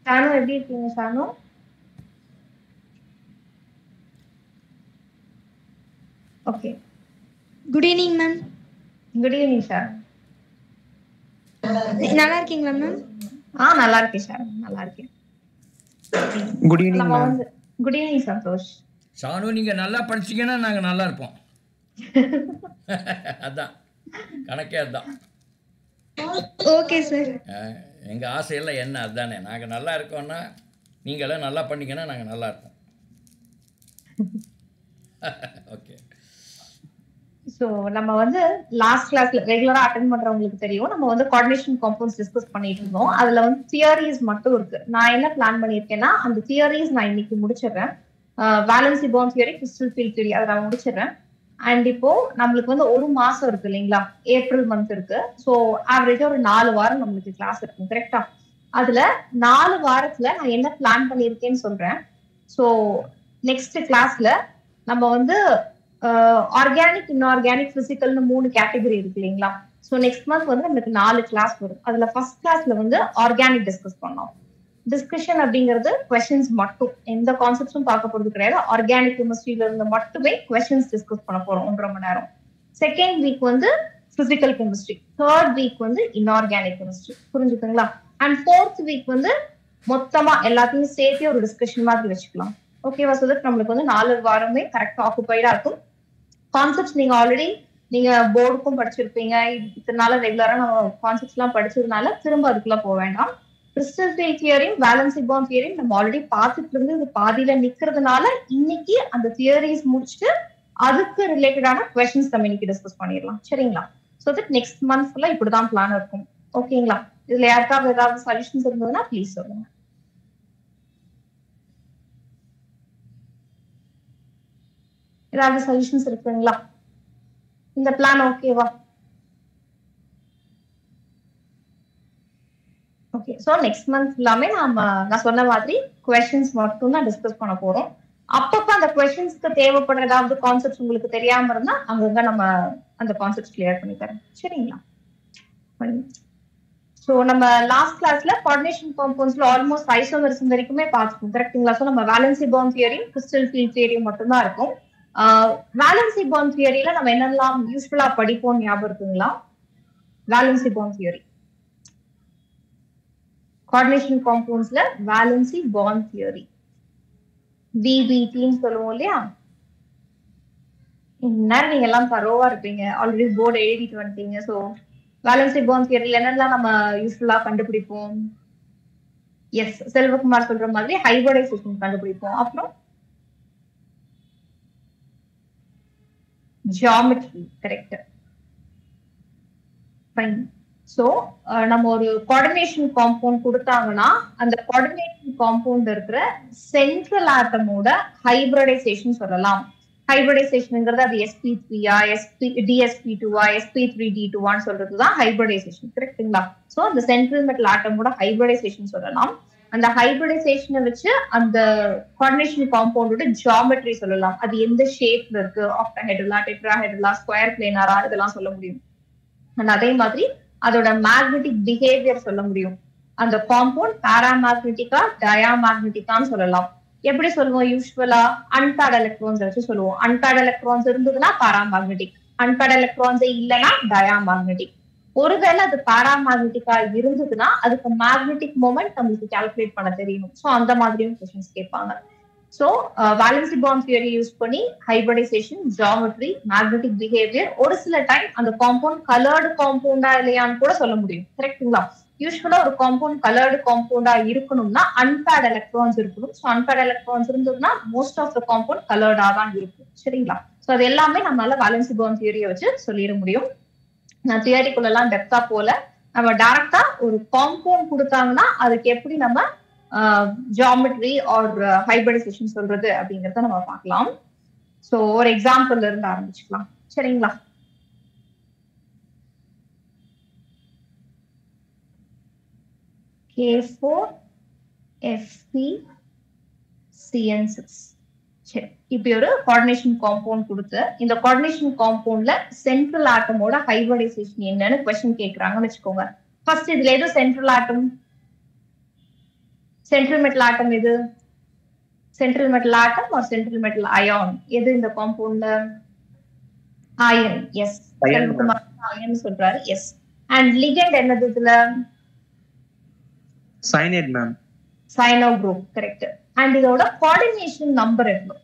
ஷானு எப்படி இருக்கீங்க Shanu? Okay. Good evening ma'am. Good evening Shanu. நல்லா இருக்கீங்களா மேம்? நல்லா இருக்கேன் ஷானு, நல்லா இருக்கேன். Good evening ma'am. Good evening Santhosh. Shanu நீங்க நல்லா படிச்சீங்கன்னா நாங்க நல்லா இருப்போம். அதான் கணக்கே அதான். Okay sir. எங்கள் ஆசையெல்லாம் என்ன அதுதானே, நாங்கள் நல்லா இருக்கோம்னா நீங்களாம் நல்லா பண்ணீங்கன்னா நாங்கள் நல்லா இருப்போம். ஓகே. ஸோ நம்ம வந்து லாஸ்ட் கிளாஸ்ல ரெகுலரா அட்டென்ட் பண்றவங்களுக்கு தெரியும், நம்ம வந்து கோஆர்டினேஷன் காம்பவுண்ட்ஸ் டிஸ்கஸ் பண்ணிட்டு இருந்தோம். அதுல வந்து தியரிஸ் மட்டும் இருக்கு. நான் என்ன பிளான் பண்ணியிருக்கேன்னா அந்த தியரிஸ் நான் இன்னைக்கு முடிச்சிடுறேன். Valency bond theory, crystal field theory அதை நான் முடிச்சிடுறேன். அண்ட் இப்போ நம்மளுக்கு வந்து ஒரு மாசம் இருக்கு இல்லைங்களா, ஏப்ரல் மந்த் இருக்கு. ஸோ ஆவரேஜா ஒரு 4 வாரம் நம்மளுக்கு கிளாஸ் இருக்கும், கரெக்டா? அதுல 4 வாரத்துல நான் என்ன பிளான் பண்ணியிருக்கேன்னு சொல்றேன். ஸோ நெக்ஸ்ட் கிளாஸ்ல நம்ம வந்து ஆர்கானிக், இன்ஆர்கானிக், பிசிக்கல்னு 3 கேட்டகரி இருக்கு இல்லைங்களா. ஸோ நெக்ஸ்ட் மந்த் வந்து நம்மளுக்கு 4 கிளாஸ் வரும். அதுல ஃபர்ஸ்ட் கிளாஸ்ல வந்து ஆர்கானிக் டிஸ்கஸ் பண்ணோம். டிஸ்கஷன் அப்படிங்கிறது கொஸ்டின்ஸ் மட்டும், எந்த கான்செப்ட்ஸும் பார்க்க போறது கிடையாது. ஆர்கானிக் கெமிஸ்ட்ரியில இருந்து மட்டுமே கொஸ்டின்ஸ் டிஸ்கஸ் பண்ண போறோம் 1.5 மணி நேரம். செகண்ட் வீக் வந்து பிசிக்கல் கெமிஸ்ட்ரி, தேர்ட் வீக் வந்து இன்ஆர்கானிக் கெமிஸ்ட்ரி, புரிஞ்சுக்குங்களா? அண்ட் ஃபோர்த் வீக் வந்து மொத்தமா எல்லாத்தையும் சேர்த்து ஒரு டிஸ்கஷன் மாதிரி வச்சுக்கலாம். ஓகேவா? ஸோ தட் நம்மளுக்கு வந்து 4 வாரமே கரெக்டா ஆக்குபைடா இருக்கும். கான்செப்ட்ஸ் நீங்க ஆல்ரெடி நீங்க போர்டுக்கும் படிச்சிருப்பீங்க, இதனால ரெகுலரா நம்ம கான்செப்ட்ஸ் எல்லாம் படிச்சதுனால திரும்ப அதுக்குள்ள போக வேண்டாம். கிறிஸ்டல் ஃபீல்ட் தியரியும் வேலன்சி பாண்ட் தியரியும் நம்ம ஆல்ரெடி பார்த்துட்டு இருந்து இது பாதியில நிக்கிறதுனால இன்னைக்கு அந்த தியரிஸ் முடிச்சுட்டு அதுக்கு ரிலேட்டடான கொஸ்டின்ஸ் நம்ம இன்னைக்கு டிஸ்கஸ் பண்ணிடலாம், சரிங்களா? ஸோ தட் நெக்ஸ்ட் மந்த் ஃபுல்லா இப்படிதான் பிளான் இருக்கும், ஓகேங்களா? இதுல யாருக்காவது ஏதாவது சஜஷன்ஸ் இருந்ததுன்னா ப்ளீஸ் சொல்லுங்க. ஏதாவது சஜஷன்ஸ் இருக்குங்களா? இந்த பிளான் ஓகேவா? ஓகே. ஸோ நெக்ஸ்ட் மந்த் எல்லாமே நான் சொன்ன மாதிரி கொஸ்டின்ஸ் மட்டும் தான் டிஸ்கஸ் பண்ண போறோம். அப்பப்ப அந்த கொஸ்டின்ஸ்க்கு தேவைப்படுற ஏதாவது கான்செப்ட்ஸ் உங்களுக்கு தெரியாம இருந்தா அங்கங்க நம்ம அந்த கான்செப்ட்ஸ் கிளியர் பண்ணி தரோம், சரிங்களா? ஸோ நம்ம லாஸ்ட் கிளாஸ்ல கோஆர்டினேஷன் காம்பவுண்ட்ஸ்ல ஆல்மோஸ்ட் ஐசோமரிசம் வரைக்குமே பார்த்துக்கோம், கரெக்டுங்களா? ஸோ நம்ம வேலன்சி பாண்ட் தியரியும் கிறிஸ்டல் ஃபீல்ட் தியரியும் மட்டும் தான் இருக்கும். வேலன்சி பாண்ட் தியரியில நம்ம என்னெல்லாம் யூஸ்ஃபுல்லா படிப்போம் ஞாபகம் இருக்குங்களா? வேலன்சி பாண்ட் தியரி, கோஆர்டினேஷன் காம்பவுண்ட்ஸ்ல வேலன்சி பாண்ட் தியரி, VBTன்னு சொல்லுவோம் இல்லையா? இந்நேரம் நீங்க எல்லாம் தரோவா இருப்பீங்க, ஆல்ரெடி போர்டு எழுதிட்டு வந்துட்டீங்க. ஸோ வேலன்சி பாண்ட் தியரியில என்னெல்லாம் நம்ம யூஸ்ஃபுல்லா கண்டுபிடிப்போம்? எஸ், செல்வகுமார் சொல்ற மாதிரி ஹைபிரிடைசேஷன் கண்டுபிடிப்போம். அப்புறம் ஜியாமெட்ரி, கரெக்ட், ஃபைன். ஸோ நம்ம ஒரு கோஆர்டினேஷன் காம்பவுண்ட் கொடுத்தாங்கன்னா அந்த கோஆர்டினேஷன் காம்பவுண்ட் இருக்கிற சென்ட்ரல் ஆட்டமோட ஹைபிரிடைசேஷன் சொல்லலாம். ஹைபிரிடைசேஷன்ங்கிறது அது sp3-ஆ, dsp2-ஆ, sp3d2-ஆன்னு சொல்றதுதான் ஹைபிரிடைசேஷன், கரெக்டுங்களா? ஸோ அந்த சென்ட்ரல் மெட்டல் ஆட்டமோட ஹைபிரிடைசேஷன் சொல்லலாம். அந்த ஹைபிரிடைசேஷனை வச்சு அந்த கோஆர்டினேஷன் காம்பவுண்டோட ஜியாமெட்ரி சொல்லலாம். அது எந்த ஷேப்ல இருக்கு, ஆக்டாஹெட்ரலா, டெட்ராஹெட்ரலா, ஸ்கொயர் பிளேனாரா, இதெல்லாம் சொல்ல முடியும். அண்ட் அதே மாதிரி அதோட மேக்னெட்டிக் பிஹேவியர் சொல்ல முடியும். அந்த காம்பவுண்ட் பாராமேக்னெட்டிக்கா, டயாமேக்னெட்டிக்கான்னு சொல்லலாம். எப்படி சொல்லுவோம்? யூஸ்வலா அன்பேர்ட் எலக்ட்ரான்ஸ் வச்சு சொல்லுவோம். அன்பேர்ட் எலக்ட்ரான்ஸ் இருந்ததுன்னா பாராமேக்னெட்டிக், அன்பேர்ட் எலக்ட்ரான்ஸே இல்லைன்னா டயாமேக்னெட்டிக். ஒருவேளை அது பாராமேக்னெட்டிக்கா இருந்ததுன்னா அதுக்கு மேக்னெட்டிக் மொமெண்ட் நம்மளுக்கு கால்குலேட் பண்ண தெரியணும். ஸோ அந்த மாதிரியும் கொஸ்டின்ஸ் கேட்பாங்க. So valency bond theory use பண்ணி ஹைபிரிடைசேஷன், ஜியாமெட்ரி, மேக்னெட்டிக் பிஹேவியர், ஒரு சில டைம் அந்த காம்பவுண்ட் கலர்டு காம்பவுண்டா இல்லையான்னு கூட சொல்ல முடியும், கரெக்டுங்களா? யூஸ்வலா ஒரு காம்பவுண்ட் கலர்டு காம்பவுண்டா இருக்கணும்னா அன்பேர்ட் எலக்ட்ரான்ஸ் இருக்கணும். ஸோ அன்பேர்ட் எலக்ட்ரான்ஸ் இருந்ததுன்னா மோஸ்ட் ஆஃப் த காம்பவுண்ட் கலர்டா தான் இருக்கும், சரிங்களா? ஸோ அது எல்லாமே நம்மளால வேலன்சி பாண்ட் தியரியை வச்சு சொல்லிட முடியும். நான் தியரிக்குள்ள எல்லாம் டெப்தா போல, நம்ம டைரக்டா ஒரு காம்பவுண்ட் கொடுத்தாங்கன்னா அதுக்கு எப்படி நம்ம ஜியாமெட்ரி ஆர் ஹைபிரிடைசேஷன் சொல்றது அப்படிங்கறத நம்ம பார்க்கலாம். ஸோ ஒரு எக்ஸாம்பிள்ல இருந்து ஆரம்பிச்சுக்கலாம், சரிங்களா? K4Fp-CN6. சரி, இப்படி ஒரு கோஆர்டினேஷன் காம்பவுண்ட் கொடுத்து இந்த கோஆர்டினேஷன் காம்பவுண்ட்ல சென்ட்ரல் ஆட்டமோட ஹைபிரிடைசேஷன் என்னன்னு கொஸ்டின் கேட்கறாங்கன்னு வச்சுக்கோங்க. ஃபர்ஸ்ட் இதுல ஏதோ central atom central metal atom எது? Central metal atom or central metal ion எது இந்த காம்பவுண்ட்ல? அயன். எஸ், அயன் சொல்றாரு. எஸ். அண்ட் லிகெண்ட் என்னது இதுல? Cyanide ma'am. Cyano group. Correct. And இதோட கோஆர்டினேஷன் நம்பர் எவ்வளவு?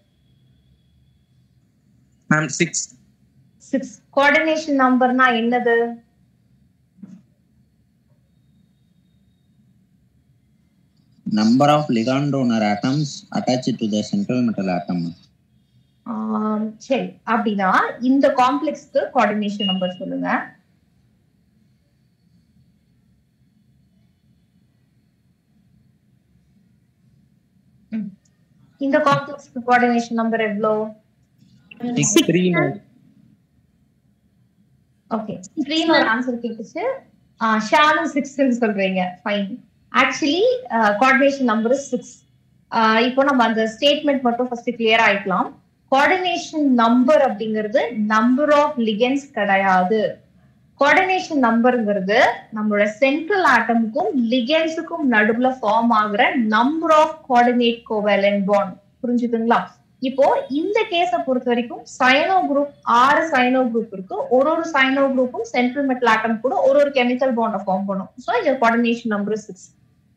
மேம் 6. 6. கோஆர்டினேஷன் நம்பர்னா என்னது? Number of ligand donor atoms attached to the central metal atom. சரி, அப்படின்னா இந்த காம்ப்ளெக்ஸ்க்கு கோஆர்டினேஷன் நம்பர் சொல்லுங்க. இந்த காம்ப்ளெக்ஸ்க்கு கோஆர்டினேஷன் நம்பர் எவ்வளோ? 3 மேம். ஓகே, 3 னு ஒரு ஆன்சர் கேட்டுச்சு. ஷானு 6 ன்னு சொல்றீங்க. ஃபைன். Actually coordination number 6. இப்போ நம்ம அந்த ஸ்டேட்மெண்ட் மட்டும் ஃபர்ஸ்ட் கிளியர் ஆயிக்கலாம். கோஆர்டினேஷன் நம்பர் அப்படிங்கிறது நம்பர் ஆஃப் லிகெண்ட்ஸ் கிடையாது. கோஆர்டினேஷன் நம்பர்ங்கிறது நம்மளோட சென்ட்ரல் ஆட்டமுக்கும் லிகெண்ட்ஸுக்கும் நடுவுல ஃபார்ம் ஆகுற நம்பர் ஆஃப் கோஆர்டினேட் கோவேலன்ட் பாண்ட். புரிஞ்சுதுங்களா? இப்போ இந்த கேஸ பொறுத்த வரைக்கும் சயனோ குரூப் 6 சயனோ குரூப் இருக்கு. ஒரு சயனோ குரூப்பும் சென்ட்ரல் மெட்டல் ஆட்டம் கூட ஒரு கெமிக்கல் பாண்ட ஃபார்ம் பண்ணும். சோ இந்த கோஆர்டினேஷன் நம்பர் 6.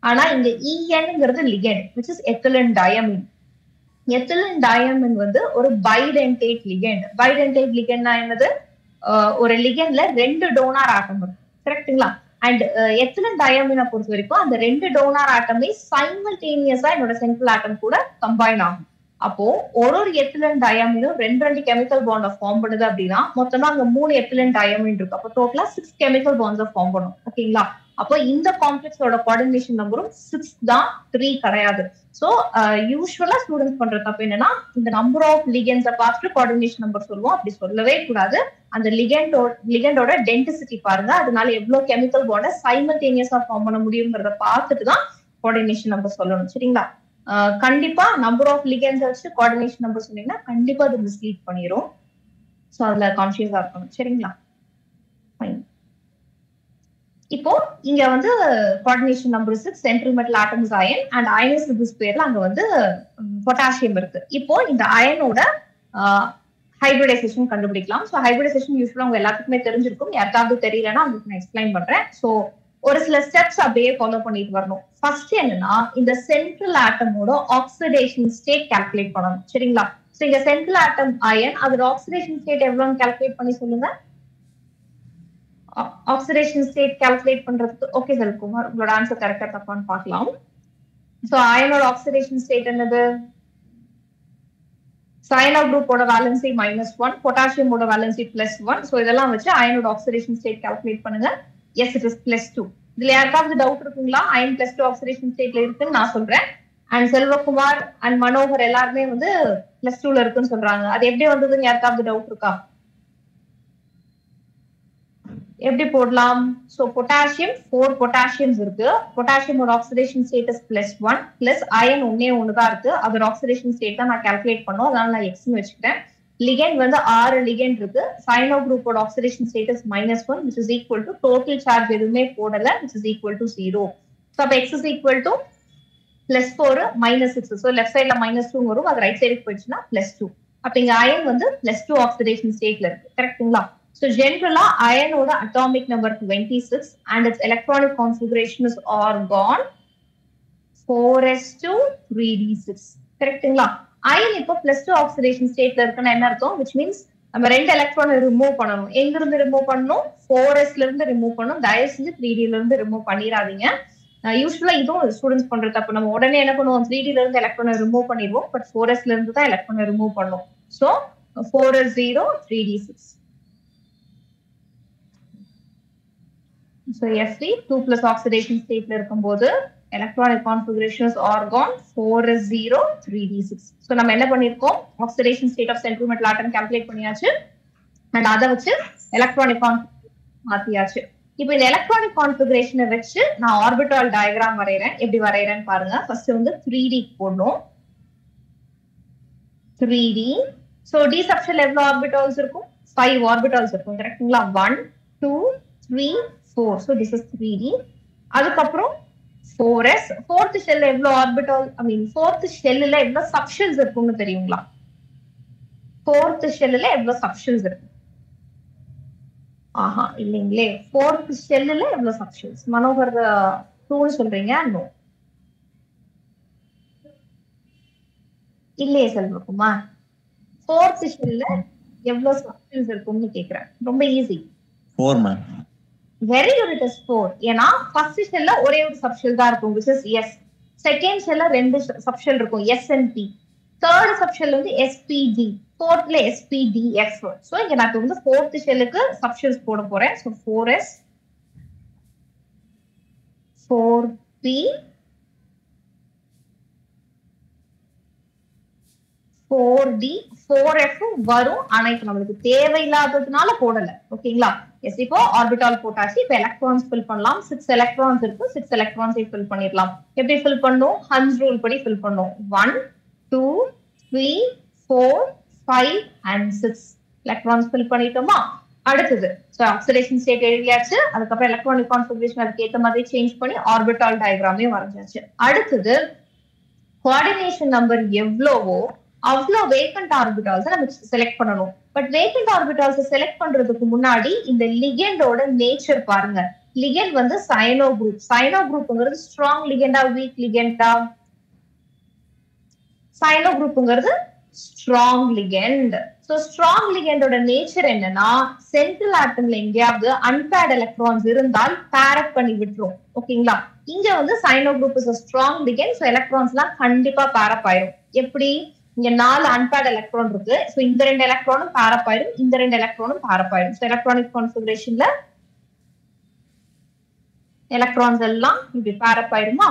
ஆனா இங்க ENங்கிறது ligand which is ethylene diamine. ethylene diamine வந்து ஒரு பைடென்டேட் லிகெண்ட். பைடென்டேட் லிகெண்ட்னா என்னது? ஒரு லிகெண்ட்ல 2 டோனார் ஆட்டம் இருக்கும். கரெக்ட்டுங்களா? அண்ட் ethylene diamine பொறுத்த வரைக்கும் அந்த 2 டோனார் ஆட்டமே சைமல்டேனியஸா என்னோட சென்ட்ரல் ஆட்டம் கூட கம்பைன் ஆகும். அப்போ ஒரு ethylene diamine 2 chemical Banda form பண்ணுது அப்படின்னா மொத்தமா அங்க 3 ethylene diamine இருக்கு. அப்போ டோட்டலா 6 கெமிக்கல் பாண்ட்ஸ் ஃபார்ம் பண்ணும். ஓகேங்களா? அப்போ இந்த காம்ப்ளெக்ஸோட கோஆர்டினேஷன் நம்பரும் 6 தான், 3 கிடையாது. சோ யூசுவலா ஸ்டூடெண்ட்ஸ் பண்ற தப்பு இந்த நம்பர் ஆஃப் லிகெண்ட்ஸை பார்த்துட்டு கோஆர்டினேஷன் நம்பர் சொல்லுவோம். அப்படி சொல்லவே கூடாது. அந்த லிகெண்டோட டென்சிட்டி பாருங்க, அதனால எவ்வளவு கெமிக்கல் பாண்ட சைமல்டேனியஸா ஃபார்ம் பண்ண முடியுங்கிறத பார்த்துட்டு தான் கோஆர்டினேஷன் நம்பர் சொல்லணும். சரிங்களா? கண்டிப்பா நம்பர் ஆஃப் லிகெண்ட்ஸ் வச்சு கோஆர்டினேஷன் நம்பர் சொன்னீங்கன்னா கண்டிப்பா அது மிஸ்லீட் பண்ணிரும். சோ அதுல கான்ஷியஸா இருக்கணும். சரிங்களா? இப்போ இங்க வந்து coordination number 6 central metal atoms ion and ionise this பேர்ல அங்க வந்து பொட்டாசியம் இருக்கு. இப்போ இந்த அயனோட ஹைபிரிடைசேஷன் கண்டுபிடிக்கலாம். சோ ஹைபிரிடைசேஷன் யூஸ்வலா உங்க எல்லாத்துக்குமே தெரிஞ்சிருக்கும். யாருக்காவது தெரியலன்னா உங்களுக்கு நான் எக்ஸ்பிளைன் பண்றேன். சோ ஒரு சில ஸ்டெப்ஸ் அப்படியே ஃபாலோ பண்ணிட்டு வரணும். ஃபர்ஸ்ட் என்னன்னா இந்த சென்ட்ரல் ஆட்டமோட ஆக்சிடேஷன் ஸ்டேட் கால்குலேட் பண்ணணும். சரிங்களா? சோ இங்க சென்ட்ரல் ஆட்டம் அயன் அதோட ஆக்சிடேஷன் ஸ்டேட் எவ்வளவுன்னு கால்குலேட் பண்ணி சொல்லுங்க. ஆக்சிடேஷன் ஸ்டேட் கால்குலேட் பண்றதுக்கு ஓகே செல்குமார், உங்களோட ஆன்சர் கரெக்டா தப்பான்னு பார்க்கலாம். சோ அயனோட ஆக்சிடேஷன் ஸ்டேட் என்னது? சயனோ குரூப்போட வேலன்சி -1, பொட்டாசியமோட வேலன்சி +1. சோ இதெல்லாம் வச்சு அயனோட ஆக்சிடேஷன் ஸ்டேட் கால்குலேட் பண்ணுங்க. Yes, it is +2. இதுல யாருக்காவது டவுட் இருக்குங்களா? அயன் +2 ஆக்சிடேஷன் ஸ்டேட்ல இருக்குன்னு நான் சொல்றேன். அண்ட் செல்வகுமார் அண்ட் மனோகர் எல்லாருமே வந்து +2ல இருக்குன்னு சொல்றாங்க. அது எப்படி வந்ததுன்னு யாருக்காவது டவுட் இருக்கா? எப்படி போடலாம்? சோ பொட்டாசியம் 4 பொட்டாசியம்ஸ் இருக்கு. பொட்டாசியமோட ஆக்சிடேஷன் ஸ்டேட்டஸ் +1 பிளஸ் அயன் ஒண்ணு தான் இருக்கு. அதோட ஆக்சிடேஷன் ஸ்டேட் தான் நான் கால்குலேட் பண்ணோம். அதனால நான் எக்ஸ்னு வச்சுக்கிறேன். லிகெண்ட் வந்து 6 லிகெண்ட் இருக்கு. சயனோ குரூப்போட oxidation states -1 which is equal to total charge எதுவுமே போடல which is equal to 0. So அப்ப x is equal to +4 -6. So left சைடுல -2 வரும். அது ரைட் சைடுக்கு போயிடுச்சுன்னா +2. அப்ப இங்க அயன் வந்து +2 ஆக்சிடேஷன் ஸ்டேட்ல இருக்கு. கரெக்ட்டுங்களா? So generally iron atomic number 26 and its electronic configuration is argon 4s2 3d6. கரெக்ட்டுங்களா? அயன் இப்போ +2 ஆக்சிடேஷன் ஸ்டேட்ல இருக்குன்னா என்ன அர்த்தம்? which means நம்ம 2 எலக்ட்ரானை ரிமூவ் பண்ணணும். எங்க இருந்து ரிமூவ் பண்ணணும்? 4s ல இருந்து ரிமூவ் பண்ணணும். தயவு செஞ்சு 3d ல இருந்து ரிமூவ் பண்ணிடாதீங்க. யூஸ்வலா இதுவும் ஸ்டூடெண்ட்ஸ் பண்ற தப்பு. நம்ம உடனே என்ன பண்ணுவோம்? 3d ல இருந்து எலக்ட்ரானை ரிமூவ் பண்ணிடுவோம். பட் 4s ல இருந்து தான் எலக்ட்ரானை ரிமூவ் பண்ணும். So 4s0 3d6. So Fe 2+ oxidation state ல இருக்கும்போது electronic configuration is argon 4s0 3d6. So நம்ம என்ன பண்ணிருக்கோம்? Oxidation state of central metal atom calculate பண்ணியாச்சு. and அத வச்சு electronic configuration மாத்தியாச்சு. இப்போ இந்த electronic configuration வச்சு நான் orbital diagram வரையறேன். எப்படி வரையறேன்னு பாருங்க. ஃபர்ஸ்ட் வந்து 3d போடணும். 3d. So d subshell எவ்வளவு orbitals இருக்கும்? 5 orbitals இருக்கும். கரெக்ட்டுங்களா? 1 2 3 4. So this is 3d. அதுக்கப்புறம் 4s. Fourth shell எவ்வளவு ஆர்பிட்டால், ஐ மீன் fourth shellல எவ்வளவு சப்ஷெல்ஸ் இருக்கும்னு தெரியுங்களா? fourth shellல எவ்வளவு சப்ஷெல்ஸ் இருக்கு? ஆஹா இல்லைங்களே. fourth shellல எவ்வளவு சப்ஷெல்ஸ்? மனோகர் 2 சொல்றீங்க. நோ இல்லையே செல்வகுமார். fourth shellல எவ்வளவு சப்ஷெல்ஸ் இருக்கும்னு கேக்குறேன். ரொம்ப easy. 4 ma'am. Very good, it is 4. ஏன்னா ஃபர்ஸ்ட் ஷெல்ல ஒரே ஒரு சப்ஷெல் தான் இருக்கும், which is S. செகண்ட் ஷெல்ல ரெண்டு சப்ஷெல் இருக்கும், S and P. Third subshell வந்து SPG. ஃபோர்த்ல SPDF. சோ இங்க நான் வந்து ஃபோர்த் ஷெல்லுக்கு சப்ஷெல்ஸ் போட போறேன். So 4S 4P 4D 4F வரும். ஆனா இப்ப நம்மளுக்கு தேவையில்லாததுனால போடல. ஓகேங்களா? எஸ், இப்போ ஆர்பிட்டால் போட்டாச்சு. இப்ப எலக்ட்ரான்ஸ் ஃபில் பண்ணலாம். 6 எலக்ட்ரான்ஸ் இருக்கு. 6 எலக்ட்ரான்ஸ் ஃபில் பண்ணிடலாம். எப்படி ஃபில் பண்ணும்? ஹன்ஸ் ரூல் படி ஃபில் பண்ணும். 1 2 3 4 5 and 6 எலக்ட்ரான்ஸ் ஃபில் பண்ணிட்டோமா? அடுத்தது சோ ஆக்சிடேஷன் ஸ்டேட் எழுதியாச்சு. அதுக்கப்புறம் எலக்ட்ரானிக் கான்ஃபிகரேஷன் அதுக்கு ஏத்த மாதிரி சேஞ்ச் பண்ணி ஆர்பிட்டால் டயக்ராமே வரைஞ்சாச்சு. அடுத்தது கோஆர்டினேஷன் நம்பர் எவ்வளவோ அவ்வளோ வேக்கண்ட் ஆர்பிட்டால்ஸ் நம்ம செலக்ட் பண்ணணும். பட் வேக்கண்ட் ஆர்பிட்டால்ஸ் செலக்ட் பண்றதுக்கு முன்னாடி இந்த லிகெண்டோட நேச்சர் பாருங்க. லிகெண்ட் வந்து சைனோ குரூப். சைனோ குரூப்ங்கிறது ஸ்ட்ராங் லிகெண்டா வீக் லிகெண்டா? சைனோ குரூப்ங்கிறது ஸ்ட்ராங் லிகெண்ட். சோ ஸ்ட்ராங் லிகெண்டோட நேச்சர் என்னன்னா, சென்ட்ரல் ஆட்டம்ல எங்கேயாவது அன்பேர்ட் எலக்ட்ரான்ஸ் இருந்தால் பேர் அப் பண்ணி விட்டுரும். ஓகேங்களா? இங்க வந்து cyano group is strong ligand. So electrons எல்லாம் கண்டிப்பா பேர் அப் ஆயிரும். எப்படி? இங்க 4 அன்பேர்ட் எலக்ட்ரான் இருக்கு. சோ இந்த 2 எலக்ட்ரானும் பேர் அப் ஆயிரும், இந்த 2 எலக்ட்ரானும் பேர் அப் ஆயிரும். சோ எலக்ட்ரானிக் கான்ஃபிகரேஷன்ல எலக்ட்ரான்ஸ் எல்லாம் இப்படி பேர் அப் ஆயிருமா?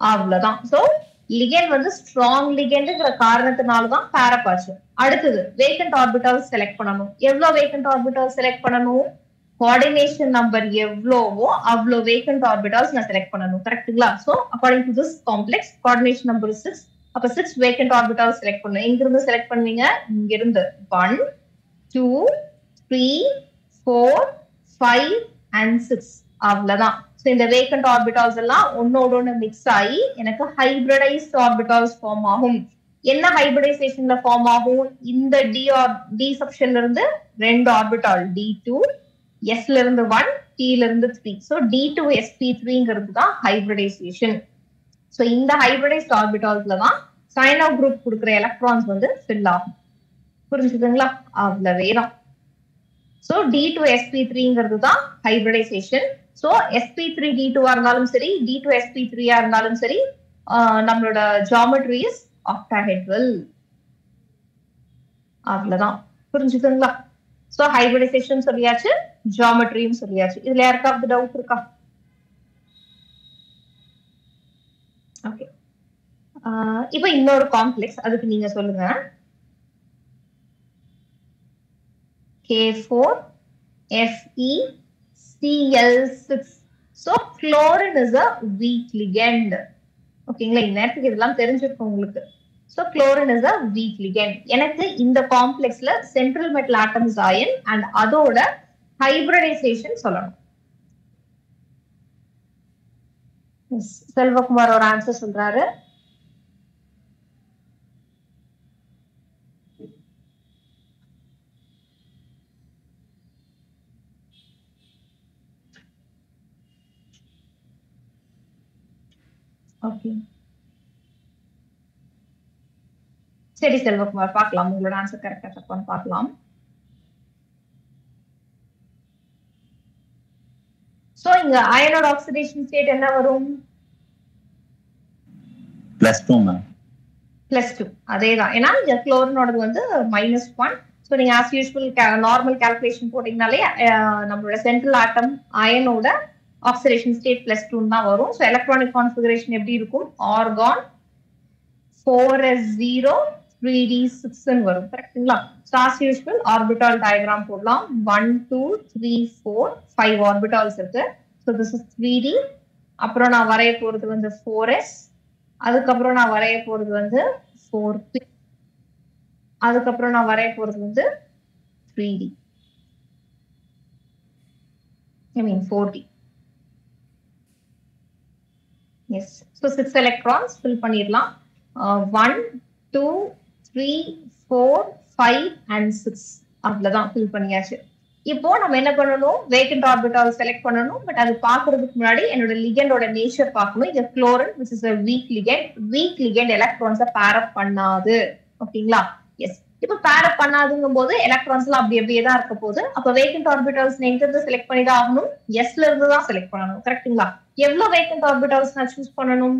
அவ்வளவுதான். சோ லிகெண்ட் வந்து ஸ்ட்ராங் லிகெண்ட்ங்கிற காரணத்தினாலதான் பேர் அப் ஆச்சு. அடுத்தது வேக்கண்ட் ஆர்பிட்டால் செலக்ட் பண்ணணும். எவ்வளவு வேக்கண்ட் ஆர்பிட்டால் செலக்ட் பண்ணணும்? கோஆர்டினேஷன் நம்பர் எவ்வளவோ அவ்வளவு வேக்கண்ட் ஆர்பிட்டால்ஸ் நான் செலக்ட் பண்ணணும். கரெக்ட்டுங்களா? So according to this complex coordination number 6. அப்ப 6 வேக்கண்ட் ஆர்பிட்டால் செலக்ட் பண்ணணும். எங்க இருந்து செலக்ட் பண்ணுவீங்க? இங்க இருந்து 1 2 3 4 5 and 6. அவ்வளவுதான். சோ இந்த வேக்கண்ட் ஆர்பிட்டால்ஸ் எல்லாம் ஒன்னோட ஒன்னு மிக்ஸ் ஆகி எனக்கு ஹைபிரிடைஸ்ட் ஆர்பிட்டால்ஸ் ஃபார்ம் ஆகும். என்ன ஹைபிரிடைசேஷன்ல ஃபார்ம் ஆகும்? இந்த டி சப்ஷன்ல இருந்து 2 ஆர்பிட்டால் D2, S ல இருந்து 1, T ல இருந்து 3. சோ D2 sp3ங்கிறது தான் ஹைபிரிடைசேஷன். சோ இந்த ஹைபிரிடைஸ்ட் ஆர்பிட்டால்ஸ்ல தான் சைனோ குரூப் கொடுக்கிற எலக்ட்ரான்ஸ் வந்து ஃபில் ஆகும். புரிஞ்சுதுங்களா? அவ்வளவுதான். சோ D2 sp3ங்கிறது தான் ஹைபிரிடைசேஷன். சோ sp3 D2 இருந்தாலும் சரி, D2 sp3 இருந்தாலும் சரி, நம்மளோட ஜியோமெட்ரி இஸ் ஆக்டாஹெட்ரல். அவ்வளவுதான். புரிஞ்சுதுங்களா? சோ ஹைபிரிடைசேஷன் சொல்லியாச்சு, ஜியோமெட்ரியும் சொல்லியாச்சு. இதுல யாருக்காவது டவுட் இருக்கா? ஓகே. இப்போ இன்னொரு காம்ப்ளெக்ஸ், அதுக்கு நீங்க சொல்லுங்க. K4FeCl6. So chlorine is a weak ligand. ஓகேங்களா? இந்நேரத்துக்கு இதெல்லாம் தெரிஞ்சிருக்கும் உங்களுக்கு. So chlorine is a weak ligand. எனக்கு இந்த காம்ப்ளெக்ஸ்ல central metal atoms ion and அதோட ஹைபிரிடைசேஷன் சொல்லணும். செல்வகுமார் ஒரு ஆன்சர் சொல்றாரு. ஓகே, சரி செல்வகுமார், பார்க்கலாம் உங்களோட ஆன்சர் கரெக்டா தப்பான்னு பார்க்கலாம். சோ இங்க அயனோட ஆக்சிடேஷன் ஸ்டேட் என்ன வரும்? +2 மேம். +2. அதேதான். ஏன்னா இங்க குளோரினோடது வந்து -1. சோ நீங்க ஆஸ் யூசுவல் நார்மல் கால்குலேஷன் போட்டீங்கனாலே நம்மளோட சென்ட்ரல் ஆட்டம் அயனோட ஆக்சிடேஷன் ஸ்டேட் +2 தான் வரும். சோ எலக்ட்ரானிக் கான்ஃபிகரேஷன் எப்படி இருக்கும்? ஆர்கான் 4s0 3d6 வரும். கரெக்ட்டுங்களா? So as usual orbital diagram போடலாம். 1 2 3 4 5 ஆர்பிட்டால்ஸ் இருக்கு. So this is 3d. அப்புறம் நான் வரைய போறது வந்து 4s. அதுக்கப்புறம் நான் வரைய போறது வந்து 4p. அதுக்கப்புறம் நான் வரைய போறது வந்து 3d, I mean 4d. Yes. So 6 electrons fill பண்ணிடலாம். 1 2 3 4 5 and 6 அவ்வளவுதான் ஃபில் பண்ணியாச்சு. இப்போ நம்ம என்ன பண்ணணும், வேக்கண்ட் ஆர்பிட்டால் செலக்ட் பண்ணணும். பட் அது பாக்குறதுக்கு முன்னாடி என்னோட லிகண்டோட நேச்சர் பார்க்கணும். இது chlorine which is a weak ligand. Weak ligand எலக்ட்ரான்ஸை பேர் அப் பண்ணாது. ஓகேங்களா? எஸ். இப்போ பேர் அப் பண்ணாதுங்கும் போது எலக்ட்ரான்ஸ் எல்லாம் அப்படியே தான் இருக்க போகுது. அப்ப வேக்கண்ட் ஆர்பிட்டால்ஸ் எங்க இருந்து செலக்ட் பண்ணி தான் ஆகணும், எஸ்ல இருந்து தான் செலக்ட் பண்ணணும். கரெக்ட்டுங்களா? எவ்வளவு வேக்கண்ட் ஆர்பிட்டால்ஸ் நான் சூஸ் பண்ணணும்?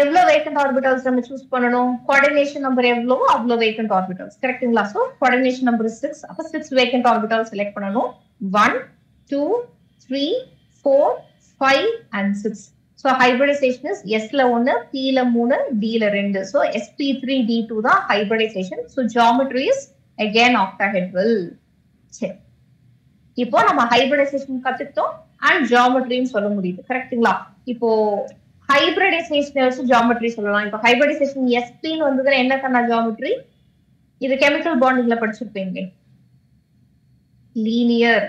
எவ்வளவு வேக்கண்ட் ஆர்பிட்டால்ஸ் நம்ம சூஸ் பண்ணணும்? கோஆர்டினேஷன் நம்பர் எவ்வளவோ அவ்வளவு வேக்கண்ட் ஆர்பிட்டால்ஸ். கரெக்ட்டுங்களா? So coordination number 6. அப்ப 6 வேக்கண்ட் ஆர்பிட்டால்ஸ் செலக்ட் பண்ணணும். 1 2 3 4 5 and 6. So hybridization is S ல 1, P ல 3, D ல 2. So sp3d2 தான் hybridization. So geometry is again octahedral. சரி, இப்போ நம்ம hybridization கத்துக்கிட்டோம் and geometry சொல்ல முடியுது. கரெக்ட்டுங்களா? இப்போ hybridization geometry சொல்லலாம். இப்போ hybridization sp ன்னு வந்ததுன்னா என்ன கண்ணா geometry? இது chemical bondingல படிச்சிருப்பீங்க. linear.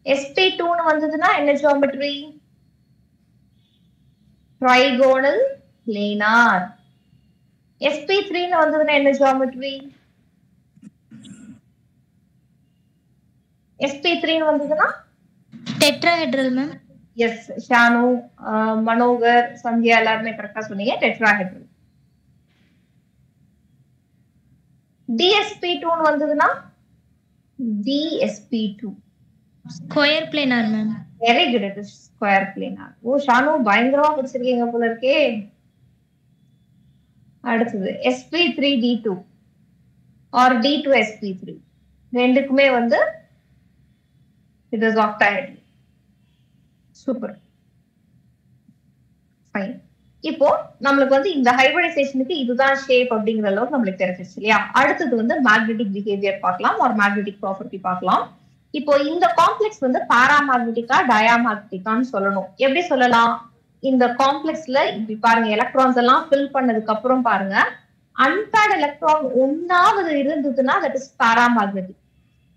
sp2 ன்னு வந்ததுன்னா என்ன geometry? trigonal planar. sp3 ன்னு வந்ததுன்னா என்ன geometry? sp3 ன்னு வந்ததுன்னா tetrahedral மேம். எஸ், ஷானு, மனோகர், சந்தியா எல்லாருமே கரெக்டா சொன்னீங்க. டெட்ராஹெட்ரல். dsp2 ன்னு வந்ததுன்னா dsp2 square planar ma'am. Very good. It is square planar. Oh Shanu பயங்கரமா படிச்சிருக்கீங்க போல இருக்கே. அடுத்தது sp3d2 ஆர் d2sp3 ரெண்டுக்குமே வந்து it is octahedral. Super, fine. இப்போ நம்மளுக்கு வந்து இந்த ஹைபிரிடைசேஷனுக்கு இதுதான் ஷேப் அப்படிங்கிற அளவுக்கு நம்மளுக்கு தெரிஞ்சிருச்சு இல்லையா? அடுத்தது வந்து மேக்னெட்டிக் பிஹேவியர் பார்க்கலாம், ஒரு மேக்னெட்டிக் ப்ராப்பர்ட்டி பார்க்கலாம். இப்போ இந்த காம்ப்ளெக்ஸ் வந்து பாராமேக்னெட்டிக்கா டயாமேக்னெட்டிக்கான்னு சொல்லணும். எப்படி சொல்லலாம்? இந்த காம்ப்ளெக்ஸ்ல இப்படி பாருங்க, எலக்ட்ரான்ஸ் எல்லாம் ஃபில் பண்ணதுக்கு அப்புறம் பாருங்க, அன்பேர்ட் எலக்ட்ரான் ஒன்னாவது இருந்ததுன்னா தட் இஸ் பாராமேக்னெட்டிக்.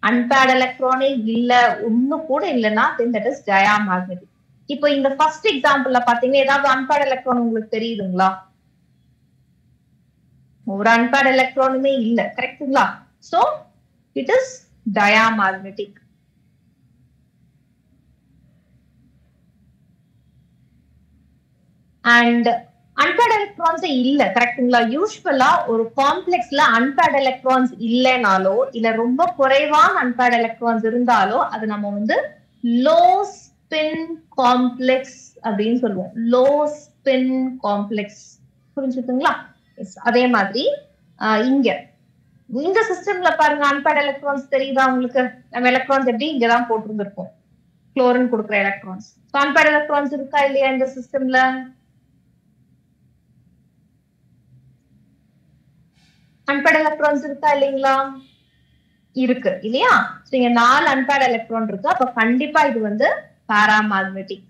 அன்பேர்ட் எலக்ட்ரானே இல்ல, ஒண்ணு கூட இல்லைன்னா தட் இஸ் டயாமேக்னெட்டிக். இப்போ இந்த ஃபர்ஸ்ட் எக்ஸாம்பிள்ல பாத்தீங்கன்னா ஏதாவது அன்பேர்ட் எலக்ட்ரான் உங்களுக்கு தெரியுதுங்களா? ஒரு அன்பேர்ட் எலக்ட்ரானுமே இல்ல. கரெக்ட்டுங்களா? So it is diamagnetic. And அன்பேர்ட் electrons இல்ல. கரெக்ட்டுங்களா? யூஸ்வலா ஒரு காம்ப்ளெக்ஸ்ல அன்பேர்ட் எலக்ட்ரான்ஸ் இல்லைனாலோ இல்ல ரொம்ப குறைவான அன்பேர்ட் எலக்ட்ரான்ஸ் இருந்தாலோ அது நம்ம வந்து லோ ஸ்பின் காம்ப்ளெக்ஸ் அப்படின்னு சொல்லுவோம். Low spin complex. புரிஞ்சுதுங்களா? அதே மாதிரி இங்க இந்த சிஸ்டம்ல பாருங்க, அன்பேர்ட் எலக்ட்ரான்ஸ் தெரியுதா உங்களுக்கு? நம்ம எலக்ட்ரான்ஸ் எப்படி இங்கதான் போட்டிருந்திருக்கோம், குளோரின் கொடுக்குற எலக்ட்ரான்ஸ். அன்பேர்ட் எலக்ட்ரான்ஸ் இருக்கா இல்லையா இந்த சிஸ்டம்ல? அன்பேர்ட் எலக்ட்ரான்ஸ் இருக்கா இல்லைங்களா? இருக்கு இல்லையா? இங்க 4 அன்பேர்ட் எலக்ட்ரான் இருக்கு. அப்ப கண்டிப்பா இது வந்து பாராமேக்னெட்டிக்.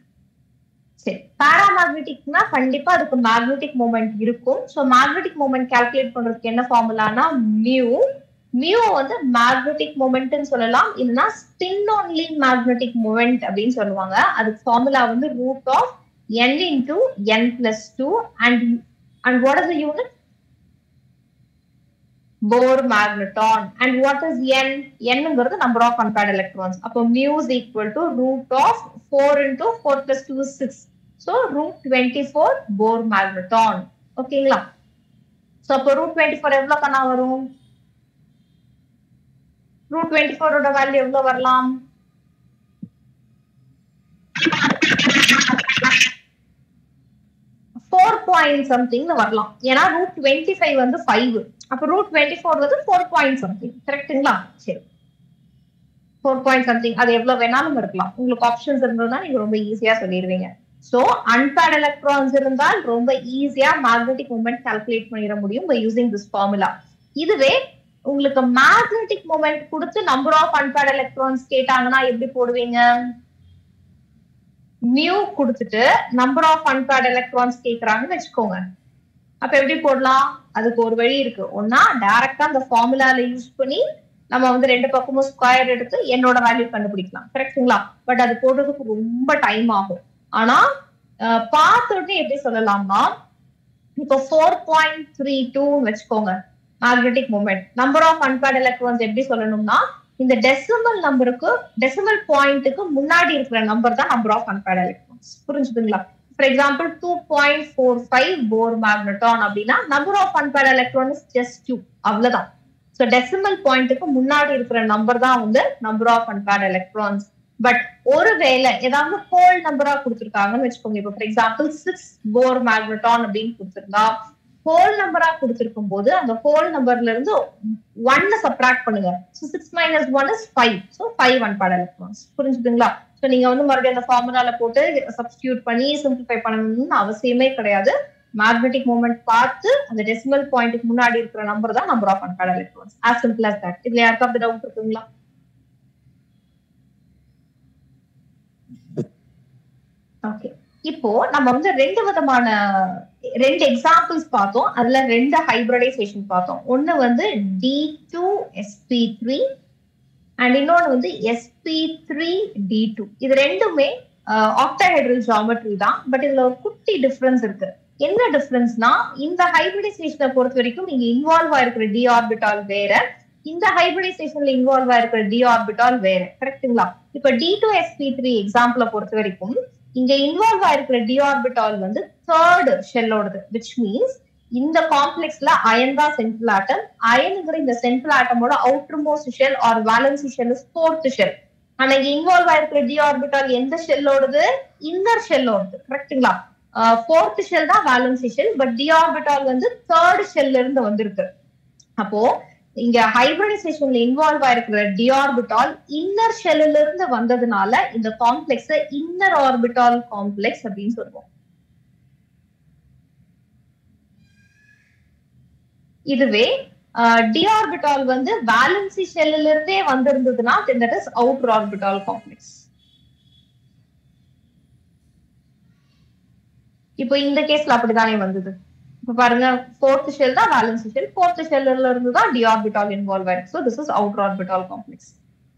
சரி, பாராமேக்னெட்டிக்னா கண்டிப்பா அதுக்கு மேக்னெட்டிக் மொமெண்ட் இருக்கும். சோ மேக்னெட்டிக் மொமெண்ட் கால்குலேட் பண்றதுக்கு என்ன ஃபார்முலானா மியூ. மியூ வந்து மேக்னெட்டிக் மொமெண்ட்னு சொல்லலாம், இல்லைன்னா ஸ்பின் ஒன்லி மேக்னெட்டிக் மொமெண்ட் அப்படின்னு சொல்லுவாங்க. அதுக்கு ஃபார்முலா வந்து √n into n+2 and what is the unit? Bohr magneton. And what is n? n ங்கிறது number of unpaired electrons. அப்போ mu is equal to √4 into 4 plus 2 is 6. So √24 Bohr magneton. ஓகேங்களா? So அப்போ √24 எவ்வளவு கண்ணா வரும்? √24 ஓட value எவ்வளவு வரலாம்? 4 point something வரலாம். ஏன்னா √25 வந்து 5. அப்ப √24 வந்து 4 point something. கரெக்ட்டுங்களா? சரி, 4 point something. அது எவ்வளவு வேணாலும் இருக்கலாம். உங்களுக்கு ஆப்ஷன்ஸ் இருந்ததுன்னா நீங்க ரொம்ப ஈஸியா சொல்லிடுவீங்க. சோ அன்பேர்ட் எலக்ட்ரான்ஸ் இருந்தால் ரொம்ப ஈஸியா மேக்னெட்டிக் மொமெண்ட் கால்குலேட் பண்ணிட முடியும் by using this formula. இதுவே உங்களுக்கு மேக்னெட்டிக் மொமெண்ட் கொடுத்து நம்பர் ஆஃப் அன்பேர்ட் எலக்ட்ரான்ஸ் கேட்டாங்கன்னா எப்படி போடுவீங்க? மியூ கொடுத்துட்டு நம்பர் ஆஃப் அன்பேர்ட் எலக்ட்ரான்ஸ் கேக்குறாங்கன்னு வச்சுக்கோங்க. அப்ப எப்படி போடலாம்? அதுக்கு ஒரு வழி இருக்கு. ஒன்னா டைரக்டா அந்த ஃபார்முலால யூஸ் பண்ணி நம்ம வந்து ரெண்டு பக்கமும் ஸ்கொயர் எடுத்து என்னோட வேல்யூ கண்டுபிடிக்கலாம். கரெக்டுங்களா? பட் அது போடுறதுக்கு ரொம்ப டைம் ஆகும். ஆனா பார்த்துட்டு எப்படி சொல்லலாம்னா, இப்போ 4.32 வச்சுக்கோங்க magnetic moment. Number of unpaired electrons எப்படி சொல்லணும்னா, இந்த டெசிமல் நம்பருக்கு டெசிமல் பாயிண்ட்டுக்கு முன்னாடி இருக்கிற நம்பர் தான் நம்பர் ஆஃப் அன்பேர்ட் எலக்ட்ரான்ஸ். புரிஞ்சுதுங்களா? ஃபார் எக்ஸாம்பிள் 2.45 போர் மேக்னெட்டான் அப்படின்னா number of unpaired electrons just 2, அவ்வளவுதான். ஸோ டெசிமல் பாயிண்ட்டுக்கு முன்னாடி இருக்கிற நம்பர் தான் வந்து number of unpaired electrons. But ஒருவேளை ஏதாவது ஹோல் நம்பரா கொடுத்துருக்காங்கன்னு வச்சுக்கோங்க. இப்போ ஃபார் எக்ஸாம்பிள் 6 போர் மேக்னெட்டான் அப்படின்னு கொடுத்துருந்தா, ஹோல் நம்பரா கொடுத்திருக்கும் போது அந்த ஹோல் நம்பர்ல இருந்து 1 சப்ட்ராக்ட் பண்ணுங்க. So 6 minus 1 is 5. So 5 அன்பேர்ட் electrons. புரிஞ்சுதுங்களா? ஸோ நீங்க வந்து மறுபடியும் அந்த ஃபார்முலால போட்டு சப்ஸ்டிடியூட் பண்ணி சிம்பிளிஃபை பண்ணணும்னு அவசியமே கிடையாது. மேக்னெட்டிக் மூமெண்ட் பார்த்து அந்த டெசிமல் பாயிண்ட்டுக்கு முன்னாடி இருக்கிற நம்பர் தான் number of unpaired electrons. as simple as that. இதுல யாருக்காவது டவுட் இருக்குங்களா? ஓகே, இப்போ நம்ம வந்து ரெண்டு எக்ஸாம்பிள்ஸ் பார்த்தோம். அதுல 2 ஹைபிரிடைசேஷன் பார்த்தோம். ஒன்னு வந்து D2sp3 அண்ட் இன்னொன்னு வந்து sp3d2. இது ரெண்டுமே ஆக்டாஹெட்ரல் ஜியோமெட்ரி தான். பட் இதுல ஒரு குட்டி டிஃபரன்ஸ் இருக்கு. என்ன டிஃபரன்ஸ்னா, இந்த ஹைபிரிடைசேஷனை பொறுத்த வரைக்கும் இங்க இன்வால்வ் ஆயிருக்கிற டி ஆர்பிட்டால் வேற, இந்த ஹைபிரிடைசேஷன்ல இன்வால்வ் ஆயிருக்கிற டி ஆர்பிட்டால் வேற. கரெக்டுங்களா? இப்ப D2sp3 எக்ஸாம்பிளை பொறுத்த வரைக்கும் இங்க இன்வால்வ் ஆயிருக்கிற டி ஆர்பிட்டால் வந்து 3rd ஷெல்லோடது, which means இந்த காம்ப்ளெக்ஸ்ல அயன் தான் சென்ட்ரல் ஆட்டம். அயனுங்கிற இந்த சென்ட்ரல் ஆட்டமோட outermost shell or valency shell is 4th shell. ஆனா இங்க இன்வால்வ் ஆயிருக்கிற டி ஆர்பிட்டால் எந்த ஷெல்லோடது? இன்னர் ஷெல்லோடது. கரெக்டுங்களா? 4th ஷெல் தான் valency shell. But D orbital வந்து 3rd ஷெல்ல இருந்து வந்திருக்கு. அப்போ இங்க ஹைபிரிடைசேஷன்ல இன்வால்வ் ஆயிருக்கிற டி ஆர்பிட்டால் இன்னர் ஷெல்ல இருந்து வந்ததுனால இந்த காம்ப்ளெக்ஸ் இன்னர் ஆர்பிட்டால் காம்ப்ளெக்ஸ் அப்படின்னு சொல்லுவோம். இதுவே டி ஆர்பிட்டால் வந்து வேலன்சி ஷெல்ல இருந்தே வந்திருந்ததுன்னா that is outer orbital complex. இப்போ இந்த கேஸ்ல அப்படிதானே வந்தது. இப்ப பாருங்க, 4th ஷெல் தான் வேலன்சி ஷெல், 4th ஷெல்ல இருந்து தான் டி ஆர்பிட்டால் இன்வால்வ் ஆயிருக்கு. So this is outer orbital complex.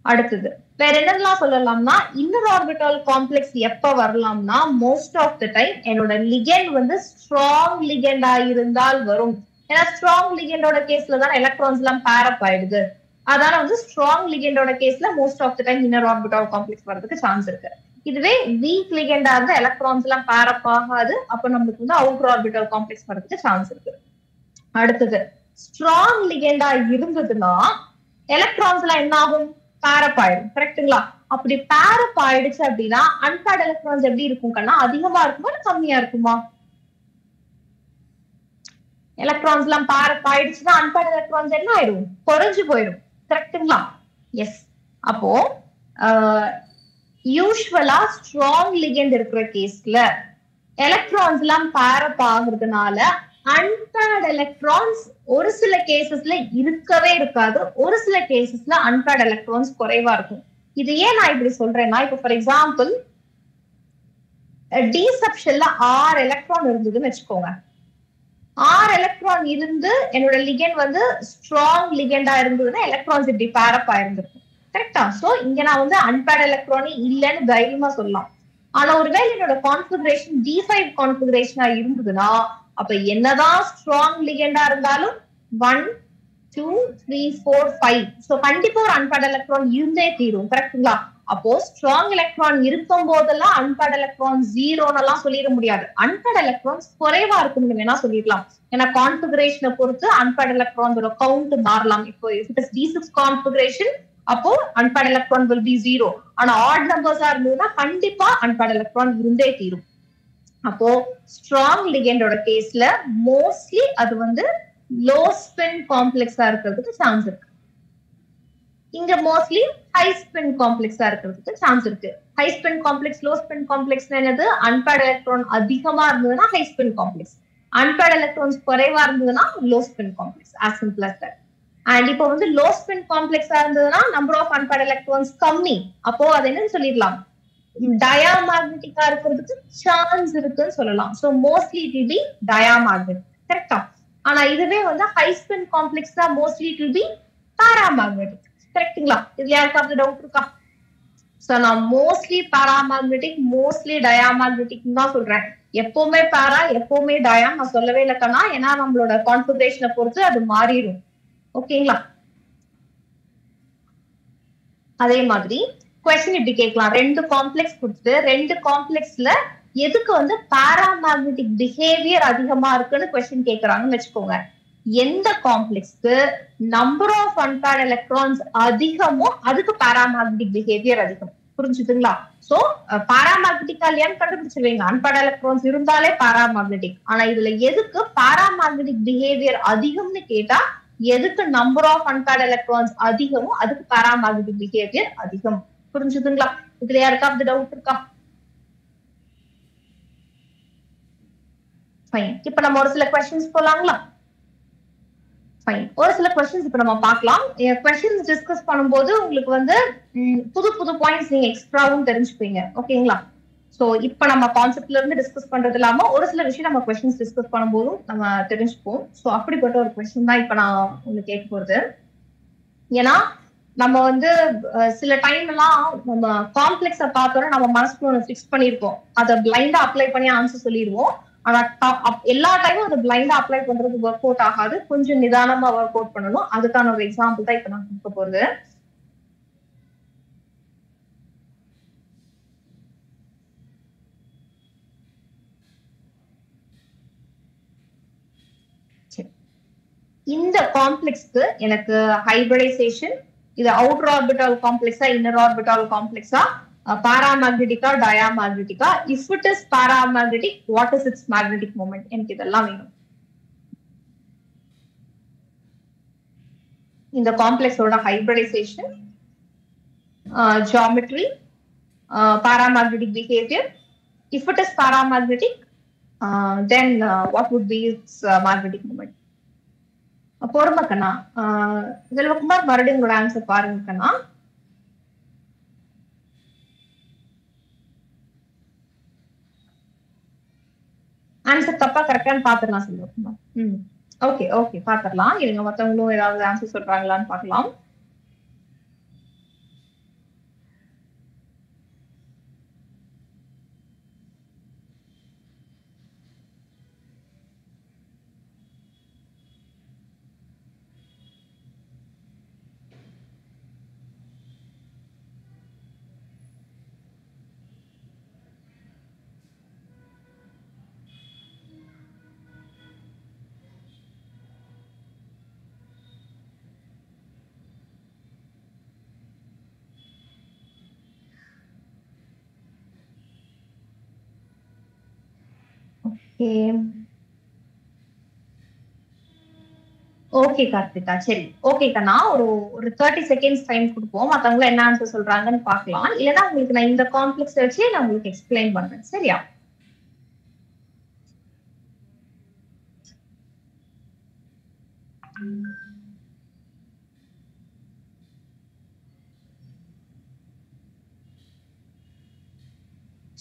அடுத்தது வேற என்னெல்லாம் சொல்லலாம்னா, இன்னர் ஆர்பிட்டால் காம்ப்ளெக்ஸ் எப்ப வரலாம்னா, மோஸ்ட் ஆஃப் த டைம் என்னோட லிகெண்ட் வந்து ஸ்ட்ராங் லிகெண்டா இருந்தால் வரும். ஏன்னா ஸ்ட்ராங் லிகெண்டோட கேஸ்ல தான் எலக்ட்ரான்ஸ் எல்லாம் பேர் அப் ஆயிடுது. அதனால வந்து ஸ்ட்ராங் லிகெண்டோட கேஸ்ல most of the time inner orbital complex வரதுக்கு சான்ஸ் இருக்கு. இதுவே வீக் லிகெண்டா இருந்தா எலக்ட்ரான்ஸ் எல்லாம் பேர் அப் ஆகாது. அப்ப நம்மளுக்கு வந்து அவுட்டர் ஆர்பிட்டால் காம்ப்ளெக்ஸ் வரதுக்கு சான்ஸ் இருக்கு. அடுத்தது ஸ்ட்ராங் லிகெண்டா இருந்ததுன்னா எலக்ட்ரான்ஸ் எல்லாம் என்ன ஆகும்? பேர் அப் ஆயிடும். கரெக்டுங்களா? அப்படி பேர் அப் ஆயிடுச்சு அப்படின்னா அன்பேர்ட் எலக்ட்ரான்ஸ் எப்படி இருக்கும் கண்ணா? அதிகமா இருக்குமா இல்ல கம்மியா இருக்குமா? எலக்ட்ரான்ஸ் எல்லாம் பேர் அப் ஆயிடுச்சுன்னா அன்பேர்ட் எலக்ட்ரான்ஸ் என்ன ஆயிடும்? குறைஞ்சு போயிடும். கரெக்டுங்களா? எஸ். அப்போ யூஸ்வலா ஸ்ட்ராங் லிகெண்ட் இருக்கிற கேஸ்ல எலக்ட்ரான்ஸ் எல்லாம் பேர் அப் ஆகுறதுனால அன்பேர்ட் எலக்ட்ரான்ஸ் ஒரு சில கேசஸ்ல இருக்கவே இருக்காது. ஒரு சில கேசஸ்ல அன்பேர்ட் எலக்ட்ரான்ஸ் குறைவா இருக்கும். இது ஏன் நான் இப்படி சொல்றேன்னா, இப்போ ஃபார் எக்ஸாம்பிள் டி சப் ஷெல்ல 6 எலக்ட்ரான் இருந்ததுன்னு வச்சுக்கோங்க. 6 எலக்ட்ரான் இருந்து என்னோட லிகெண்ட் வந்து ஸ்ட்ராங் லிகெண்டா இருந்ததுன்னா எலக்ட்ரான்ஸ் இப்படி பேர் அப் ஆயிருந்திருக்கும். கரெக்டா? சோ இங்க நான் வந்து அன்பேர்ட் எலக்ட்ரானே இல்லைன்னு தைரியமா சொல்லலாம். ஆனா ஒருவேளை என்னோட கான்ஃபிகரேஷன் D5 கான்ஃபிகரேஷனா இருந்ததுன்னா அப்ப என்னதான் ஸ்ட்ராங் லிகெண்டா இருந்தாலும் 1 2 3 4 5 சோ கண்டிப்பா ஒரு அன்பேர்ட் எலக்ட்ரான் இருந்தே தீரும். கரெக்டுங்களா? அப்போ ஸ்ட்ராங் எலக்ட்ரான் இருக்கும் போதெல்லாம் அன்பேர்ட் எலக்ட்ரான் 0 எல்லாம் சொல்லிட முடியாது. அன்பேர்ட் எலக்ட்ரான்ஸ் குறைவா இருக்கும்னு வேணா சொல்லிடலாம். ஏன்னா கான்ஃபிகரேஷனை பொறுத்து அன்பேர்ட் எலக்ட்ரான்ஸோட கவுண்ட் மாறலாம். இப்போ D6 கான்ஃபிகரேஷன் அப்போ அன்பேர்ட் எலக்ட்ரான் will be 0. ஆனா ஆட் நம்பர்ஸா இருந்ததுன்னா கண்டிப்பா அன்பேர்ட் எலக்ட்ரான் இருந்தே தீரும். அப்போ ஸ்ட்ராங் லிகெண்டோட கேஸ்ல மோஸ்ட்லி அது வந்து லோ ஸ்பின் காம்ப்ளெக்ஸா இருக்கிறதுக்கு சான்ஸ் இருக்கு. இங்க மோஸ்ட்லி ஹை ஸ்பின் காம்ப்ளெக்ஸா இருக்கிறதுக்கு சான்ஸ் இருக்கு. High spin complex, low spin complex என்னது? அன்பேர்ட் எலக்ட்ரான் அதிகமா இருந்ததுன்னா ஹை ஸ்பின் காம்ப்ளெக்ஸ், அன்பேர்ட் எலக்ட்ரான்ஸ் குறைவா இருந்ததுன்னா low spin complex. as simple as that. And இப்போ வந்து லோ ஸ்பின் காம்ப்ளெக்ஸா இருந்ததுன்னா நம்பர் ஆஃப் அன்பேர்ட் எலக்ட்ரான்ஸ் கம்மி. அப்போ அது என்னன்னு சொல்லிடலாம்? டயாமேக்னெட்டிக்கா இருக்கிறதுக்கு சான்ஸ் இருக்குன்னு சொல்லலாம். So mostly it will be diamagnetic. கரெக்டா? ஆனா இதுவே வந்து ஹை ஸ்பின் காம்ப்ளெக்ஸ் தான் மோஸ்ட்லி இட் வில் பி பாராமேக்னெட்டிக். கரெக்ட்டுங்களா? இதுல யாருக்காவது டவுட் இருக்கா? சோ நான் மோஸ்ட்லி பாராமேக்னெட்டிக் மோஸ்ட்லி டயாமேக்னெட்டிக் தான் சொல்றேன். எப்பவுமே பாரா எப்பவுமே டயா நான் சொல்லவே இல்லக்கண்ணா. ஏன்னா நம்மளோட கான்ஃபிகரேஷனை பொறுத்து அது மாறிடும். ஓகேங்களா? அதே மாதிரி கொஸ்டின் இப்படி கேட்கலாம். 2 காம்ப்ளெக்ஸ் கொடுத்துட்டு 2 காம்ப்ளெக்ஸ்ல எதுக்கு வந்து பாராமேக்னெட்டிக் பிஹேவியர் அதிகமா இருக்குன்னு கொஸ்டின் கேட்கறாங்கன்னு வச்சுக்கோங்க. எந்த காம்ப்ளெக்ஸ்க்கு நம்பர் ஆஃப் அன்பேர்ட் எலக்ட்ரான்ஸ் அதிகமோ அதுக்கு பாராமேக்னெட்டிக் பிஹேவியர் அதிகம். புரிஞ்சுதுங்களா? சோ பாராமேக்னெட்டிக்கா இல்லையான்னு கண்டுபிடிச்சிருவீங்க. அன்பேர்ட் எலக்ட்ரான்ஸ் இருந்தாலே பாராமேக்னெட்டிக். ஆனா இதுல எதுக்கு பாராமேக்னெட்டிக் பிஹேவியர் அதிகம்னு கேட்டா எதுக்கு நம்பர் ஆஃப் அன்பேர்ட் எலக்ட்ரான்ஸ் அதிகமோ அதுக்கு பாராமேக்னெட்டிக் பிஹேவியர் அதிகம். புரிஞ்சுதுங்களா? இதுல யாருக்காவது டவுட் இருக்கா? ஃபைன். இப்ப நம்ம ஒரு சில கொஸ்டின்ஸ் போலாங்களா? ஃபைன். ஒரு சில கொஸ்டின்ஸ் இப்ப நம்ம பார்க்கலாம். கொஸ்டின்ஸ் டிஸ்கஸ் பண்ணும்போது உங்களுக்கு வந்து புது புது பாயிண்ட்ஸ் நீங்க எக்ஸ்ட்ராவும் தெரிஞ்சுப்பீங்க. ஓகேங்களா? சோ இப்ப நம்ம கான்செப்ட்ல இருந்து டிஸ்கஸ் பண்றது இல்லாம ஒரு சில விஷயம் நம்ம கொஸ்டின்ஸ் டிஸ்கஸ் பண்ணும்போதும் நம்ம தெரிஞ்சுப்போம். சோ அப்படிப்பட்ட ஒரு கொஸ்டின் தான் இப்ப நான் உங்களுக்கு கேட்க போறது. ஏன்னா நம்ம வந்து சில டைம் எல்லாம் நம்ம காம்ப்ளெக்ஸ பார்த்தோம்னா நம்ம மனசுக்குள்ள ஒன்று ஃபிக்ஸ் பண்ணிருப்போம். அதை பிளைண்டா அப்ளை பண்ணி ஆன்சர் சொல்லிடுவோம். ஆனா எல்லா டைமும் அதை பிளைண்டா அப்ளை பண்றது ஒர்க் அவுட் ஆகாது. கொஞ்சம் நிதானமா ஒர்க் அவுட் பண்ணணும். அதுக்கான ஒரு எக்ஸாம்பிள் தான் இப்ப நான் கொடுக்க போறது. இந்த காம்ப்ளெக்ஸ்க்கு எனக்கு ஹைபிரிடைசேஷன், இது அவுட்டர் ஆர்பிட்டால் காம்ப்ளெக்ஸா இன்னர் ஆர்பிட்டால் காம்ப்ளெக்ஸா, பாராமேக்னெட்டிக்கா டயாமேக்னெட்டிக்கா, if it is paramagnetic what is its magnetic moment, எனக்கு இதெல்லாம் வேணும். இந்த காம்ப்ளெக்ஸோட hybridisation, geometry, paramagnetic behavior. If it is paramagnetic, then what would be its magnetic moment? பொறுமை கண்ணா. செல்வகுமார் மறுபடியும் உங்களோட ஆன்சர் பாருங்க கண்ணா. ஆன்சர் தப்பா கரெக்டான்னு பாத்துடலாம் செல்வகுமார். ஓகே ஓகே பாத்துடலாம். இருங்க மத்தவங்களும் ஏதாவது ஆன்சர் சொல்றாங்களான்னு பாக்கலாம். ஓகே கார்த்திகா, சரி ஓகே கண்ணா. ஒரு 30 செகண்ட்ஸ் டைம் கொடுப்போம். மத்தவங்க என்ன ஆன்சர் சொல்றாங்கன்னு பாக்கலாம். இல்லைன்னா உங்களுக்கு நான் இந்த காம்ப்ளெக்ஸ் வச்சு நான் உங்களுக்கு எக்ஸ்பிளைன் பண்றேன். சரியா?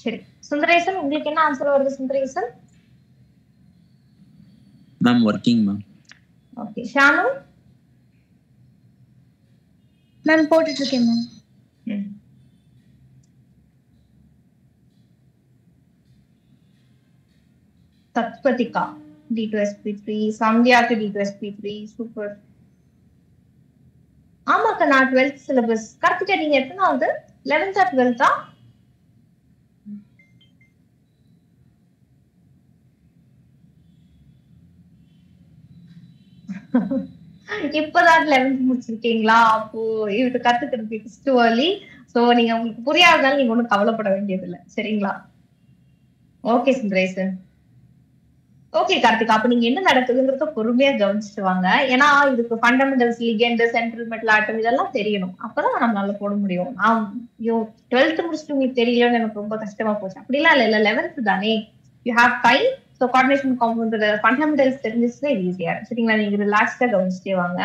சரி சுந்தரேசன், உங்களுக்கு என்ன ஆன்சர் வருது Sundaresan? Ma'am working ma'am. Okay Shanu ma'am போட்டுட்டு இருக்கேன் மேம். தத்வதிகா D2sp3, சந்தியாக்கு D2sp3. சூப்பர். ஆமாக்கா நான் 12th சிலபஸ். கார்த்திகா நீங்க எத்தனாவது? 11th 12th? இப்பதான் 11th முடிச்சிருக்கீங்களா? அப்போ இது கத்துக்கிறதுக்கு இட்ஸ் டூ early. சோ நீங்க உங்களுக்கு புரியாததால நீங்க ஒண்ணும் கவலைப்பட வேண்டியது இல்லை. சரிங்களா? ஓகே சுந்தரேசன். ஓகே கார்த்திகா, அப்ப நீங்க என்ன நடக்குதுங்கிறத பொறுமையா கவனிச்சுட்டு வாங்க. ஏன்னா இதுக்கு fundamentals, ligand, central metal atom இதெல்லாம் தெரியணும். அப்பதான் நம்மளால போட முடியும். 12th முடிச்சுட்டு உங்களுக்கு தெரியலன்னு எனக்கு ரொம்ப கஷ்டமா போச்சு. அப்படிலாம் இல்ல 11th தானே, you have time. So coordination காம்பவுண்டோட ஃபண்டமெண்டல்ஸ் தெரிஞ்சிச்சுன்னா இது ஈஸியா இருக்கும். சரிங்களா? நீங்க ரிலாக்ஸ்டா கவனிச்சுட்டே வாங்க.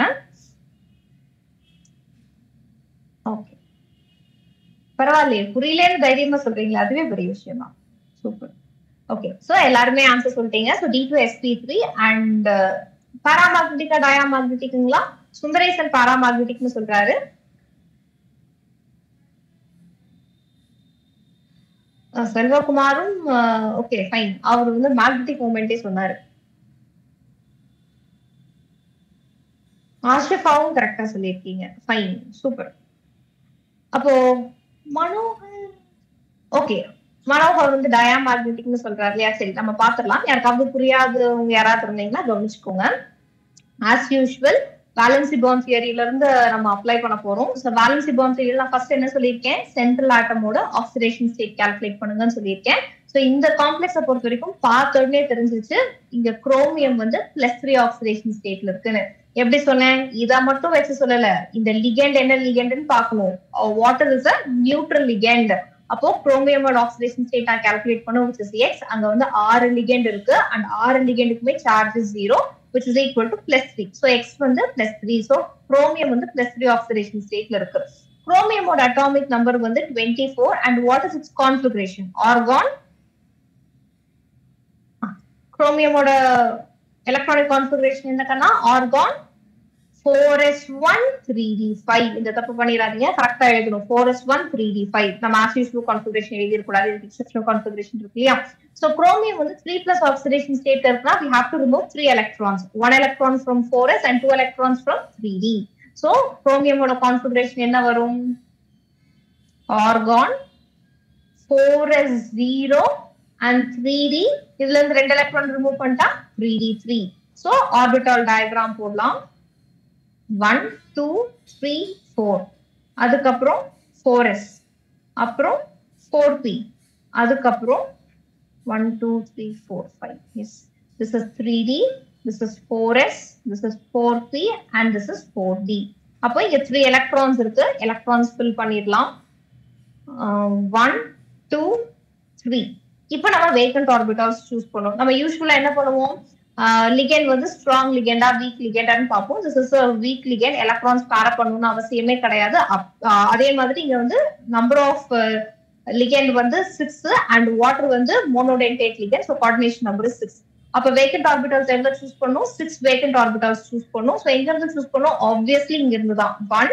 ஓகே பரவாயில்லையே, புரியலன்னு தைரியமா சொல்றீங்களா? அதுவே பெரிய விஷயம் தான். சூப்பர். ஓகே சோ எல்லாருமே ஆன்சர் சொல்லிட்டீங்க. சோ D2sp3 அண்ட் பாராமேக்னெட்டிக்கா டயாமேக்னெட்டிக்குங்களா? சுந்தரேசன் பாராமேக்னெட்டிக்னு சொல்றாரு. செல்வகுமாரும் ஓகே ஃபைன், அவர் வந்து மேக்னெட்டிக் மூமெண்டே சொன்னாரு. ஆஷிஃபாவும் கரெக்டா சொல்லியிருக்கீங்க. Fine, super. அப்போ மனோகர், ஓகே மனோகர் வந்து டயாமேக்னெட்டிக்னு சொல்றாரு இல்லையா? சரி நம்ம பாத்துடலாம். யாருக்காவது புரியாதவங்க யாராவது இருந்தீங்கன்னா கவனிச்சுக்கோங்க. ஆஸ் யூஷுவல் வேலன்சி பாண்ட் தியரியில இருந்து நம்ம அப்ளை பண்ண போறோம். ஸோ வேலன்சி பாண்ட் தியரியில நான் ஃபர்ஸ்ட் என்ன சொல்லியிருக்கேன்? சென்ட்ரல் ஆட்டமோட ஆக்சிடேஷன் ஸ்டேட் கால்குலேட் பண்ணுங்கன்னு சொல்லியிருக்கேன். ஸோ இந்த காம்ப்ளெக்ஸை பொறுத்த வரைக்கும் பார்த்த உடனே தெரிஞ்சிச்சு இங்க குரோமியம் வந்து +3 ஆக்சிடேஷன் ஸ்டேட்ல இருக்குன்னு. எப்படி சொன்னேன்? இதை மட்டும் வச்சு சொல்லல, இந்த லிகெண்ட் என்ன லிகெண்ட்னு பார்க்கணும். Water is a neutral ligand. அப்போ குரோமியமோட ஆக்சிடேஷன் ஸ்டேட் நான் கால்குலேட் பண்ண which is x. அங்க வந்து 6 லிகெண்ட் இருக்கு and 6 லிகெண்டுக்குமே charge 0 which is equal to +3. So x வந்து +3. So குரோமியம் வந்து +3 ஆக்சிடேஷன் ஸ்டேட்ல இருக்கு. குரோமியமோட அட்டாமிக் நம்பர் வந்து 24 and what is its configuration? Argon. குரோமியமோட எலக்ட்ரானிக் கான்ஃபிகரேஷன் என்னக்கன்னா ஆர்கான் 4s1 3d5. இந்த தப்பு பண்ணிடாதீங்க, கரெக்டா எழுதணும். 4s1 3d5. நம்ம as usual கான்ஃபிகரேஷன் எழுதிடக்கூடாது, எக்ஸெப்ஷனல் கான்ஃபிகரேஷன் இருக்கு இல்லையா? So chromium வந்து 3+ oxidation state இருக்குன்னா we have to remove 3 electrons. 1 electron from 4s and 2 electrons from 3d. So chromium ஓட configuration என்ன வரும்? argon 4s0 and 3d. இதுல இருந்து 2 electron remove பண்ணிட்டா 3d3. So orbital diagram போடலாம். 1 2 3 4, அதுக்கப்புறம் 4s, அப்புறம் 4p, அதுக்கப்புறம் 1 2 3 4 5. Yes, this is 3d, this is 4s, this is 4p and this is 4d. அப்போ இங்க 3 electrons இருக்கு, electrons fill பண்ணிடலாம். 1 2 3. இப்போ நம்ம வேக்கன்ட் ஆர்பிட்டால்ஸ் சூஸ் பண்ணுவோம். நம்ம யூஸ்வலா என்ன பண்ணுவோம்? லிகெண்ட் வந்து ஸ்ட்ராங் லிகெண்டா வீக் லிகெண்டான்னு பார்ப்போம். This is a week ligand. Electrons பேர் பண்ணணும்னு அவசியமே கிடையாது. அதே மாதிரி இங்க வந்து நம்பர் ஆஃப் லிகெண்ட் வந்து 6 அண்ட் வாட்டர் வந்து monodentate ligand. So coordination number 6. அப்ப வேக்கன்ட் ஆர்பிட்டால்ஸ் எங்க சூஸ் பண்ணும்? 6 வேக்கன்ட் ஆர்பிட்டால்ஸ் சூஸ் பண்ணும். ஸோ எங்க இருந்து சூஸ் பண்ணும்? ஆப்வியஸ்லி இங்க இருந்து தான். 1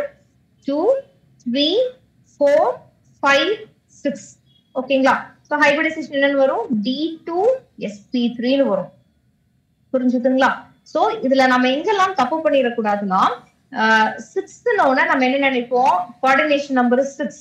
2 3 4 5 6. ஓகேங்களா? ஸோ ஹைபிரிடைசேஷன் என்னன்னு வரும்? D2sp3 வரும். புரிஞ்சுதுங்களா? சோ இதுல நம்ம எங்கெல்லாம் தப்பு பண்ணிடக்கூடாதுன்னா, 6னோட நம்ம என்ன நினைப்போம்? Coordination number 6.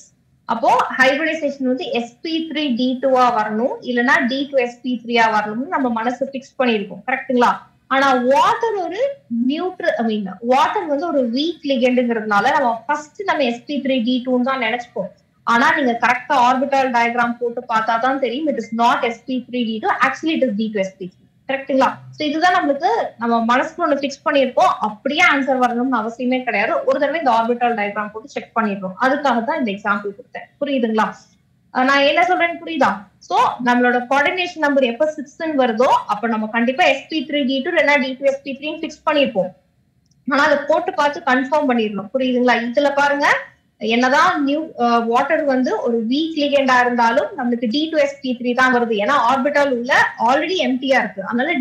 அப்போ ஹைபிரிடைசேஷன் வந்து sp3d2 வரணும், இல்லைன்னா d2sp3 வரணும்னு நம்ம மனசு பிக்ஸ் பண்ணிருக்கோம். கரெக்டுங்களா? ஆனா வாட்டர் ஒரு நியூட்ரல், வாட்டர் வந்து ஒரு வீக் லிகெண்டுங்கிறதுனால நம்ம ஃபர்ஸ்ட் நம்ம sp3d2 தான் நினைச்சுப்போம். ஆனா நீங்க கரெக்டா ஆர்பிட்டால் டயக்ராம் போட்டு பார்த்தா தான் தெரியும் it is not sp3d2, actually it is d2sp3. கரெக்டுங்களா? சோ இதுதான் நம்மளுக்கு நம்ம மனசுக்கு ஒண்ணு பிக்ஸ் பண்ணிருப்போம். அப்படியே ஆன்சர் வரணும்னு அவசியமே கிடையாது. ஒரு தடவை இந்த ஆர்பிட்டால் டயக்ராம் போட்டு செக் பண்ணிடுறோம். அதுக்காக தான் இந்த எக்ஸாம்பிள் கொடுத்தேன். புரியுதுங்களா? நான் என்ன சொல்றேன்னு புரியுதா? சோ நம்மளோட கோஆர்டினேஷன் நம்பர் எப்ப 6 வருதோ அப்ப நம்ம கண்டிப்பா sp3d2 இல்லைன்னா d2sp3 பிக்ஸ் பண்ணிருப்போம். ஆனா அதை போட்டு பார்த்து கன்ஃபார்ம் பண்ணிடணும். புரியுதுங்களா? இதுல பாருங்க, என்னதான் நியூ வாட்டர் வந்து ஒரு வீக் லிகெண்டா இருந்தாலும் நம்மளுக்கு d2sp3 தான் வருது. ஏன்னா ஆர்பிட்டால் உள்ள ஆல்ரெடி எம்டியா இருக்கு. அதனால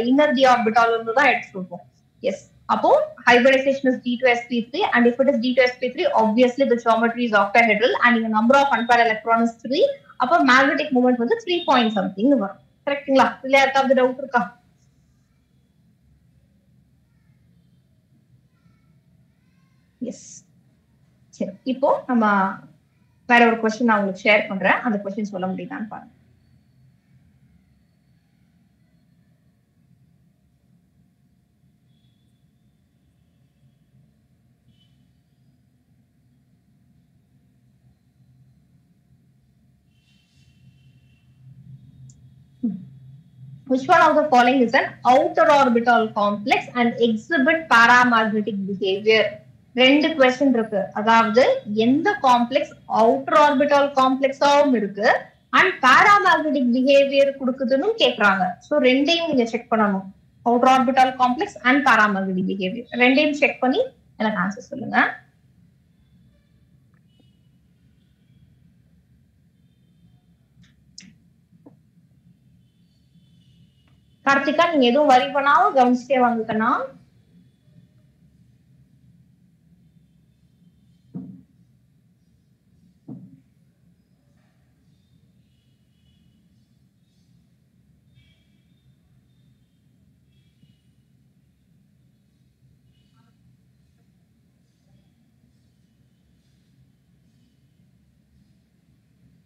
இன்னர் டி ஆர்பிட்டால் இருந்து தான் எடுத்துருப்போம். எஸ், அப்போ hybridisation is d2sp3 and if it is d2sp3 obviously the geometry is octahedral and the number of unpaired electron is 3. அப்போ magnetic moment வந்து 3 point something வரும். கரெக்ட்டுங்களா? இல்ல யாருக்காவது டவுட் இருக்கா? எஸ். சரி, இப்போ நம்ம வேற ஒரு क्वेश्चन நான் உங்களுக்கு ஷேர் பண்றேன். அந்த क्वेश्चन சொல்ல முடியுதான்னு பாருங்க. Which one of the following is an outer orbital complex and exhibit paramagnetic behavior? ரெண்டு क्वेश्चन இருக்கு. அதாவது எந்த காம்ப்ளெக்ஸ் அவுட்டர் ஆர்பிட்டால் காம்ப்ளெக்ஸாவும் இருக்கு அண்ட் பாராமேக்னெட்டிக் பிஹேவியர் கொடுக்குதுன்னு கேக்குறாங்க. சோ ரெண்டையும் நீங்க செக் பண்ணணும். Outer orbital complex and paramagnetic behaviour ரெண்டையும் செக் பண்ணி எனக்கு ஆன்சர் சொல்லுங்க. கார்த்திகா, நீங்க எதுவும் வரி பண்ணாம கவனிச்சுட்டே வாங்கிக்கனா.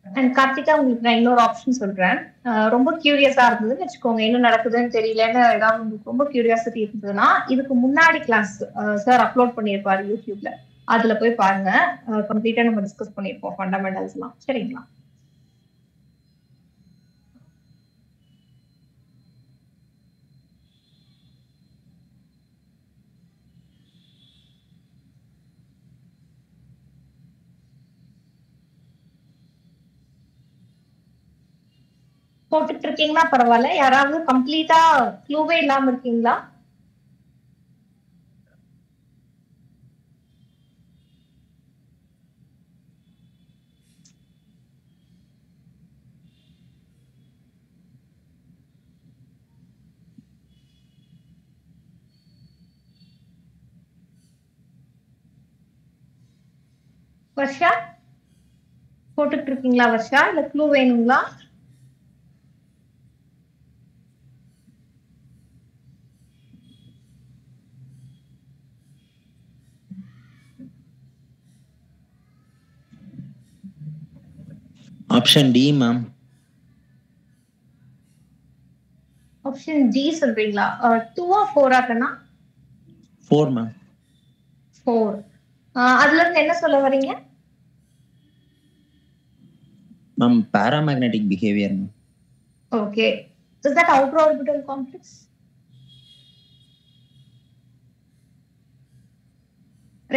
அண்ட் கார்த்திகா உங்களுக்கு நான் இன்னொரு ஆப்ஷன் சொல்றேன். ரொம்ப கியூரியஸா இருந்ததுன்னு வச்சுக்கோங்க, என்ன நடக்குதுன்னு தெரியலன்னு ஏதாவது உங்களுக்கு ரொம்ப கியூரியாசிட்டி இருந்ததுன்னா இதுக்கு முன்னாடி கிளாஸ் சார் அப்லோட் பண்ணியிருப்பாரு யூடியூப்ல, அதுல போய் பாருங்க. கம்ப்ளீட்டா நம்ம டிஸ்கஸ் பண்ணியிருப்போம் ஃபண்டமெண்டல்ஸ் எல்லாம். சரிங்களா? போட்டுட்டு இருக்கீங்களா? பரவாயில்ல. யாராவது கம்ப்ளீட்டா க்ளூவே இல்லாம இருக்கீங்களா? வர்ஷா போட்டுட்டு இருக்கீங்களா? வர்ஷா, இல்ல க்ளூ வேணுங்களா? Option D ma'am. Option D சொல்றீங்களா? 2 ஆ 4 ஆ? 4 மேம். 4. அதுல இருந்து என்ன சொல்ல வரீங்க? Ma'am paramagnetic behavior ma'am. Okay. Is that outer orbital complex?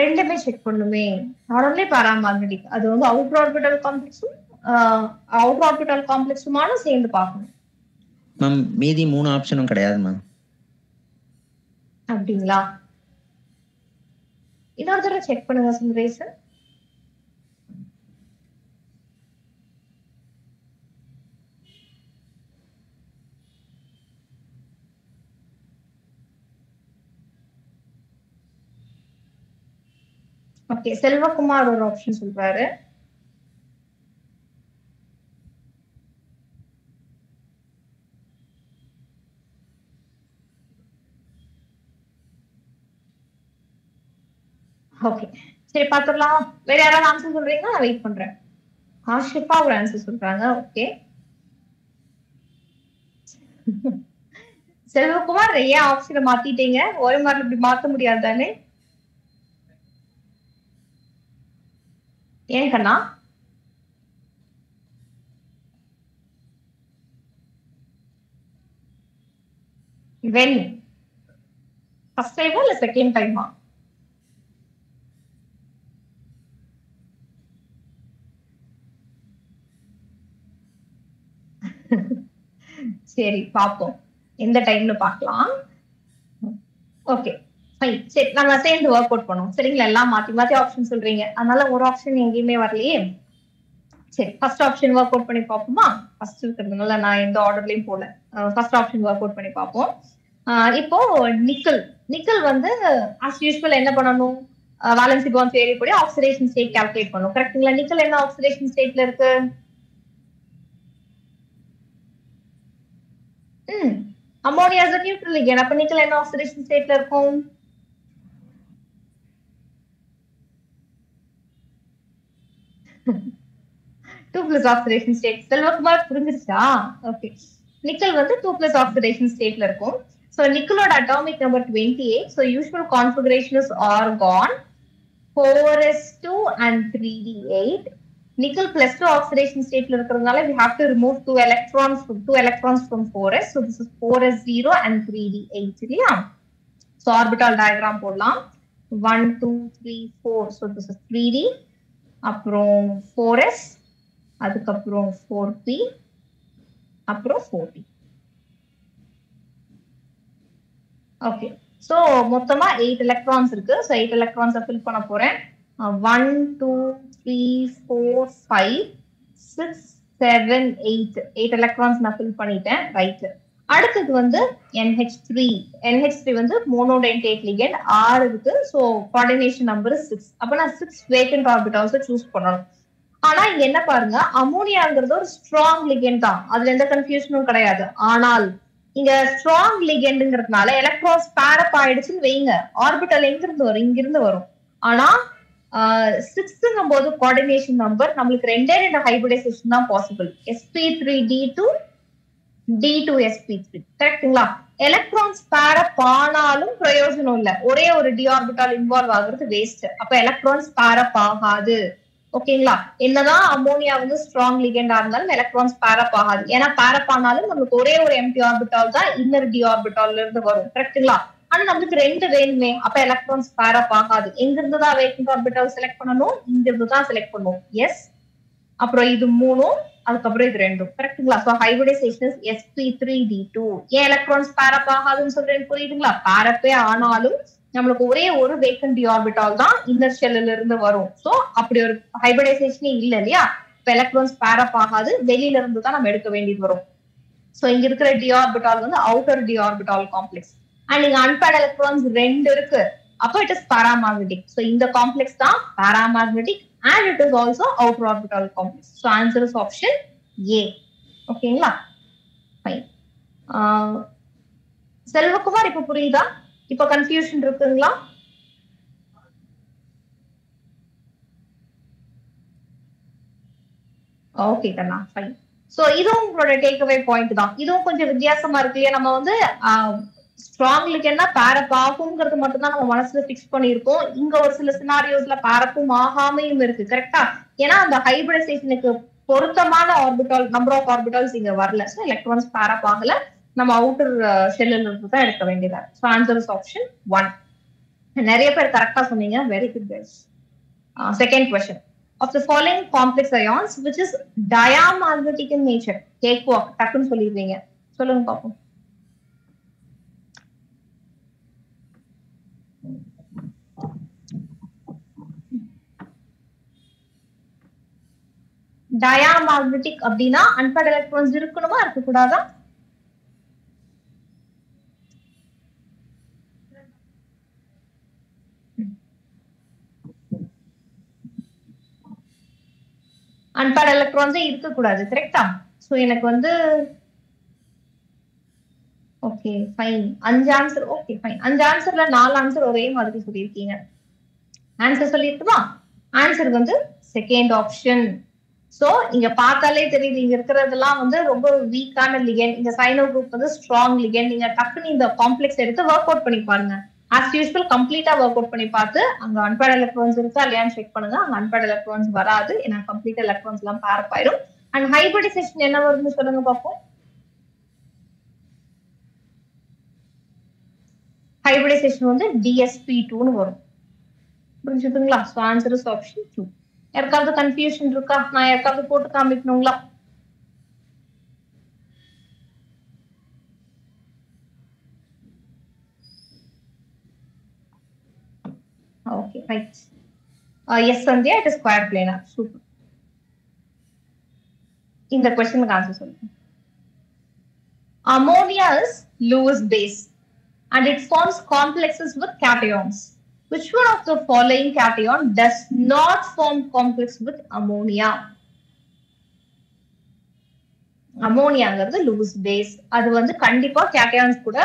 ரெண்டுமே செக் பண்ணுமே. நாட் ஒன்லி பாராமேக்னெட்டிக், அது வந்து அவுட்டர் ஆர்பிட்டல் காம்ப்ளெக்ஸும் அவுட்டர் ஆர்பிட்டல் காம்ப்ளெக்ஸுமான சேர்ந்து பார்க்கணும். மேம் மீதி 3 ஆப்ஷனும் கிடையாது மேம். அப்படிங்களா? இன்னொரு தடவை செக் பண்ணுங்க சுந்தரேசன். ஓகே, செல்வகுமார் ஒரு ஆப்ஷன் சொல்றாரு. ஓகே, சரி பாத்துடலாம். வேற யாராவது ஆன்சர் சொல்றீங்களா? நான் வெயிட் பண்றேன். ஆஷிபா ஒரு ஆன்சர் சொல்றாங்க. ஓகே, செல்வகுமார் ஏன் ஆப்ஷனை மாத்திட்டீங்க? ஒரே மாதிரி இப்படி மாத்த முடியாது தானே? ஏன் கண்ணா? வென் ஃபர்ஸ்ட் டைமா இல்ல செகண்ட் டைமா? சரி பாப்போம், எந்த டைம்னு பார்க்கலாம். ஓகே ஃபைன், சரி நம்ம சேர்ந்து ஒர்க் அவுட் பண்ணுவோம். சரிங்களா? எல்லாம் மாத்தி மாத்தி ஆப்ஷன் சொல்றீங்க, அதனால ஒரு ஆப்ஷன் எங்கேயுமே வரலையே. சரி, ஃபர்ஸ்ட் ஆப்ஷன் ஒர்க் அவுட் பண்ணி பார்ப்போமா? ஃபர்ஸ்ட் இருக்கிறதுனால நான் எந்த ஆர்டர்லயும் போல. ஃபர்ஸ்ட் ஆப்ஷன் ஒர்க் அவுட் பண்ணி பார்ப்போம். இப்போ நிக்கல். நிக்கல் வந்து ஆஸ் யூஸ்வல் என்ன பண்ணணும்? வேலன்சி பாண்ட் தியரி படி ஆக்சிடேஷன் ஸ்டேட் கால்குலேட் பண்ணணும். கரெக்ட்டுங்களா? நிக்கல் என்ன ஆக்சிடேஷன் ஸ்டேட்ல இருக்கு? Ammonia is a neutral ligand. அப்ப நிக்கல் என்ன ஆக்சிடேஷன் ஸ்டேட்ல இருக்கும்? Two plus oxidation state. Selvakumar புரிஞ்சிருச்சா? ஓகே, நிக்கல் வந்து 2+ ஆக்சிடேஷன் ஸ்டேட்ல இருக்கும். ஸோ நிக்கலோட atomic number 28. So usual configuration is argon 4s2 and 3d8. Nickel +2 oxidation state la irukradhanaala we have to remove 2 electrons from 4s. So this is 4s0 and 3d8 இல்லையா? So orbital diagram போடலாம். 1 2 3 4. So this is 3d, அப்புறம் 4s, அதுக்கப்புறம் 4p, அப்புறம் 4p. Okay, so மொத்தமா 8 electrons இருக்கு. So 8 electrons fill பண்ண போறேன். 1 2 3 4 5 6 7 8 electrons நான் fill பண்ணிட்டேன். ரைட், அடுத்தது வந்து NH3. NH3 வந்து monodentate ligand, 6 இருக்கு. So coordination number 6. அப்ப நான் 6 வேக்கன்ட் ஆர்பிட்டால்ஸ் சூஸ் பண்ணணும். ஆனா இங்க என்ன பாருங்க, அமோனியாங்கிறது ஒரு ஸ்ட்ராங் லிகெண்ட் தான், அதுல எந்த கன்ஃபியூஷனும் கிடையாது. ஆனால் இங்க ஸ்ட்ராங் லிகெண்ட்ங்கிறதுனால எலக்ட்ரான்ஸ் பேர் அப் ஆயிடுச்சுன்னு வைங்க, ஆர்பிட்டல் எங்க இருந்து வரும்? இங்க இருந்து வரும். ஆனா சிக்ஸ்ங்கும் போது கோஆர்டினேஷன் நம்பர் நம்மளுக்கு ரெண்டே ஹைபிரிடைசேஷன் தான் பாசிபிள். sp3d2 d2sp3 கரெக்ட்டுங்களா? எலக்ட்ரான்ஸ் பேர் அப் ஆனாலும் பிரயோஜனம் இல்ல, ஒரே ஒரு d ஆர்பிட்டால் இன்வால்வ் ஆகுறது வேஸ்ட். அப்ப எலக்ட்ரான்ஸ் பேர் அப் ஆகாது. ஓகேங்களா? என்னதான் அமோனியா வந்து ஸ்ட்ராங் லிகெண்டா இருந்தாலும் எலக்ட்ரான்ஸ் பேர் அப் ஆகாது. ஏன்னா பேர் அப் ஆனாலும் நம்மளுக்கு ஒரே ஒரு எம்டி ஆர்பிட்டால் தான் இன்னர் d ஆர்பிட்டால்ல இருந்து வரும். கரெக்ட்டுங்களா? ஆனா நம்மளுக்கு ரெண்டு வேணுமே, அப்ப எலக்ட்ரான்ஸ் பேர் அப் ஆகாது. எங்க இருந்து தான் வேக்கன்ட் ஆர்பிட்டால் செலக்ட் பண்ணணும்? இங்க இருந்து தான் செலக்ட் பண்ணுவோம். எஸ், அப்புறம் இது மூணும், அதுக்கப்புறம் இது ரெண்டும். கரெக்ட்டுங்களா? So hybridisation is sp3d2. ஏன் எலக்ட்ரான்ஸ் பேர் அப் ஆகாதுன்னு சொல்றேன் புரியுதுங்களா? பேர் அப்பே ஆனாலும் நம்மளுக்கு ஒரே ஒரு வேக்கன்ட் d ஆர்பிட்டால் தான் இன்னர் ஷெல்ல இருந்து வரும். சோ அப்படி ஒரு ஹைபிரிடைசேஷனே இல்ல இல்லையா? இப்ப எலக்ட்ரான்ஸ் பேர் அப் ஆகாது, வெளியில இருந்து தான் நம்ம எடுக்க வேண்டியது வரும். சோ இங்க இருக்கிற d ஆர்பிட்டால் வந்து outer d orbital complex. And இங்க அன்பேர்ட் எலக்ட்ரான்ஸ் ரெண்டு இருக்கு, அப்போ இட் இஸ் பாராமேக்னெட்டிக். சோ இந்த காம்ப்ளெக்ஸ் தான் பாராமேக்னெட்டிக் and it is also outer orbital complex. So answer is option A. ஓகேங்களா? ஃபைன். செல்வகுமார் இப்ப புரியுதா? இப்ப கன்ஃபியூஷன் இருக்குங்களா? ஓகே கண்ணா, ஃபைன். சோ இதுவும் உங்களோட டேக் அவே பாயிண்ட் தான். இதுவும் கொஞ்சம் வித்தியாசமா இருக்கு இல்லையா? நம்ம வந்து ஸ்ட்ராங் லிகெண்ட்னா பேரப் ஆகுங்கிறது மட்டும் தான் நம்ம மனசுல பிக்ஸ் பண்ணிருக்கோம். இங்க ஒரு சில சினாரியோஸ்ல பேரப்பும் ஆகாமையும் இருக்கு. கரெக்டா? ஏன்னா அந்த ஹைபிரிடைசேஷனுக்கு பொருத்தமான ஆர்பிட்டால் நம்பர் ஆஃப் ஆர்பிட்டால்ஸ் இங்க வரல. சோ எலக்ட்ரான்ஸ் பேரப் ஆகல, நம்ம அவுட்டர் ஷெல்ல இருந்து தான் எடுக்க வேண்டியதா. So answer is option 1. நிறைய பேர் கரெக்டா சொன்னீங்க, very good guys. Second question. Of the following complex ions which is diamagnetic in nature? Take walk டக்குன்னு சொல்லிடுவீங்க, சொல்லுங்க பாப்போம். டயாமேக்னெட்டிக் அப்படின்னா அன்பேர்ட் எலக்ட்ரான்ஸ் இருக்கணுமா இருக்க கூடாதா? அன்பேர்ட் எலக்ட்ரான்ஸே இருக்க கூடாது. கரெக்டா? சோ எனக்கு வந்து okay fine, 5 answer. Okay fine, 5 ஆன்சர்ல 4 answer ஒரே மாதிரி சொல்லியிருக்கீங்க. ஆன்சர் சொல்லிட்டுமா? ஆன்சர் வந்து செகண்ட் ஆப்ஷன். சோ இங்க பார்த்தாலே தெரியுது, இங்க இருக்கிறதெல்லாம் வந்து ரொம்ப வீக்கான லிகெண்ட். இந்த சைனோ குரூப் வந்து ஸ்ட்ராங் லிகெண்ட். நீங்க டக்குன்னு இந்த காம்ப்ளெக்ஸ் எடுத்து ஒர்க் அவுட் பண்ணி பாருங்க. ஆஸ் யூஸ்வல் கம்ப்ளீட்டா ஒர்க் அவுட் பண்ணி பார்த்து அங்க அன்பேர்ட் எலக்ட்ரான்ஸ் இருக்கா இல்லையான்னு செக் பண்ணுங்க. அங்க அன்பேர்ட் எலக்ட்ரான்ஸ் வராது, ஏன்னா கம்ப்ளீட் எலக்ட்ரான்ஸ் எல்லாம் பேரப் ஆயிடும். அண்ட் ஹைபிரிடைசேஷன் என்ன வருதுன்னு சொல்லுங்க பார்ப்போம். ஹைபிரிடைசேஷன் வந்து dsp2 வரும். புரிஞ்சுதுங்களா? So answer is option 2. யாருக்காவது கன்ஃபியூஷன் இருக்கா? நான் யாருக்காவது போட்டு காமிக்கணுங்களா? Okay right. Yes Sandhya, it is square planar. Super. இந்த क्वेश्चनக்கு ஆன்சர் சொல்லுங்க. Ammonia is Lewis base and it forms complexes with cations. Which one of the following cation does not form complex with ammonia? அமோனியாங்கிறது Lewis base. அது வந்து கண்டிப்பா cations கூட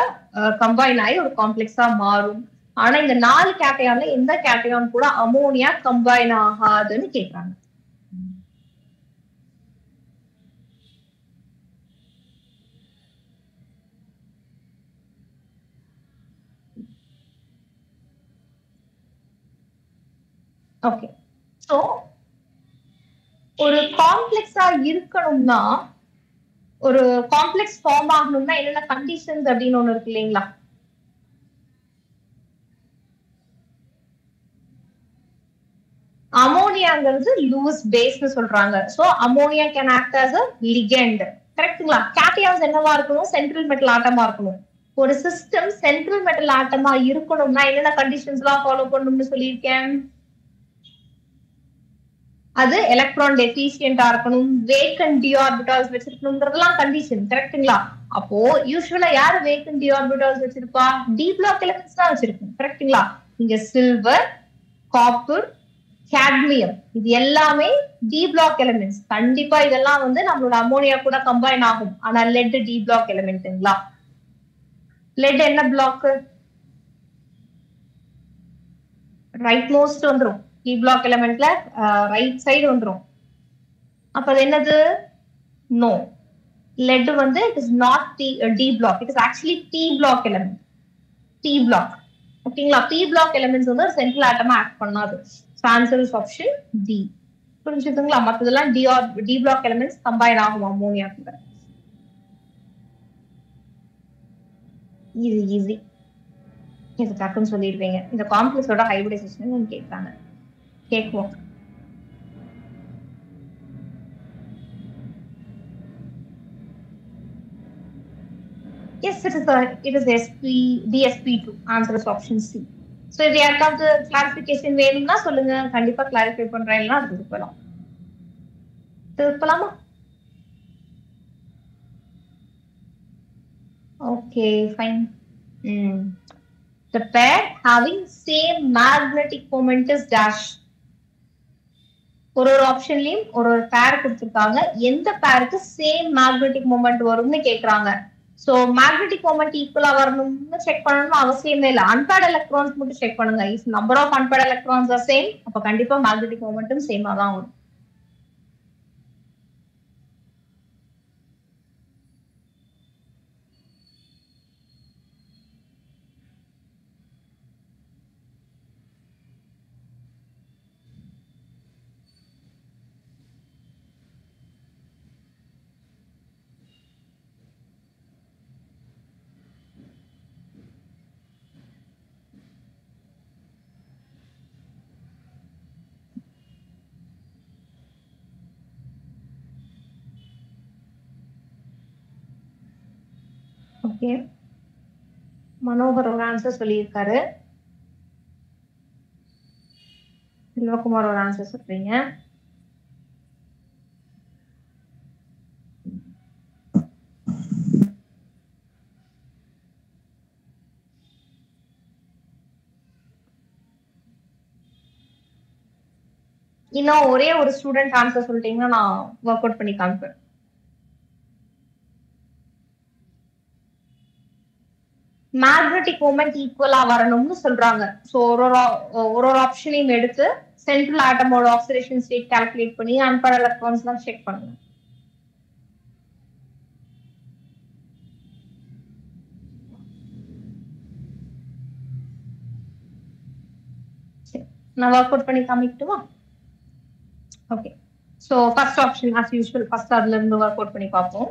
combine ஆகி ஒரு காம்ப்ளெக்ஸா மாறும். ஆனா இந்த 4 கேட்டயான்ல எந்த கேட்டயான் கூட அமோனியா கம்பைன் ஆகாதுன்னு கேக்குறாங்க. ஓகே, சோ ஒரு காம்ப்ளெக்ஸா இருக்கணும்னா, ஒரு காம்ப்ளெக்ஸ் ஃபார்ம் ஆகணும்னா என்னென்ன கண்டிஷன்ஸ் அப்படின்னு ஒண்ணு இருக்கு இல்லைங்களா? அமோனியாங்கிறது லூஸ் பேஸ்னு சொல்றாங்க. So ammonia can act as a ligand. கரெக்ட்டுங்களா? கேட்டயான்ஸ் என்னவா இருக்கணும்? சென்ட்ரல் மெட்டல் ஆட்டமா இருக்கணும். ஒரு சிஸ்டம் சென்ட்ரல் மெட்டல் ஆட்டமா இருக்கணும்னா என்னென்ன கண்டிஷன்ஸ் எல்லாம் ஃபாலோ பண்ணணும்னு சொல்லியிருக்கேன். அது எலக்ட்ரான் டெஃபிஷியன்டா இருக்கணும், வேக்கன்ட் டி ஆர்பிட்டால்ஸ் வச்சிருக்கணும்ன்றதெல்லாம் கண்டிஷன். கரெக்ட்டுங்களா? அப்போ யூசுவலா யாரு வேக்கன்ட் டி ஆர்பிட்டால்ஸ் வச்சிருப்பா? டி பிளாக் எலிமெண்ட்ஸ் தான் வச்சிருக்கும். கரெக்ட்டுங்களா? இங்க சில்வர், காப்பர், கேட்மியம் இது எல்லாமே டி பிளாக் எலிமெண்ட்ஸ். கண்டிப்பா இதெல்லாம் வந்து நம்மளோட அமோனியா கூட கம்பைன் ஆகும். ஆனா லெட் டி பிளாக் எலிமெண்ட்ங்களா? லெட் என்ன பிளாக்? ரைட் மோஸ்ட் வந்துரும். p block elementல ரைட் சைடு வந்துரும். அப்ப அது என்னது? நோ. lead வந்து it is not d block, it is actually p block element. p block. ஓகேங்களா? p block elements வந்து சென்ட்ரல் ஆட்டமா ஆக்ட் பண்ணாது. So answer is option D. புரிஞ்சுதுங்களா? மத்ததெல்லாம் d block elements கம்பைன் ஆகும் அம்மோனியா கூட. ஈஸி இது டக்குன்னு சொல்லிடுவீங்க. இந்த காம்ப்ளெக்ஸோட ஹைபிரிடைசேஷன் கேட்கறாங்க. கேட்குவோம். Yes, it is DSP2. Answer is option C. So if யாருக்காவது கிளாரிஃபிகேஷன் வேணும்னா சொல்லுங்க, கண்டிப்பா கிளாரிஃபை பண்றேன். இல்லைன்னா அதுக்கு போகலாம். திருப்பலாமா? Okay, fine. The pair having same magnetic moment is dash. ஒரு ஆப்ஷன்லயும் ஒரு பேர் கொடுத்திருக்காங்க. எந்த பேருக்கு சேம் மேக்னெட்டிக் மொமெண்ட் வரும்னு கேக்குறாங்க. சோ மேக்னெட்டிக் மொமெண்ட் ஈக்குவலா வரணும்னு செக் பண்ணணும்னு அவசியமே இல்லை. அன்பேர்ட் எலக்ட்ரான்ஸ் மட்டும் செக் பண்ணுங்க. If number of unpaired electrons are same, அப்ப கண்டிப்பா மேக்னெட்டிக் மொமெண்ட்டும் சேமா தான் வரும். ஓகே, மனோகர் ஒரு ஆன்சர் சொல்லியிருக்காரு. செல்வகுமார் ஒரு ஆன்சர் சொல்றீங்க. இன்னும் ஒரே ஒரு ஸ்டூடெண்ட் ஆன்சர் சொல்லிட்டீங்கன்னா நான் ஒர்க் அவுட் பண்ணி காமிப்பேன். மேக்னெட்டிக் மொமெண்ட் ஈக்குவலா வரணும்னு சொல்றாங்க. சோ ஒரு ஆப்ஷனையும் எடுத்து சென்ட்ரல் ஆட்டமோட ஆக்சிடேஷன் ஸ்டேட் கால்குலேட் பண்ணி அன்பேர்ட் எலக்ட்ரான்ஸ் தான் செக் பண்ணுங்க. நான் ஒர்க் அவுட் பண்ணி காமிக்கட்டுமா? Okay, so first option as usual first அதுல இருந்து ஒர்க் அவுட் பண்ணி பார்ப்போம்.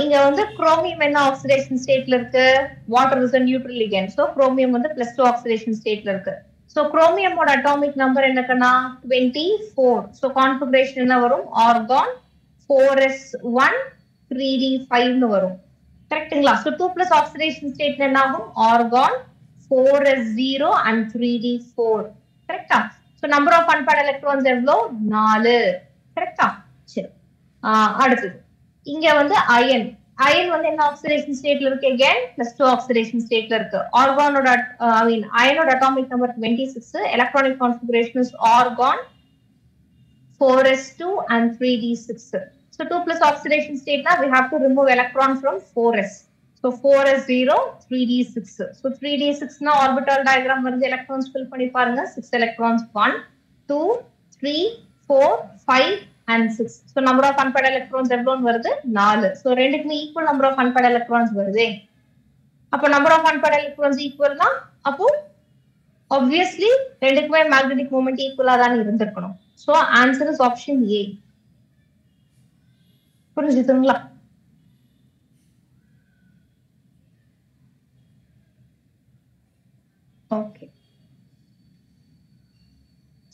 இங்க வந்து குரோமியம் என்ன ஆக்சிடேஷன் ஸ்டேட்ல இருக்கு? Water is a neutral ligand. So chromium வந்து +2 ஆக்சிடேஷன் ஸ்டேட்ல இருக்கு. சோ குரோமியமோட அட்டாமிக் நம்பர் என்னக்கன்னா 24. சோ கான்ஃபிகரேஷன் என்ன வரும்? ஆர்கான் 4s1 3d5 னு வரும். கரெக்ட்டுங்களா? சோ 2+ ஆக்சிடேஷன் ஸ்டேட்ல என்ன ஆகும்? Argon 4s0 and 3d4. கரெக்ட்டா? So number of unpaired electrons எவ்வளவு? 4. கரெக்ட்டா? சரி, அடுத்து இங்க வந்து அயன் வந்து என்ன ஆக்சிடேஷன் ஸ்டேட்ல இருக்கு? again +2 ஆக்சிடேஷன் ஸ்டேட்ல இருக்கு. ஆர்கானோட அயனோட atomic number 26. Electronic configuration is argon 4s2 and 3d6. so 2+ oxidation ஸ்டேட்னா we have to remove electron from 4s. so 4s0 3d6. so 3d6 னா ஆர்பிட்டல் டயகிராம் வந்து எலக்ட்ரான்ஸ் ஃபில் பண்ணி பாருங்க. 6 electrons 1 2 3 4 5 and 6. so number of unpaired electrons எவ்வளவு வருது? 4. so ரெண்டுக்குமே equal number of unpaired electrons வருது. அப்போ நம்பர் ஆஃப் unpaired electrons ஈக்குவல்னா அப்போ obviously ரெண்டுக்குமே magnetic moment ஈக்குவலா தான் இருந்திருக்கணும். so answer is option A. புரிஞ்சுதுங்களா? ஓகே,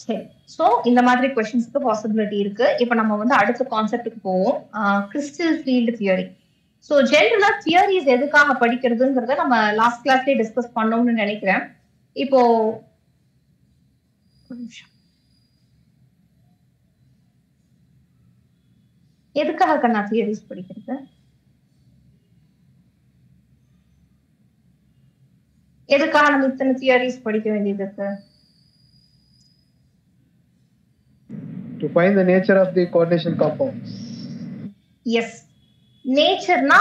சரி. சோ இந்த மாதிரி क्वेश्चंसக்கு பாசிபிலிட்டி இருக்கு. இப்போ நம்ம வந்து அடுத்த கான்செப்ட்க்கு போவோம். Crystal field theory. சோ ஜெனரலா தியரிஸ் எதுக்காக படிக்கிறதுங்கறத நம்ம லாஸ்ட் கிளாஸ்லயே டிஸ்கஸ் பண்ணோம்னு நினைக்கிறேன். இப்போ எதுக்காக கண்ணா தியரிஸ் படிக்கிறது? எதுக்காக நம்ம இத்தனை தியரிஸ் படிக்க வேண்டியது இருக்கு? To find the nature of the coordination compounds. Yes. நேச்சர்னா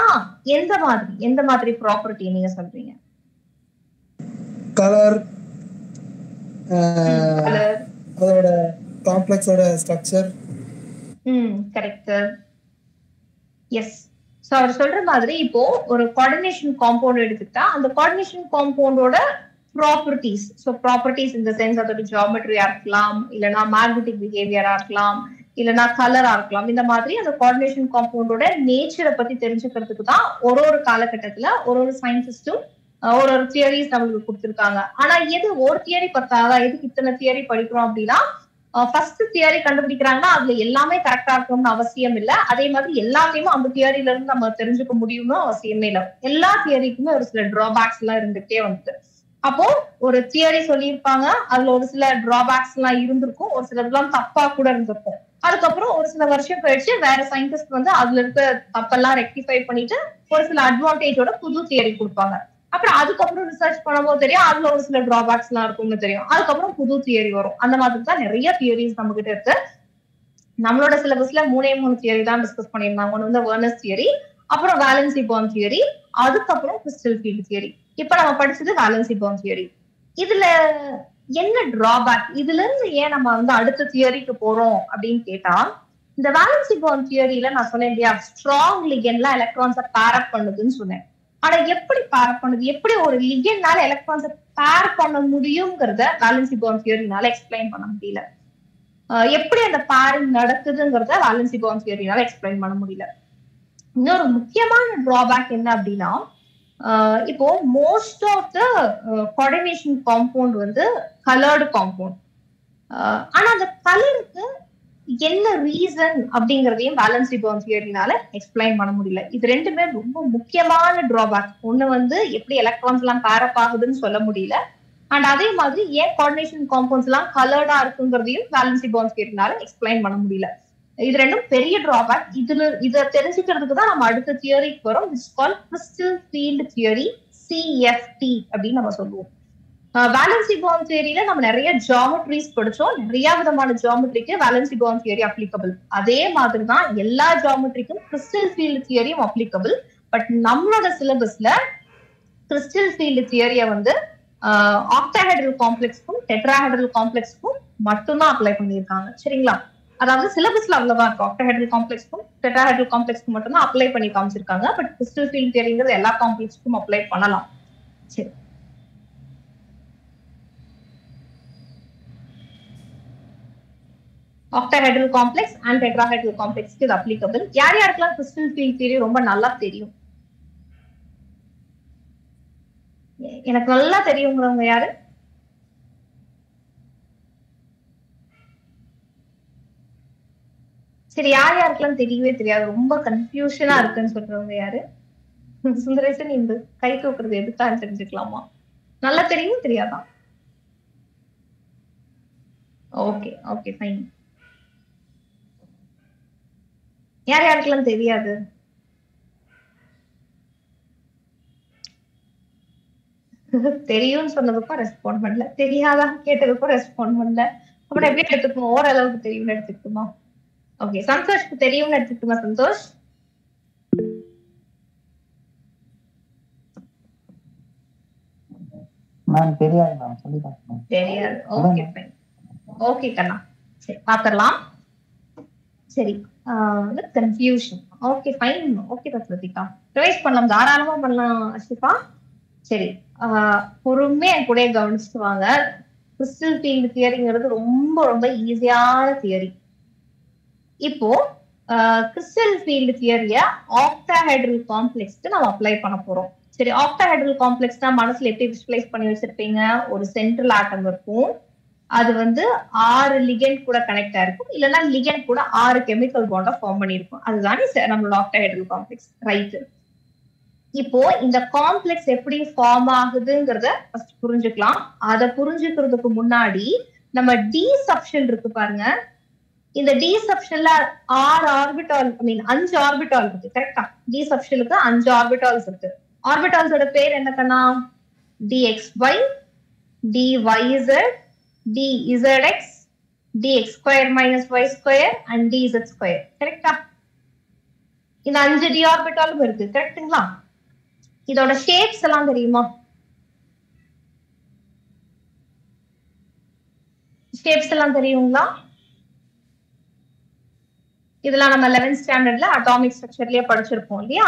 எந்த மாதிரி ப்ராப்பர்ட்டி நீங்க சொல்றீங்க? கலர், அதோட காம்ப்ளெக்ஸோட structure. Correct sir. Yes. So அவர் சொல்ற மாதிரி இப்போ ஒரு கோஆர்டினேஷன் காம்பவுண்ட் எடுத்துக்கிட்டா அந்த கோஆர்டினேஷன் காம்பவுண்டோட ப்ராப்பர்ட்டிஸ், ஸோ ப்ராப்பர்ட்டிஸ் இந்த சென்ஸ் அதோட ஜியாமெட்ரியா இருக்கலாம், இல்லைன்னா மேக்னெட்டிக் பிஹேவியரா இருக்கலாம், இல்லைன்னா கலரா இருக்கலாம். இந்த மாதிரி அந்த கோஆர்டினேஷன் காம்பவுண்டோட நேச்சரை பத்தி தெரிஞ்சுக்கிறதுக்கு தான் ஒரு காலகட்டத்துல ஒரு சயின்டிஸ்டும் ஒரு தியரிஸ் நம்மளுக்கு கொடுத்துருக்காங்க. ஆனா எது ஒரு தியரி பத்தாதா, எதுக்கு இத்தனை தியரி படிக்கிறோம் அப்படின்னா, ஃபர்ஸ்ட் தியரி கண்டுபிடிக்கிறாங்கன்னா அதுல எல்லாமே கரெக்டா இருக்கணும்னு அவசியம் இல்லை. அதே மாதிரி எல்லாத்தையுமே அந்த தியரியில இருந்து நம்ம தெரிஞ்சுக்க முடியும்னு அவசியமே இல்லை. எல்லா தியரிக்குமே ஒரு சில டிராபேக்ஸ் எல்லாம் இருந்துகிட்டே வந்துட்டு, அப்போ ஒரு தியரி சொல்லியிருப்பாங்க, அதுல ஒரு சில டிராபேக்ஸ் எல்லாம் இருந்திருக்கும், ஒரு சிலதெல்லாம் தப்பா கூட இருந்திருக்கும். அதுக்கப்புறம் ஒரு சில வருஷம் கழிச்சு வேற சயின்டிஸ்ட் வந்து அதுல இருக்க தப்பெல்லாம் ரெக்டிஃபை பண்ணிட்டு ஒரு சில அட்வான்டேஜோட புது தியரி கொடுப்பாங்க. அப்புறம் அதுக்கப்புறம் ரிசர்ச் பண்ணும்போது தெரியும் அதுல ஒரு சில டிராபேக்ஸ் எல்லாம் இருக்கும்னு தெரியும். அதுக்கப்புறம் புது தியரி வரும். அந்த மாதிரி தான் நிறைய தியரிஸ் நம்ம கிட்ட இருக்கு. நம்மளோட சிலபஸ்ல 3 தியரி தான் டிஸ்கஸ் பண்ணியிருந்தாங்க. ஒன்று வந்து வெர்னஸ் தியரி, அப்புறம் வேலன்சி பாண்ட் தியரி, அதுக்கப்புறம் கிறிஸ்டல் ஃபீல்ட் தியரி. இப்ப நம்ம படிச்சது வேலன்சி பாண்ட் தியரி. இதுல என்ன டிராபேக், இதுல இருந்து ஏன் நம்ம வந்து அடுத்த தியரிக்கு போறோம் அப்படின்னு கேட்டா, இந்த வேலன்சி பாண்ட் தியரியில நான் சொன்னேன் இல்லையா, ஸ்ட்ராங் லிகெண்ட்ல எலக்ட்ரான்ஸை பேர் அப் பண்ணுதுன்னு சொன்னேன். ஆனா எப்படி பேர் பண்ணுது, எப்படி ஒரு லிகெண்ட்னால எலக்ட்ரான்ஸை பேர் பண்ண முடியுங்கிறத வேலன்சி பாண்ட் தியரினால எக்ஸ்பிளைன் பண்ண முடியல. எப்படி அந்த பேரிங் நடக்குதுங்கிறத வேலன்சி பாண்ட் தியரினால எக்ஸ்பிளைன் பண்ண முடியல. இன்னொரு முக்கியமான டிராபேக் என்ன அப்படின்னா, இப்போ most of the coordination compound வந்து கலர்டு காம்பவுண்ட். ஆனா அந்த கலருக்கு என்ன ரீசன் அப்படிங்கறதையும் வேலன்சி பாண்ட் தியரினால எக்ஸ்பிளைன் பண்ண முடியல. இது ரெண்டுமே ரொம்ப முக்கியமான டிராபேக். ஒண்ணு வந்து எப்படி எலக்ட்ரான்ஸ் எல்லாம் பேர் அப் ஆகுதுன்னு சொல்ல முடியல, அண்ட் அதே மாதிரி ஏன் கோஆர்டினேஷன் காம்பவுண்ட்ஸ் எல்லாம் கலர்டா இருக்குங்கிறதையும் வேலன்சி பாண்ட் தியரினால எக்ஸ்பிளைன் பண்ண முடியல. இது ரெண்டும் பெரிய டிராபேக். இதை தெரிஞ்சுக்கிறதுக்கு தான் நம்ம அடுத்த தியரிக்கு வரோம். It's called crystal field theory, CFT அப்படின்னு நம்ம சொல்லுவோம். வேலன்சி பாண்ட் தியரியில நம்ம நிறைய ஜியாமெட்ரிஸ் படிச்சோம். நிறைய விதமான ஜியாமெட்ரிக்கு வேலன்சி பாண்ட் தியரி அப்ளிகபிள். அதே மாதிரி தான் எல்லா ஜியாமெட்ரிக்கும் கிறிஸ்டல் ஃபீல்ட் தியரியும் அப்ளிகபிள். பட் நம்மளோட சிலபஸ்ல கிறிஸ்டல் ஃபீல்ட் தியரியை வந்து ஆக்டாஹெட்ரல் காம்ப்ளெக்ஸ்க்கும் டெட்ராஹெட்ரல் காம்ப்ளெக்ஸ்க்கும் மட்டும்தான் அப்ளை பண்ணியிருக்காங்க. சரிங்களா? அதாவது சிலபஸ்ல அவ்வளவுதான் இருக்கும். ஆக்டாஹெட்ரல் காம்ப்ளெக்ஸ்க்கும் டெட்ராஹெட்ரல் காம்ப்ளெக்ஸ்க்கும் மட்டும்தான் அப்ளை பண்ணி காமிச்சிருக்காங்க. பட் கிறிஸ்டல் ஃபீல்ட் தியரிங்கிறது எல்லா காம்ப்ளெக்ஸ்க்கும் அப்ளை பண்ணலாம். சரி, octahedral complex and tetrahedral complex க்கு இது applicable. யார் யாருக்கெல்லாம் crystal field theory ரொம்ப நல்லா தெரியும்? எனக்கு நல்லா தெரியுங்கிறவங்க யாரு? சரி, யார் யாருக்கெல்லாம் தெரியவே தெரியாது, ரொம்ப கன்ஃபியூஷனா இருக்குன்னு சொல்றவங்க யாரு? சுந்தரேசன், இந்த கை தூக்குறது எதுக்கான்னு தெரிஞ்சுக்கலாமா? நல்லா தெரியும், தெரியாதா? Okay okay fine. யார் யாருக்கெல்லாம் தெரியாது? தெரியும்னு சொன்னதுக்கும் ரெஸ்பாண்ட் பண்ணல, தெரியாதா கேட்டதுக்கும் ரெஸ்பாண்ட் பண்ணல. அப்புறம் எப்படி எடுத்துக்கணும்? ஓரளவுக்கு தெரியும்னு எடுத்துக்கிட்டுமா? ஓகே, சந்தோஷ்க்கு தெரியும்னு எடுத்துக்கிட்டுமா? சந்தோஷ், தெரியாது. Okay fine. ஓகே கண்ணா, சரி பாத்திரலாம். சரி, confusion. Okay fine. Okay Rathrika, revise பண்ணலாம், தாராளமா பண்ணலாம். அஷிஃபா, சரி, பொறுமையா என் கூட கவனிச்சுட்டு வாங்க. கிறிஸ்டல் ஃபீல்ட் தியரிங்கிறது ரொம்ப ரொம்ப ஈஸியான தியரி. இப்போ கிறிஸ்டல் ஃபீல்ட் தியரிய ஆக்டாஹெட்ரல் காம்ப்ளெக்ஸ்க்கு நம்ம அப்ளை பண்ண போறோம். சரி, ஆக்டாஹெட்ரல் காம்ப்ளெக்ஸ்னா மனசுல எப்படி விசுவலைஸ் பண்ணி வச்சிருப்பீங்க? ஒரு சென்ட்ரல் ஆட்டம் இருக்கும், அது வந்து 6 லிகெண்ட் கூட கனெக்ட் ஆயிருக்கும், இல்லைன்னா லிகெண்ட் கூட 6 கெமிக்கல் பாண்டை ஃபார்ம் பண்ணிருக்கும். அதுதானே நம்மளோட ஆக்டாஹெட்ரல் காம்ப்ளெக்ஸ், ரைட்? இப்போ இந்த காம்ப்ளெக்ஸ் எப்படி ஃபார்ம் ஆகுதுங்கிறத ஃபர்ஸ்ட் புரிஞ்சுக்கலாம். அதை புரிஞ்சுக்கிறதுக்கு முன்னாடி நம்ம டி சப்ஷன் இருக்கு பாருங்க, இந்த டி சப்ஷன்ல 6 ஆர்பிட்டால், ஐ மீன் 5 ஆர்பிட்டால் இருக்கு. கரெக்டா? டி சப்ஷனுக்கு 5 ஆர்பிட்டால்ஸ் இருக்கு. ஆர்பிட்டால்ஸோட பேர் என்ன கண்ணா? dxy, dyz, dzx, dx square minus y square and dz square. கரெக்டா? இந்த 5 டி ஆர்பிட்டாலும் இருக்கு. கரெக்ட்டுங்களா? இதோட ஷேப்ஸ் எல்லாம் தெரியுமா? ஷேப்ஸ் எல்லாம் தெரியுங்களா? இதெல்லாம் நம்ம 11th ஸ்டாண்டர்ட்ல அட்டாமிக் ஸ்ட்ரக்சர்லயே படிச்சிருப்போம் இல்லையா?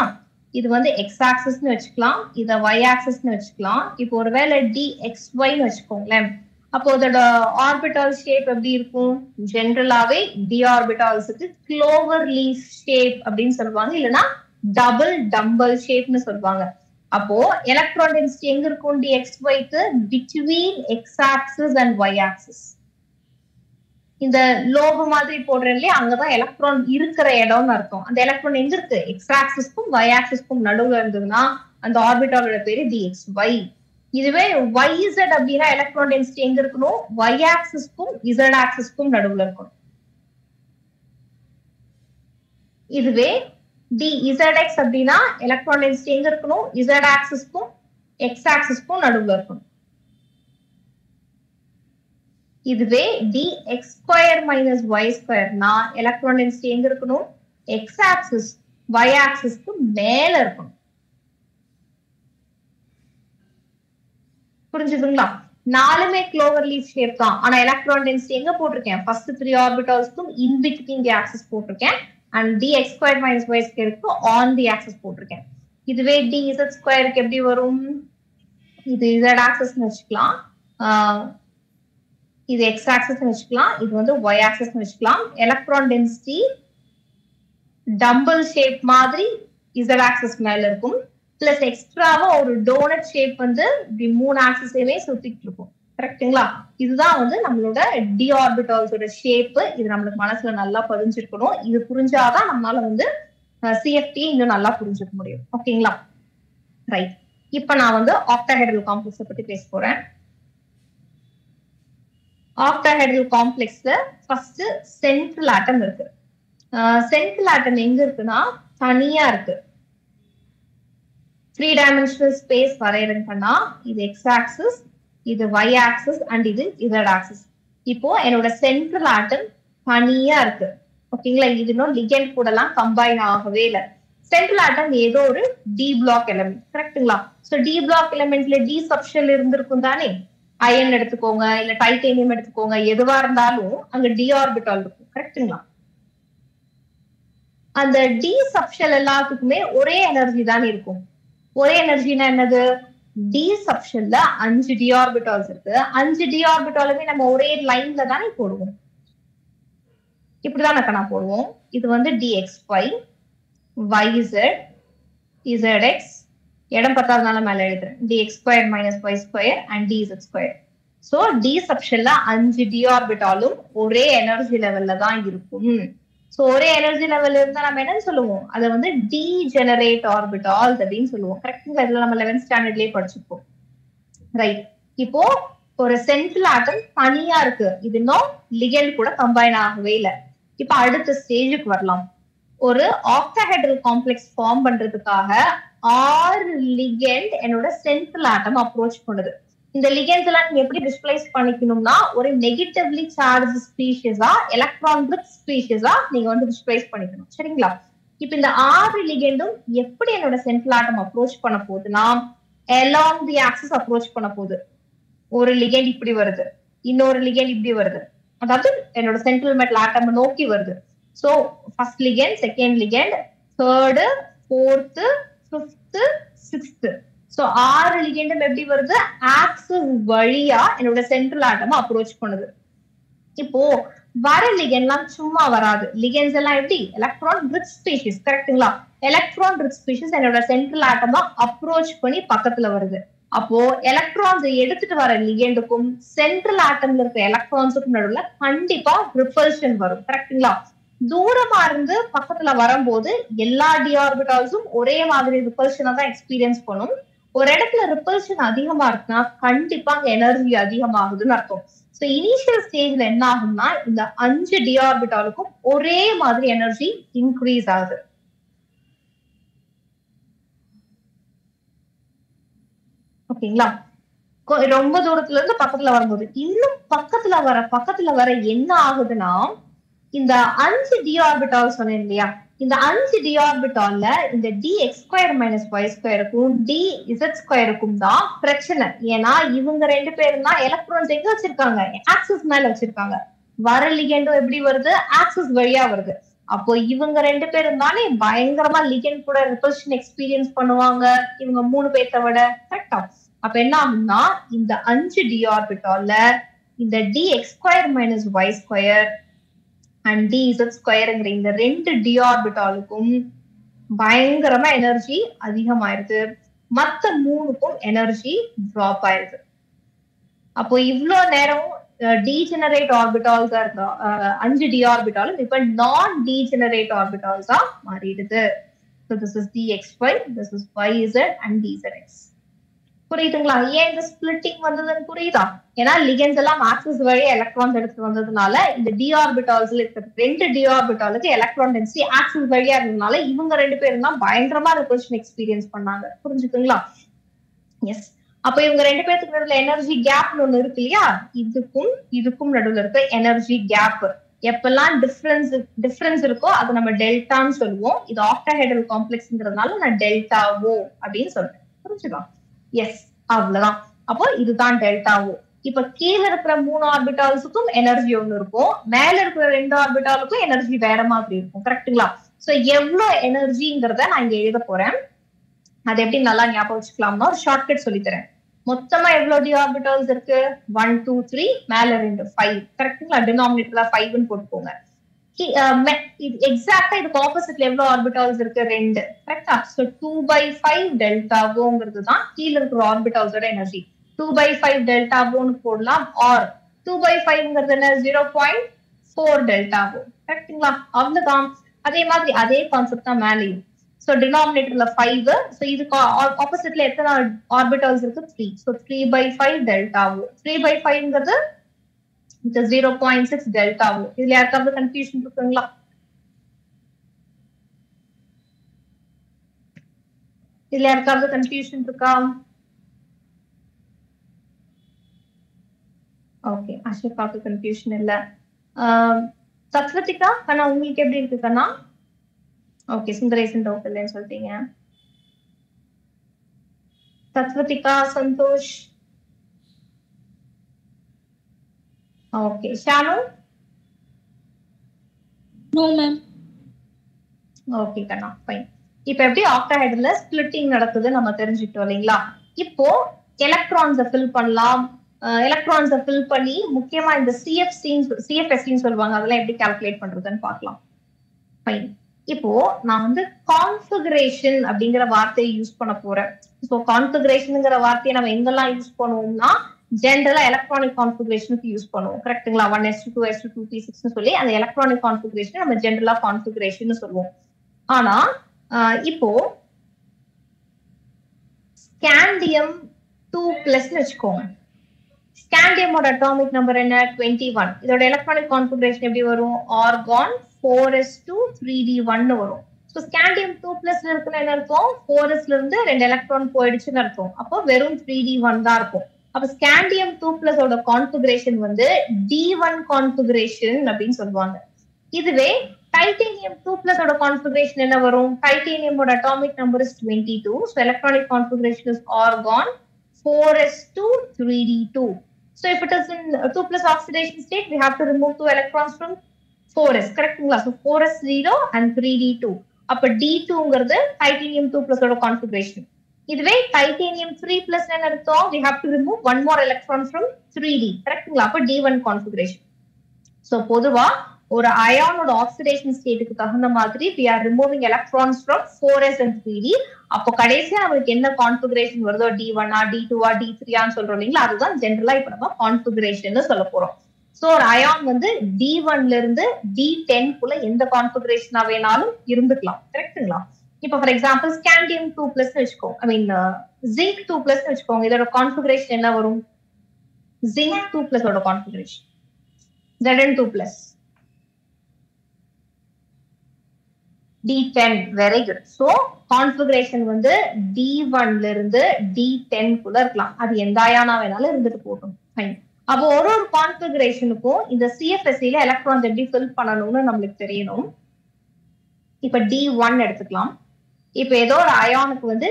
இது வந்து எக்ஸ் ஆக்சிஸ்னு வச்சுக்கலாம், இத ஒய் ஆக்சிஸ்னு வச்சுக்கலாம். இப்போ ஒருவேளை dxyன்னு வச்சுக்கோங்களேன். அப்போ அதோட ஆர்பிட்டால் ஷேப் எப்படி இருக்கும்? ஜென்ரலாவே டி ஆர்பிட்டால்ஸுக்கு க்ளோவர் லீஃப் ஷேப் அப்படின்னு சொல்லுவாங்க, இல்லைன்னா டபுள் டம்பல் ஷேப்னு சொல்லுவாங்க. அப்போ எலக்ட்ரான் டென்சிட்டி எங்க இருக்கும் dxyக்கு? Between X axis and Y axis. இந்த லோகோ மாதிரி போடுறேன் இல்லையா, அங்கதான் எலக்ட்ரான் இருக்கிற இடம்னு அர்த்தம். அந்த எலக்ட்ரான் எங்க இருக்கு? எக்ஸ் ஆக்சிஸ்க்கும் ஒய் ஆக்சிஸ்க்கும் நடுவுல இருந்ததுன்னா அந்த ஆர்பிட்டாலோட பேரு dxy. இதுவே yz அப்படின்னா எலக்ட்ரான் டென்சிட்டி எங்க இருக்கணும்? ஒய் ஆக்சிஸ்க்கும் z ஆக்சிஸ்க்கும் நடுவுல இருக்கணும். இதுவே dzx அப்படின்னா எலக்ட்ரான் டென்சிட்டி எங்க இருக்கணும்? z ஆக்சிஸ்க்கும் x ஆக்சிஸ்க்கும் நடுவுல இருக்கணும். இதுவே dx ஸ்கொயர் மைனஸ் y ஸ்கொயர்னா எலக்ட்ரான் டென்சிட்டி எங்க இருக்கணும்? x ஆக்சிஸ் y ஆக்சிஸ்க்கு மேல இருக்கணும். புரிஞ்சுதுங்களா? நாலுமே க்ளோவர் லீஃப் ஷேப் தான். ஆனா எலக்ட்ரான் டென்சிட்டி எங்க போட்டிருக்கேன்? ஃபர்ஸ்ட் 3 ஆர்பிட்டால்ஸ்க்கும் இன் பிட்வீன் தி ஆக்சிஸ் போட்டிருக்கேன். And dx square minus y ஸ்கொயருக்கு ஆன் தி ஆக்சிஸ் போட்டிருக்கேன். இதுவே dz ஸ்கொயருக்கு எப்படி வரும்? இது z ஆக்சிஸ்னு வச்சுக்கலாம், இது எக்ஸ் ஆக்சிஸ் வச்சுக்கலாம், இது வந்து ஒய் ஆக்சிஸ் வச்சுக்கலாம். எலக்ட்ரான் டென்சிட்டி டம்பிள் ஷேப் மாதிரி இசட் ஆக்சிஸ் மேல இருக்கும். பிளஸ் எக்ஸ்ட்ராவா ஒரு டோனட் ஷேப் வந்து இப்படி 3 ஆக்சிஸையுமே சுத்திட்டு இருக்கும். கரெக்டுங்களா? இதுதான் வந்து நம்மளோட டி ஆர்பிட்டால்ஸோட ஷேப். இது நம்மளுக்கு மனசுல நல்லா பதிஞ்சிருக்கணும். இது புரிஞ்சாதான் நம்மளால வந்து சிஎஃப்டி இன்னும் நல்லா புரிஞ்சுக்க முடியும். ஓகேங்களா? ரைட். இப்ப நான் வந்து ஆக்டாஹெட்ரல் காம்ப்ளெக்ஸை பத்தி பேச போறேன். ஆக்டாஹெட்ரல் காம்ப்ளெக்ஸ்ல ஃபர்ஸ்ட் சென்ட்ரல் ஆட்டம் இருக்கு. சென்ட்ரல் ஆட்டம் எங்க இருக்குன்னா தனியா இருக்கு. 3 டைமென்ஷனல் ஸ்பேஸ் வரையறேன் பண்ணா இது எக்ஸ் ஆக்சிஸ், இது ஒய் ஆக்சிஸ் அண்ட் இது இசட் ஆக்சிஸ். இப்போ என்னோட சென்ட்ரல் ஆட்டம் தனியா இருக்கு. ஓகேங்களா? இது இன்னும் லிகெண்ட் கூட எல்லாம் கம்பைன் ஆகவே இல்லை. சென்ட்ரல் ஆட்டம் ஏதோ ஒரு டி பிளாக் எலிமெண்ட். கரெக்டுங்களா? சோ டி பிளாக் எலிமெண்ட்ல டி சப்ஷெல் இருந்திருக்கும் தானே. அயன் எடுத்துக்கோங்க, இல்ல டைட்டேனியம் எடுத்துக்கோங்க, எதுவா இருந்தாலும் அங்க டி ஆர்பிட்டால் இருக்கும். கரெக்டுங்களா? அந்த டி சப்ஷெல் எல்லாத்துக்குமே ஒரே எனர்ஜி தான் இருக்கும். ஒரே எனர்ஜினா என்னது? டி சப்ஷெல்ல 5 டி ஆர்பிட்டால்ஸ் இருக்கு. 5 டி ஆர்பிட்டாலுமே நம்ம ஒரே லைன்ல தானே போடுவோம். இப்படிதான் நான் போடுவோம். இது வந்து dxy, yz, zx, இடம் 10னால மேல எழுதுறேன், dx square minus y square and dz square. So D சப்ஷெல்ல 5 டி ஆர்பிட்டாலும் ஒரே எனர்ஜி லெவல்ல தான் இருக்கும். சோ ஒரே எனர்ஜி லெவல் இருந்தா நம்ம என்ன சொல்லுவோம்? அதை வந்து டீஜெனரேட் ஆர்பிட்டால்ஸ் அப்படின்னு சொல்லுவோம். கரெக்டுங்களா? இதுல நம்ம 11th ஸ்டாண்டர்ட்லயே படிச்சிருப்போம். ரைட். இப்போ ஒரு சென்ட்ரல் ஆட்டம் தனியா இருக்கு. இது இன்னும் லிகெண்ட் கூட கம்பைன் ஆகவே இல்லை. இப்ப அடுத்த ஸ்டேஜுக்கு வரலாம். ஒரு ஆக்டாஹெட்ரல் காம்ப்ளெக்ஸ் ஃபார்ம் பண்றதுக்காக 6 லிகெண்ட் என்னோட சென்ட்ரல் ஆட்டம் அப்ரோச் பண்ணுது. இந்த லிகெண்ட்ஸ் எல்லாம் நீங்க எப்படி டிஸ்பிளேஸ் பண்ணிக்கணும்னா ஒரு நெகட்டிவ்லி சார்ஜ் ஸ்பீஷியஸா, எலக்ட்ரான் ரிச் ஸ்பீஷியஸா நீங்க வந்து டிஸ்பிளேஸ் பண்ணிக்கணும். சரிங்களா? இப்ப இந்த 6 லிகெண்டும் எப்படி என்னோட சென்ட்ரல் ஆட்டம் அப்ரோச் பண்ண போகுதுன்னா along the axis அப்ரோச் பண்ண போகுது. ஒரு லிகெண்ட் இப்படி வருது, இன்னொரு லிகெண்ட் இப்படி வருது, அதாவது என்னோட சென்ட்ரல் மெட்டல் ஆட்டம் நோக்கி வருது. So first ligand, second ligand, third, fourth, fifth, sixth. So 6 லிகெண்டும் எப்படி வருது? ஆக்சிஸ் வழியா என்னோட சென்ட்ரல் ஆட்டம் அப்ரோச் பண்ணுது. இப்போ வர லிகெண்ட்லாம் சும்மா வராது. லிகெண்ட்ஸ் எல்லாம் எப்படி? Electron rich species. கரெக்டுங்களா? எலக்ட்ரான் ரிச் ஸ்பீஷிஸ் என்னோட சென்ட்ரல் ஆட்டமா அப்ரோச் பண்ணி பக்கத்துல வருது. அப்போ எலக்ட்ரான்ஸ் எடுத்துட்டு வர லிகெண்டுக்கும் சென்ட்ரல் ஆட்டம்ல இருக்க எலக்ட்ரான்ஸுக்கும் நடுவுல கண்டிப்பா ரிப்பல்ஷன் வரும். கரெக்டுங்களா? தூரமா இருந்து பக்கத்துல வரும்போது எல்லா டி ஆர்பிட்டால்ஸும் ஒரே மாதிரி ரிப்பல்ஷனை தான் எக்ஸ்பீரியன்ஸ் பண்ணும். ஒரு இடத்துல ரிப்பல்ஷன் அதிகமா இருக்குன்னா கண்டிப்பா அங்க எனர்ஜி அதிகமாகுதுன்னு அர்த்தம். சோ இனிஷியல் ஸ்டேஜ்ல என்ன ஆகும்னா இந்த 5 டி ஆர்பிட்டாலுக்கும் ஒரே மாதிரி எனர்ஜி இன்க்ரீஸ் ஆகுது. ஓகேங்களா? ரொம்ப தூரத்துல இருந்து பக்கத்துல வரும்போது இன்னும் பக்கத்துல வர என்ன ஆகுதுன்னா இந்த 5 d ஆர்பிட்டால் சொன்னேன் இல்லையா, இந்த 5 d ஆர்பிட்டால்ல இந்த dx2 - y2க்கும் dz2க்கும் தான் பிரச்சனை. ஏன்னா இவங்க 2 பேரும் தான் எலக்ட்ரான்ஸ் எங்க வச்சிருக்காங்க, ஆக்சிஸ் மேல வச்சிருக்காங்க. வர லிகெண்டும் எப்படி வருது, ஆக்சிஸ் வழியா வருது. அப்போ இவங்க 2 பேரும் தானே பயங்கரமா லிகெண்ட் கூட ரிபல்ஷன் எக்ஸ்பீரியன்ஸ் பண்ணுவாங்க, இவங்க 3 பேர்த்த விட. கரெக்டா? அப்ப என்ன ஆகும்னா இந்த 5 d ஆர்பிட்டால்ல இந்த dx2 - y2 அண்ட் dz2ங்கிற இந்த 2 d ஆர்பிட்டாலுக்கும் பயங்கரமா எனர்ஜி அதிகமாயிருது, மத்த 3க்கும் எனர்ஜி டிராப் ஆயிருது. அப்போ இவ்வளவு நேரம் டீஜெனரேட் ஆர்பிட்டால்ஸா இருந்தா 5 d ஆர்பிட்டாலும் இப்ப நான் டீஜெனரேட் ஆர்பிட்டால்ஸா மாறிடுது. So this is dxy, this is yz and dzx. புரியுதுங்களா? ஏன் இந்த ஸ்பிளிட்டிங் வந்ததுன்னு புரியுதா? ஏன்னா லிகெண்ட்ஸ் எல்லாம் ஆக்சிஸ் வழியா எலக்ட்ரான்ஸ் எடுத்து வந்ததுனால இந்த d ஆர்பிட்டால்ஸ்ல இருக்கிற 2 d ஆர்பிட்டாலுக்கு எலக்ட்ரான் டென்சிட்டி ஆக்சிஸ் வழியா இருந்ததுனால இவங்க 2 பேரும் தான் பயங்கரமா ரிபல்ஷன் எக்ஸ்பீரியன்ஸ் பண்ணாங்க. புரிஞ்சுக்குங்களா? எஸ். அப்ப இவங்க 2 பேருக்கு நடுவுல எனர்ஜி கேப்னு ஒண்ணு இருக்கு இல்லையா, இதுக்கும் நடுவுல இருக்க எனர்ஜி கேப். எப்பெல்லாம் டிஃபரன்ஸ் இருக்கோ அது நம்ம டெல்டான்னு சொல்லுவோம். இது ஆக்டாஹெட்ரல் காம்ப்ளெக்ஸ்ங்கிறதுனால நான் டெல்டாவோ அப்படின்னு சொல்றேன். புரிஞ்சுக்கலாம்? எஸ், அவ்வளவுதான். அப்போ இதுதான் டெல்டாவோ. இப்ப கீழே இருக்கிற 3 ஆர்பிட்டால்ஸுக்கும் எனர்ஜி ஒண்ணு இருக்கும், மேல இருக்கிற 2 ஆர்பிட்டாலுக்கும் எனர்ஜி வேற மாதிரி இருக்கும். கரெக்டுங்களா? சோ எவ்வளவு எனர்ஜிங்கிறத நான் இங்க எழுத போறேன். அது எப்படி நல்லா ஞாபகம் வச்சுக்கலாம்னா ஒரு ஷார்ட்கட் சொல்லித்தரேன். மொத்தமா எவ்வளவு d ஆர்பிட்டால்ஸ் இருக்கு? 1 2 3 மேல 2 5. கரெக்டுங்களா? டினாமினேட்டர்ல 5ன்னு போட்டுக்கோங்க. எக்ஸாக்டா இதுக்கு ஆப்போசிட்ல எவ்வளவு ஆர்பிட்டால்ஸ் இருக்கு? 2. கரெக்டா? சோ 2/5 டெல்டாவோங்கிறது தான் கீழ இருக்கிற ஆர்பிட்டால்ஸோட எனர்ஜி. 2/5 டெல்டாவோன்னு போடலாம். ஆர் 2/5ங்கிறது என்ன? 0.4 டெல்டாவோ. கரெக்டுங்களா? அவ்வளவுதான். அதே மாதிரி அதே கான்செப்ட் தான் மேலேயும். சோ டினாமினேட்டர்ல 5. சோ இதுக்கு ஆப்போசிட்ல எத்தனை ஆர்பிட்டால்ஸ் இருக்கு? 3. சோ 3/5 டெல்டாவோ. 3/5ங்கிறது 0.6 டெல்டாவோ. இதுல யாருக்காவது கன்ஃபியூஷன் இருக்குங்களா? இதுல யாருக்காவது கன்ஃபியூஷன் இருக்கா? ஓகே, அஷிகாக்கு கன்ஃபியூஷன் இல்ல. சத்வதிகா கண்ணா உங்களுக்கு எப்படி இருக்கு கண்ணா? ஓகே, சுந்தரேசன் டவுட் இல்லைன்னு சொல்லிட்டீங்க. Sathvathika, Santhosh. Okay, Shanu? No ma'am. Okay கண்ணா, ஃபைன். இப்ப எப்படி ஆக்டாஹெட்ரல்ல ஸ்பிளிட்டிங் நடக்குது நம்ம தெரிஞ்சுக்கிட்டோம் இல்லைங்களா? இப்போ எலக்ட்ரான்ஸை ஃபில் பண்ணலாம். எலக்ட்ரான்ஸை ஃபில் பண்ணி முக்கியமா இந்த சிஎஃப்எஸ்சின்னு சொல்லுவாங்க, அதெல்லாம் எப்படி கால்குலேட் பண்றதுன்னு பார்க்கலாம். ஃபைன். இப்போ நான் வந்து கான்ஃபிகரேஷன் அப்படிங்கிற வார்த்தையை யூஸ் பண்ண போறேன். ஸோ கான்ஃபிகரேஷனுங்கிற வார்த்தையை நம்ம எங்கெல்லாம் யூஸ் பண்ணுவோம்னா ஜென்ரலா எலக்ட்ரானிக் கான்ஃபிகரேஷனுக்கு யூஸ் பண்ணுவோம். கரெக்ட்டுங்களா? 1s2 2s2 2p6 சொல்லி அந்த எலக்ட்ரானிக் கான்ஃபிகரேஷன் நம்ம ஜென்ரலா கான்ஃபிகரேஷன் சொல்லுவோம். ஆனா இப்போ ஸ்காண்டியம் 2+ வச்சுக்கோங்க. ஸ்காண்டியமோட அட்டாமிக் நம்பர் என்ன? 21. இதோட எலக்ட்ரானிக் கான்ஃபிகரேஷன் எப்படி வரும்? ஆர்கான் 4s2 3d1 வரும். ஸோ ஸ்காண்டியம் 2+ இருக்குன்னு என்ன அர்த்தம்? 4s இருந்து 2 எலக்ட்ரான் போயிடுச்சுன்னு அர்த்தம். அப்போ வெறும் 3d1 தான் இருக்கும். அப்ப ஸ்காண்டியம் 2+ ஓட கான்ஃபிகரேஷன் வந்து d1 கான்ஃபிகரேஷன் அப்படின்னு சொல்லுவாங்க. இதுவே டைட்டேனியம் 2+ ஓட கான்ஃபிகரேஷன் என்ன வரும்? டைட்டேனியமோட atomic number is 22. So electronic configuration is argon 4s2 3d2. So if it is in 2+ oxidation state, we have to remove 2 electrons from 4s. Correctங்களா? So 4s 0 and 3d2. அப்ப d2ங்கிறது titanium 2+ ஓட configuration. இதுவே titanium 3+ என்ன அர்த்தம்? We have to remove 1 more electron from 3d. கரெக்ட்டுங்களா? அப்ப d1 configuration. So பொதுவா ஒரு அயானோட oxidation ஸ்டேட்டுக்கு தகுந்த மாதிரி we are removing electrons from 4s and 3d. அப்போ கடைசியா நமக்கு என்ன கான்ஃபிகரேஷன் வருதோ d1 d2 d3 சொல்றோம் இல்லைங்களா, அதுதான் ஜென்ரலா இப்ப நம்ம கான்ஃபிகரேஷன் சொல்ல போறோம். சோ ஒரு அயான் வந்து d1ல இருந்து d10 குள்ள எந்த கான்ஃபிகரேஷனா வேணாலும் இருந்துக்கலாம். கரெக்ட்டுங்களா? இப்போ ஃபார் எக்ஸாம்பிள் ஸ்காண்டியம் 2+ வச்சுக்கோங்க, ஐ மீன் ஜிங்க் 2+ வச்சுக்கோங்க. இதோட கான்ஃபிகரேஷன் என்ன வரும்? ஜிங்க் 2+ ஓட configuration Zn2+. d10. Very good. So configuration வந்து d1ல இருந்து d10 குள்ள இருக்கலாம். அது எந்த அயானா வேணாலும் இருந்துட்டு போகட்டும். ஃபைன். அப்போ ஒரு ஒரு கான்ஃபிகரேஷனுக்கும் இந்த சிஎஃப்எஸ்சில எலக்ட்ரான்ஸ் எப்படி ஃபில் பண்ணணும்னு நம்மளுக்கு தெரியணும். இப்ப D1 எடுத்துக்கலாம். இப்ப ஏதோ ஒரு அயானுக்கு வந்து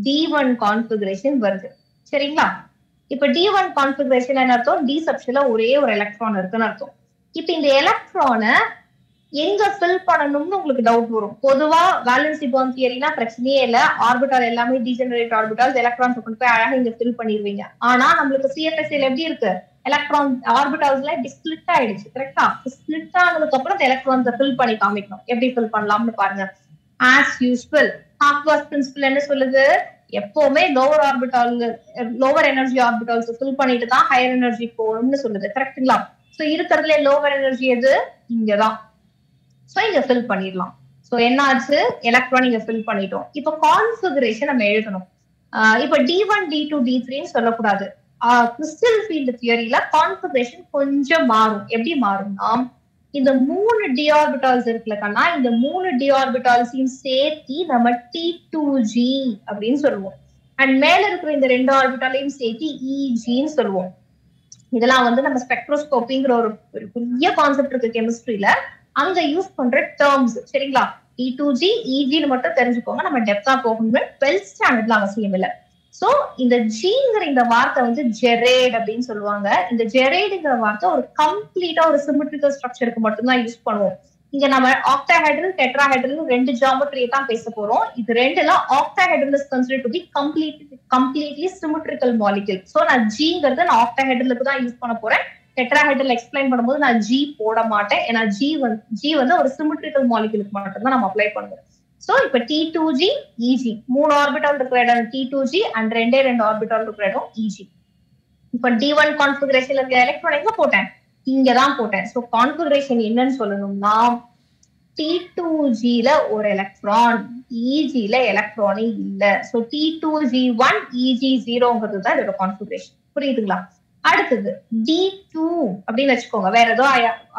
D1 கான்ஃபிகரேஷன் வருது சரிங்களா. இப்ப D1 கான்ஃபிகரேஷன் என்ன அர்த்தம்? டி சப்ஷன்ல ஒரே ஒரு எலக்ட்ரான் இருக்குன்னு அர்த்தம். இப்ப இந்த எலக்ட்ரானை எங்க ஃபில் பண்ணணும்னு உங்களுக்கு டவுட் வரும். பொதுவா வேலன்சி பாண்ட் தியரினா பிரச்சனையே இல்ல, ஆர்பிட்டால் எல்லாமே டீஜெனரேட் ஆர்பிட்டால்ஸ், எலக்ட்ரான்ஸ் கொண்டு போய் அழகா இங்க ஃபில் பண்ணிடுவீங்க. ஆனா நம்மளுக்கு சிஎஃப்எஸ்சில எப்படி இருக்கு? எலக்ட்ரான் ஆர்பிட்டால்ஸ்ல ஸ்பிளிட் ஆயிடுச்சு கரெக்டா. ஸ்பிளிட் ஆனதுக்கு அப்புறம் இந்த எலக்ட்ரான்ஸை ஃபில் பண்ணி காமிக்கணும். எப்படி ஃபில் பண்ணலாம்னு பாருங்க. ஆஸ் யூஸ்வல் ஹாஃப்வாஸ் பிரின்சிபல் என்ன சொல்லுது? எப்பவுமே lower orbital lower energy orbitals fill பண்ணிட்டு தான் ஹையர் எனர்ஜி போகணும்னு சொல்லுது கரெக்டுங்களா. சோ இருக்கிறதுல லோவர் எனர்ஜி எது? இங்கதான். சோ இங்க ஃபில் பண்ணிடலாம். சோ என்ன ஆச்சு? எலக்ட்ரான் இங்க ஃபில் பண்ணிட்டோம். இப்ப கான்ஃபிகரேஷன் நம்ம எழுதணும். இப்ப D1 D2 D3 சொல்லக்கூடாது. கிறிஸ்டல் ஃபீல்டு தியரியில கான்ஃபிகரேஷன் கொஞ்சம் மாறும். எப்படி மாறும்னா, இந்த 3 டி ஆர்பிட்டால்ஸ் இருக்குல்ல கண்ணா, இந்த 3 டி ஆர்பிட்டால்ஸையும் சேர்த்தி நம்ம T2G அப்படின்னு சொல்லுவோம். அண்ட் மேல இருக்கிற இந்த 2 ஆர்பிட்டாலையும் சேர்த்தி EGன்னு சொல்லுவோம். இதெல்லாம் வந்து நம்ம ஸ்பெக்ட்ரோஸ்கோப்பிங்கிற ஒரு பெரிய கான்செப்ட் இருக்கு கெமிஸ்ட்ரியில, அங்க யூஸ் பண்ற டேர்ம்ஸ் சரிங்களா. T2G EGன்னு மட்டும் தெரிஞ்சுக்கோங்க. நம்ம டெப்தா போகணும்னு 12th ஸ்டாண்டர்ட்ல அவசியம் இல்லை. சோ இந்த ஜிங்கிற இந்த வார்த்தை வந்து ஜெரேட் அப்படின்னு சொல்லுவாங்க. இந்த ஜெரேடுங்கிற வார்த்தை ஒரு கம்ப்ளீட்டா ஒரு சிமெட்ரிக்கல் ஸ்ட்ரக்சருக்கு மட்டும்தான் யூஸ் பண்ணுவோம். இங்க நம்ம ஆக்டாஹெட்ரல் டெட்ராஹெட்ரல் 2 ஜியோமெட்ரியை தான் பேச போறோம். இது ரெண்டுல octahedral is considered to be completely symmetrical molecule. So நான் ஜிங்கிறத நான் ஆக்டாஹெட்ரலுக்கு தான் யூஸ் பண்ண போறேன். டெட்ராஹெட்ரல் எக்ஸ்பிளைன் பண்ணும்போது நான் ஜி போட மாட்டேன். ஏன்னா ஜி வந்து ஒரு சிமெட்ரிக்கல் மாலிக்யூலுக்கு மட்டும் தான் நம்ம அப்ளை பண்ணுவோம். சோ இப்ப T2G EG 3 ஆர்பிட்டால் இருக்கிற இடம் T2G அண்ட் 2 ஆர்பிட்டால் இருக்கிற இடம் EG. இப்ப D1 கான்ஃபிகரேஷன்ல இருக்க எலக்ட்ரான் எங்க போட்டேன்? இங்கதான் போட்டேன். சோ கான்ஃபிகரேஷன் என்னன்னு சொல்லணும்னா, T2Gல ஒரு எலக்ட்ரான், EGல எலக்ட்ரானே இல்ல. சோ T2G1 EG0ங்கிறது தான் இதோட கான்ஃபிகரேஷன். புரியுதுங்களா? அடுத்தது D2 அப்படின்னு வச்சுக்கோங்க. வேற ஏதோ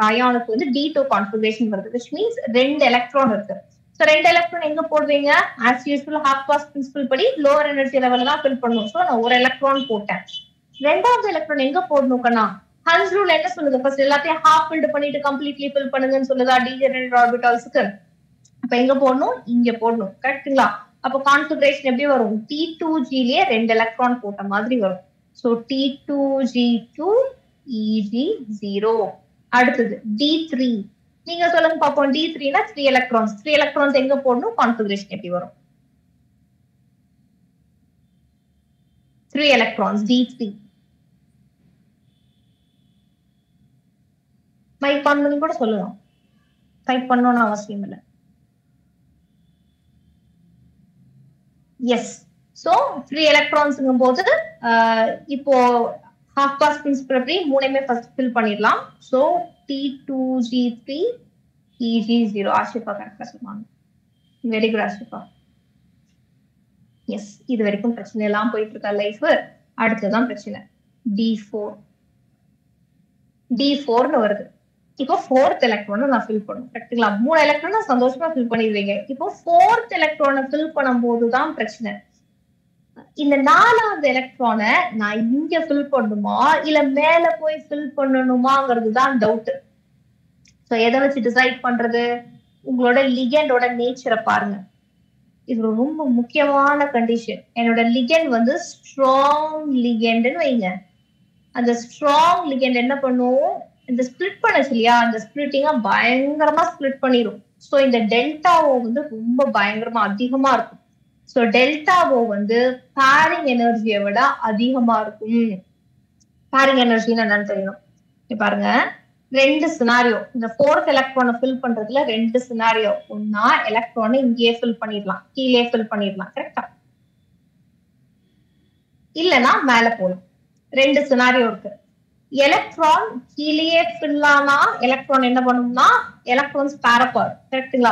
அயானுக்கு வந்து D2 கான்ஃபிகரேஷன் வருது, which means 2 எலக்ட்ரான் இருக்கு. சோ 2 எலக்ட்ரான் எங்க போடுவீங்க? ஆஸ் யூஸ்வல் ஹாஃப்வாஸ் பிரின்சிபல் படி லோவர் எனர்ஜி லெவல்ல தான் ஃபில் பண்ணணும். சோ நான் ஒரு எலக்ட்ரான் போட்டேன். ரெண்டாவது எலக்ட்ரான் எங்க போடணும் கண்ணா? ஹன்ஸ் ரூல் என்ன சொல்லுது? ஃபர்ஸ்ட் எல்லாத்தையும் ஹாஃப் ஃபில்ட் பண்ணிட்டு கம்ப்ளீட்லி ஃபில் பண்ணுங்கன்னு சொல்லுதா டீஜெனரேட் ஆர்பிட்டால்ஸ்க்கு. அப்ப எங்க போடணும்? இங்க போடணும் கரெக்ட்டுங்களா. அப்ப கான்ஃபிகரேஷன் எப்படி வரும்? T2Gலயே 2 எலக்ட்ரான் போட்ட மாதிரி வரும். So T2G2 EG0. அடுத்தது D3. நீங்க சொல்லுங்க பாப்போம். D3னா 3 எலக்ட்ரான்ஸ். 3 எலக்ட்ரான்ஸ் எங்க போடணும்? கான்ஃபிகரேஷன் எப்படி வரும்? 3 எலக்ட்ரான்ஸ் D3. மைக் ஆன் பண்ணி கூட சொல்லலாம், டைப் பண்ணணும்னு அவசியம் இல்லை. எஸ். சோ 3 எலக்ட்ரான்ஸ்ங்கும் போது இப்போ ஹாஃப் பாஸ் பிரின்சிபல் அப்படி 3மே ஃபர்ஸ்ட் ஃபில் பண்ணிடலாம். So T2G3 EG0. ஆஷிபா கரெக்டா சொல்லுவாங்க. Very good Ashifa. எஸ், இது வரைக்கும் பிரச்சனை எல்லாம் போயிட்டு இருக்கா லைஃப். அடுத்ததான் பிரச்சனை D4ன்னு வருது. இப்போ 4th எலக்ட்ரானை நான் ஃபில் பண்ணும் கரெக்டுங்களா. 3 எலக்ட்ரானை சந்தோஷமா ஃபில் பண்ணிடுவீங்க. இப்போ 4th எலக்ட்ரானை ஃபில் பண்ணும் போதுதான் பிரச்சனை. இந்த 4வது எலக்ட்ரானை நான் இங்க ஃபில் பண்ணணுமா இல்ல மேல போய் ஃபில் பண்ணணுமாங்கிறது தான் டவுட். சோ எதை வச்சு டிசைட் பண்றது? உங்களோட லிகெண்டோட நேச்சரை பாருங்க. இது ரொம்ப முக்கியமான கண்டிஷன். என்னோட லிகெண்ட் வந்து ஸ்ட்ராங் லிகெண்ட்னு வைங்க. அந்த ஸ்ட்ராங் லிகெண்ட் என்ன பண்ணும்? இந்த ஸ்பிளிட் பண்ணுச்சு இல்லையா, அந்த ஸ்பிளிட்டிங்கா பயங்கரமா ஸ்பிளிட் பண்ணிடும். சோ இந்த டெல்டாவோ வந்து ரொம்ப பயங்கரமா அதிகமா இருக்கும். சோ டெல்டாவோ வந்து பேரிங் எனர்ஜியை விட அதிகமா இருக்கும். பேரிங் எனர்ஜின்னு என்னன்னு தெரியும். பாருங்க, 2 சினாரியோ. இந்த 4th எலக்ட்ரானை ஃபில் பண்றதுல 2 சினாரியோ. ஒன்னா எலக்ட்ரானை இங்கேயே ஃபில் பண்ணிடலாம், கீழே ஃபில் பண்ணிடலாம் கரெக்டா, இல்லைன்னா மேல போகலாம். 2 சினாரியோ இருக்கு. எலக்ட்ரான் கீழே ஃபில் ஆனா எலக்ட்ரான் என்ன பண்ணும்னா எலக்ட்ரான்ஸ் பேரப் ஆகும் கரெக்டுங்களா.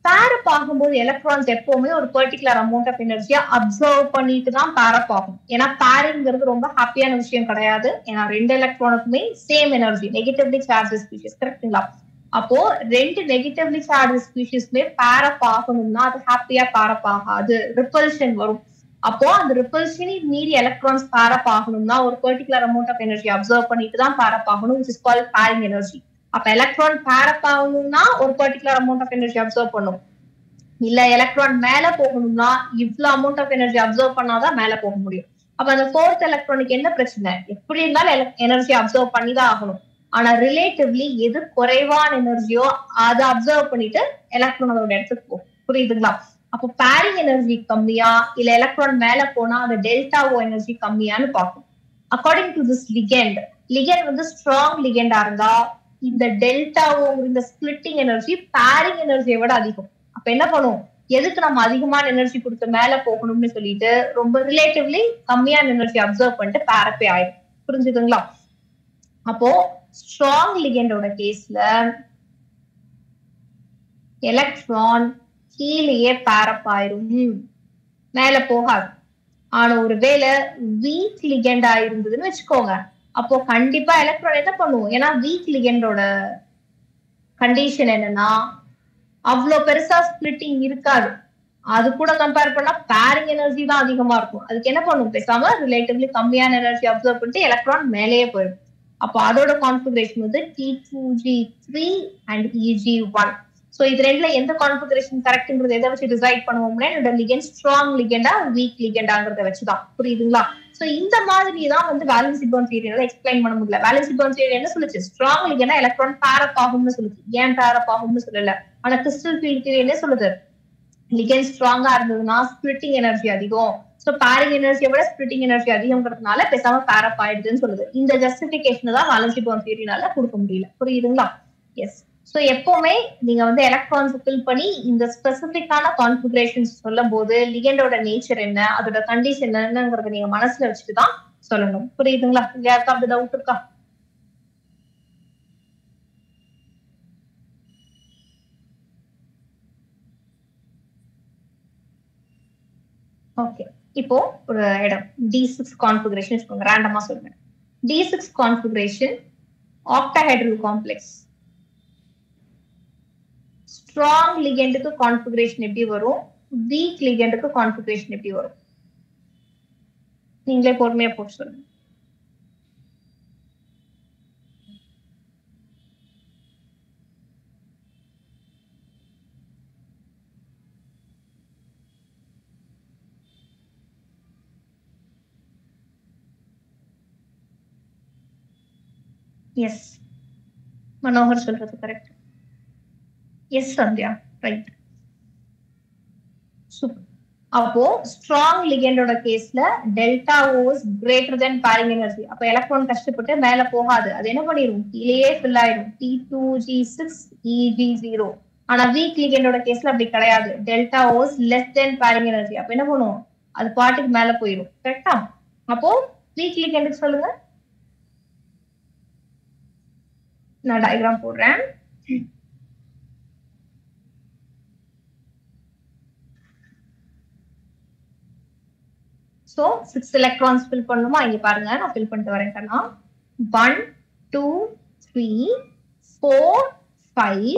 பேரப் ஆகும்போது எலக்ட்ரான்ஸ் எப்பவுமே ஒரு பர்டிகுலர் அமௌண்ட் ஆஃப் எனர்ஜியா அப்சர்வ் பண்ணிட்டு தான் பேரப் ஆகும். ஏன்னா பேரிங்கிறது ரொம்ப ஹாப்பியான விஷயம் கிடையாது. ஏன்னா 2 எலக்ட்ரானுக்குமே same energy, negatively charge species கரெக்டுங்களா. அப்போ 2 நெகட்டிவ்லி சார்ஜ் ஸ்பீஷிஸ்மே பேரப் ஆகணும்னா அது ஹாப்பியா பேரப் ஆகாது, ரிப்பல்ஷன் வரும். அப்போ அந்த ரிப்பல்ஷன் மீறி எலக்ட்ரான்ஸ் பேர் அப் ஆகணும்னா ஒரு particular amount of energy absorb பண்ணிட்டு தான் பேர் அப் ஆகணும், which is called pairing energy. அப்ப எலக்ட்ரான் பேர் அப் ஆகணும்னா ஒரு particular amount of energy absorb பண்ணும். இல்ல எலக்ட்ரான் மேல போகணும்னா இவ்வளவு அமௌண்ட் ஆஃப் எனர்ஜி அப்சர்வ் பண்ணாதான் மேல போக முடியும். அப்ப அந்த ஃபோர்த் எலக்ட்ரானுக்கு என்ன பிரச்சனை? எப்படி இருந்தாலும் எனர்ஜி அப்சர்வ் பண்ணி தான் ஆகணும். ஆனா ரிலேட்டிவ்லி எது குறைவான எனர்ஜியோ அதை அப்சர்வ் பண்ணிட்டு எலக்ட்ரான் அதோட இடத்துக்கு போகும். புரியுதுங்களா? அப்போ பேரிங் எனர்ஜி கம்மியா இல்ல எலக்ட்ரான் மேல போனா அந்த டெல்டாவோ எனர்ஜி கம்மியான்னு பார்க்கும். அக்கார்டிங் டு திஸ் லிகெண்ட் வந்து ஸ்ட்ராங் லிகெண்டா இருந்தா இந்த டெல்டாவோ இந்த ஸ்பிளிட்டிங் எனர்ஜி பேரிங் எனர்ஜியை விட அதிகம். அப்ப என்ன பண்ணும்? எதுக்கு நம்ம அதிகமான எனர்ஜி கொடுத்து மேல போகணும்னு சொல்லிட்டு ரொம்ப ரிலேட்டிவ்லி கம்மியான எனர்ஜி அப்சர்வ் பண்ணிட்டு பேரப்பே ஆயிடும். புரிஞ்சுதுங்களா? அப்போ ஸ்ட்ராங் லிகெண்டோட கேஸ்ல எலக்ட்ரான் கீழேயே பேரப் ஆயிரும், மேல போகாது. ஆனா ஒருவேளை வீக் லிகெண்டா இருந்ததுன்னு வச்சுக்கோங்க, அப்போ கண்டிப்பா எலக்ட்ரான் என்ன பண்ணுவோம்? ஏன்னா வீக் லிகெண்டோட கண்டிஷன் என்னன்னா அவ்வளவு பெருசா ஸ்பிளிட்டிங் இருக்காது. அது கூட கம்பேர் பண்ணா பேரிங் எனர்ஜி தான் அதிகமா இருக்கும். அதுக்கு என்ன பண்ணும்? பேசாம ரிலேட்டிவ்லி கம்மியான எனர்ஜி அப்சர்வ் பண்ணிட்டு எலக்ட்ரான் மேலேயே போயிடும். அப்போ அதோட கான்ஃபிகரேஷன் வந்து T2G3 and EG1. சோ இது ரெண்டுல எந்த கான்ஃபிகரேஷன் கரெக்ட்ங்கிறது எதை வச்சு டிசைட் பண்ணுவோம்னா என்னோட லிகெண்ட் ஸ்ட்ராங் லிகெண்டா வீக் லிகெண்டாங்கிறத வச்சுதான். புரியுதுங்களா? சோ இந்த மாதிரி தான் வந்து வேலன்சி பாண்ட் தியரியால எக்ஸ்பிளைன் பண்ண முடியல. வேலன்சி பாண்ட் தியரி என்ன சொல்லுச்சு? ஸ்ட்ராங் லிகெண்டா எலக்ட்ரான் பேர் அப் ஆகும்னு சொல்லுச்சு. ஏன் பேர் அப் ஆகும்னு சொல்லல. ஆனா கிறிஸ்டல் ஃபீல்ட் தியரி என்ன சொல்லுது? லிகெண்ட் ஸ்ட்ராங்கா இருந்ததுன்னா ஸ்பிளிட்டிங் எனர்ஜி அதிகம், சோ பேரிங் எனர்ஜியை விட ஸ்பிளிட்டிங் எனர்ஜி அதிகம்ங்கிறதுனால பேசாம பேர் அப் ஆயிடுதுன்னு சொல்லுது. இந்த ஜஸ்டிபிகேஷன் தான் வேலன்சி பாண்ட் தியரினால கொடுக்க முடியல. புரியுதுங்களா? எஸ். சோ எப்பவுமே நீங்க வந்து எலக்ட்ரான்ஸ் ஃபில் பண்ணி இந்த ஸ்பெசிபிக்கான கான்ஃபிகரேஷன்ஸ் சொல்லும் போது லிகெண்டோட நேச்சர் என்ன, அதோட கண்டிஷன் என்னங்கிறத நீங்க மனசுல வச்சுட்டு தான் சொல்லணும். புரியுதுங்களா? யாருக்கா அப்படி டவுட் இருக்கா? ஓகே. இப்போ ஒரு இடம் D6 கான்ஃபிகரேஷன் வச்சுக்கோங்க, ரேண்டமா சொல்றேன். D6 configuration octahedral complex. Strong லிகெண்டுக்கு கான்ஃபிகரேஷன் எப்படி வரும், வீக் லிகெண்டுக்கு கான்ஃபிகரேஷன் எப்படி வரும்? நீங்களே பொறுமையா போட்டு சொல்லுங்க. எஸ், மனோகர் சொல்றது correct. Yes Sandhya, right, super. அப்போ ஸ்ட்ராங் லிகெண்டோட கேஸ்ல delta o is greater then pairing energy. அப்ப எலக்ட்ரான் கஷ்டப்பட்டு மேல போகாது, அது என்ன பண்ணிடும்? கீழேயே ஃபில் ஆயிடும். T2G6 EG0. ஆனா வீக் லிகெண்டோட கேஸ்ல அப்படி கிடையாது. Delta hose less than pairing energy. அப்ப என்ன பண்ணும்? அது பாட்டுக்கு மேல போயிடும். கரெக்டா? அப்போ வீக் லிகெண்டுக்கு சொல்லுங்க. நான் டயக்ராம் போடுறேன். சோ 6 எலக்ட்ரான்ஸ் ஃபில் பண்ணுமா? இங்க பாருங்க, நான் ஃபில் பண்ணிட்டு வரேன். 1 2 3 4 5